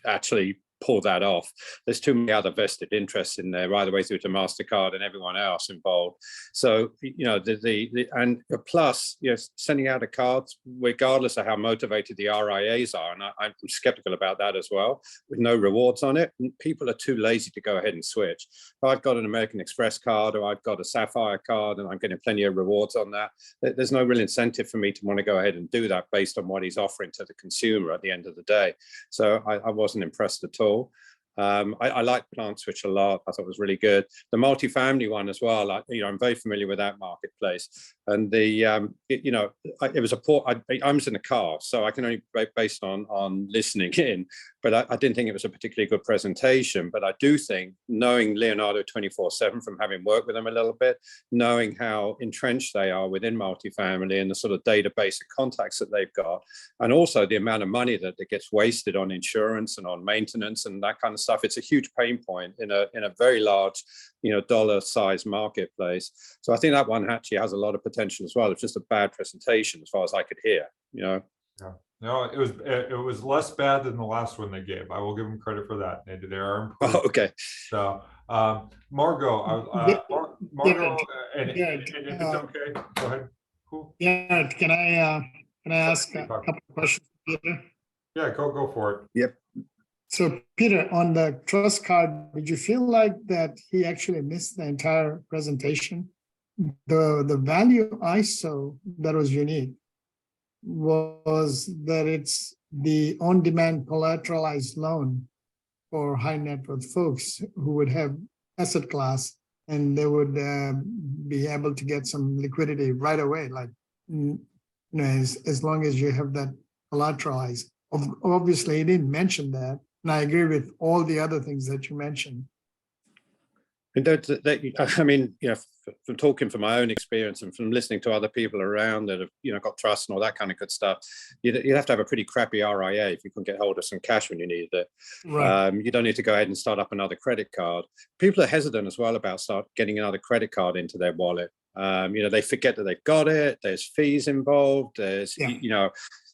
actually pull that off. There's too many other vested interests in there, right the way through to MasterCard and everyone else involved. So, and plus, sending out a card, regardless of how motivated the RIAs are, and I'm skeptical about that as well, with no rewards on it, people are too lazy to go ahead and switch. If I've got an American Express card or I've got a Sapphire card and I'm getting plenty of rewards on that, there's no real incentive for me to want to go ahead and do that based on what he's offering to the consumer at the end of the day. So I wasn't impressed at all. I like PlantSwitch a lot. I thought it was really good. The multifamily one as well. I'm very familiar with that marketplace. And it was a poor. I was in the car, so I can only based on listening in. But I didn't think it was a particularly good presentation. But I do think, knowing Leonardo 24/7 from having worked with them a little bit, knowing how entrenched they are within multifamily and the sort of database of contacts that they've got, and also the amount of money that gets wasted on insurance and on maintenance and that kind of stuff. It's a huge pain point in a very large, dollar-sized marketplace. So I think that one actually has a lot of potential as well. It's just a bad presentation as far as I could hear. Yeah. No, it was less bad than the last one they gave. I will give them credit for that. They are improved. Oh, okay. So, Margot, and if it's okay, go ahead. Cool. Yeah, can I ask a couple of questions, Peter? Yeah, go for it. Yep. So, Peter, on the TrustCard, did you feel like that he actually missed the entire presentation? The value I saw that was unique was that it's the on-demand collateralized loan for high net worth folks who would have asset class, and they would be able to get some liquidity right away, like as long as you have that collateralized. Obviously, he didn't mention that, and I agree with all the other things that you mentioned. I mean, from talking from my own experience and from listening to other people around that have, got trust and all that kind of good stuff, you'd have to have a pretty crappy RIA if you can get hold of some cash when you needed it. Right. You don't need to go ahead and start up another credit card. People are hesitant as well about getting another credit card into their wallet. They forget that they've got it. There's fees involved. There's,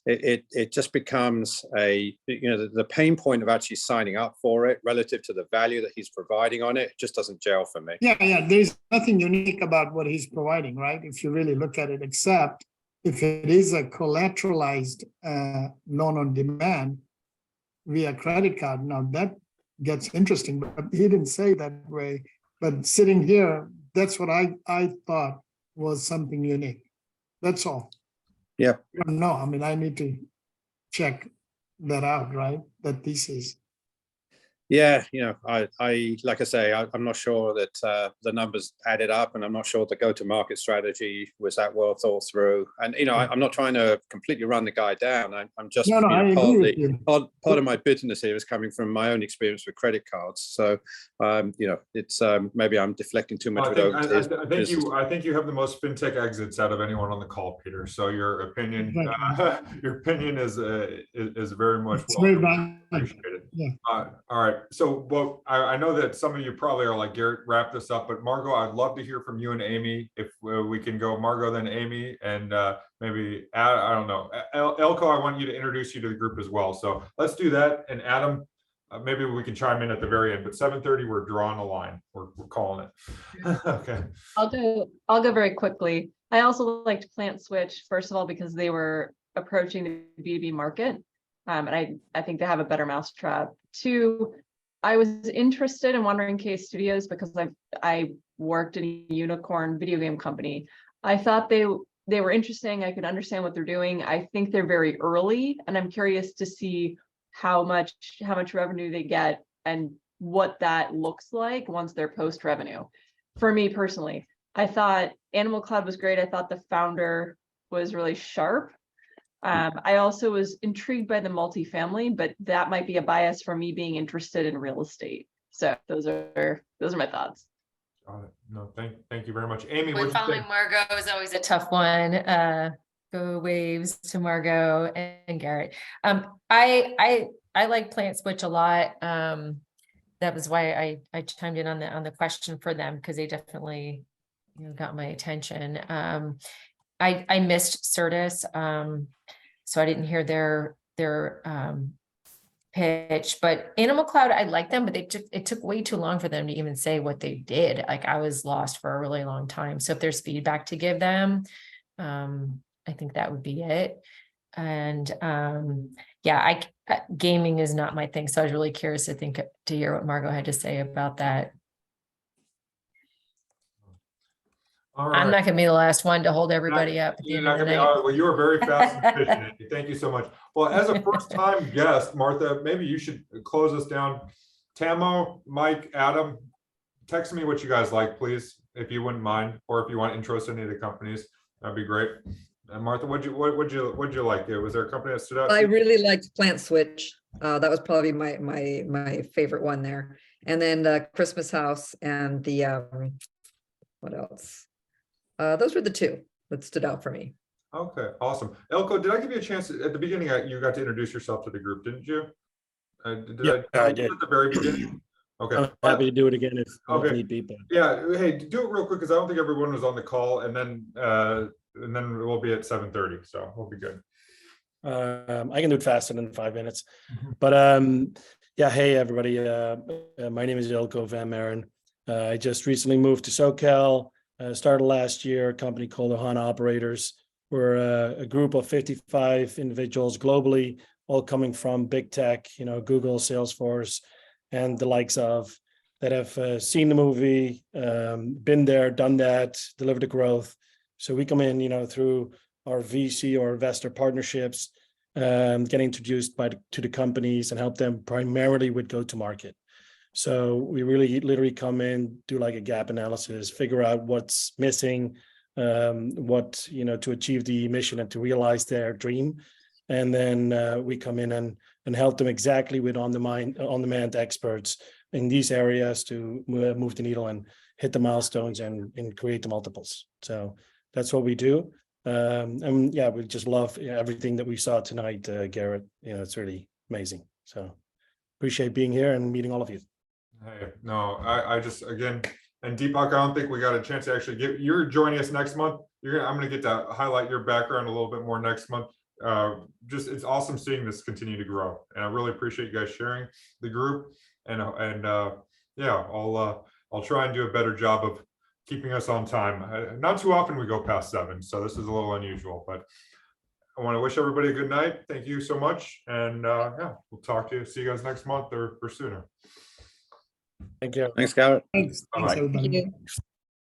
it just becomes the pain point of actually signing up for it relative to the value that he's providing on it just doesn't gel for me. Yeah. There's nothing unique about what he's providing, right? If you really look at it, except if it is a collateralized loan on demand via credit card. Now that gets interesting, but he didn't say that way. But sitting here, that's what I thought was something unique. That's all. Yeah. No, I mean, I need to check that out, right? That thesis. Yeah, I like I say, I'm not sure that the numbers added up, and I'm not sure the go-to-market strategy was that well thought through. And I'm not trying to completely run the guy down. I'm just No, I agree with you. part of my bitterness here is coming from my own experience with credit cards. So it's maybe I'm deflecting too much. I think you have the most fintech exits out of anyone on the call, Peter. So your opinion, is very much appreciated. Yeah. All right. So, well, I know that some of you probably are like, Garrett, wrap this up. But Margot, I'd love to hear from you and Amy. If we can go Margot, then Amy, and maybe I don't know, Elko. I want you to introduce you to the group as well. So let's do that. And Adam, maybe we can chime in at the very end. But 7:30, we're drawing a line. We're calling it. Okay. I'll go very quickly. I also liked PlantSwitch, first of all, because they were approaching the B2B market. And I think they have a better mousetrap. Two, I was interested in Wandering Cave Studios because I worked in a unicorn video game company. I thought they were interesting. I could understand what they're doing. I think they're very early, and I'm curious to see how much revenue they get and what that looks like once they're post revenue. For me personally, I thought Animal Cloud was great. I thought the founder was really sharp. I also was intrigued by the multifamily, but that might be a bias for me being interested in real estate. So those are my thoughts. Got it. No, thank you very much, Amy. With following Margot is always a tough one. Go waves to Margot and Garrett. I like PlantSwitch a lot. That was why I chimed in on the question for them, because they definitely got my attention. I missed Sertis, so I didn't hear their pitch. But Animal Cloud, I like them, but it took way too long for them to even say what they did. Like, I was lost for a really long time. So if there's feedback to give them, I think that would be it. And yeah, gaming is not my thing. So I was really curious to hear what Margot had to say about that. All right. I'm not going to be the last one to hold everybody up at the end of the night. Well, you were very fast and efficient. Thank you so much. Well, as a first-time guest, Martha, maybe you should close us down. Tamo, Mike, Adam, text me what you guys like, please, if you wouldn't mind, or if you want intros to any of the companies, that'd be great. And Martha, what'd you like? Was there a company that stood out? I really liked PlantSwitch. That was probably my favorite one there. And then the Christmas House and the what else? Those were the two that stood out for me. Okay, awesome. Elko, did I give you a chance at the beginning? You got to introduce yourself to the group, didn't you? I did at the very beginning. Okay, I'm happy to do it again if need be. But yeah, hey, do it real quick because I don't think everyone was on the call, and then we'll be at 7:30, so we'll be good. I can do it faster than 5 minutes. But yeah, hey everybody. My name is Elko Van Maren. I just recently moved to SoCal. Started last year, a company called Ohana Operators. We're a group of 55 individuals globally, all coming from big tech, Google, Salesforce, and the likes of, that have seen the movie, been there, done that, delivered the growth. So we come in, through our VC or investor partnerships, get introduced to the companies and help them primarily with go-to-market. So we really literally come in, do like a gap analysis, figure out what's missing, what, to achieve the mission and to realize their dream. And then we come in and help them exactly with on-demand experts in these areas to move the needle and hit the milestones and create the multiples. So that's what we do. And yeah, we just love everything that we saw tonight, Garrett. It's really amazing. So appreciate being here and meeting all of you. Hey, no, I just, again, and Deepak, I don't think we got a chance to actually you're joining us next month. I'm going to get to highlight your background a little bit more next month. It's awesome seeing this continue to grow, and I really appreciate you guys sharing the group. And yeah, I'll try and do a better job of keeping us on time. Not too often we go past 7, so this is a little unusual, but I want to wish everybody a good night. Thank you so much, and yeah, we'll see you guys next month or sooner. Thank you. Thanks, Garrett. Thanks everybody. Thank you.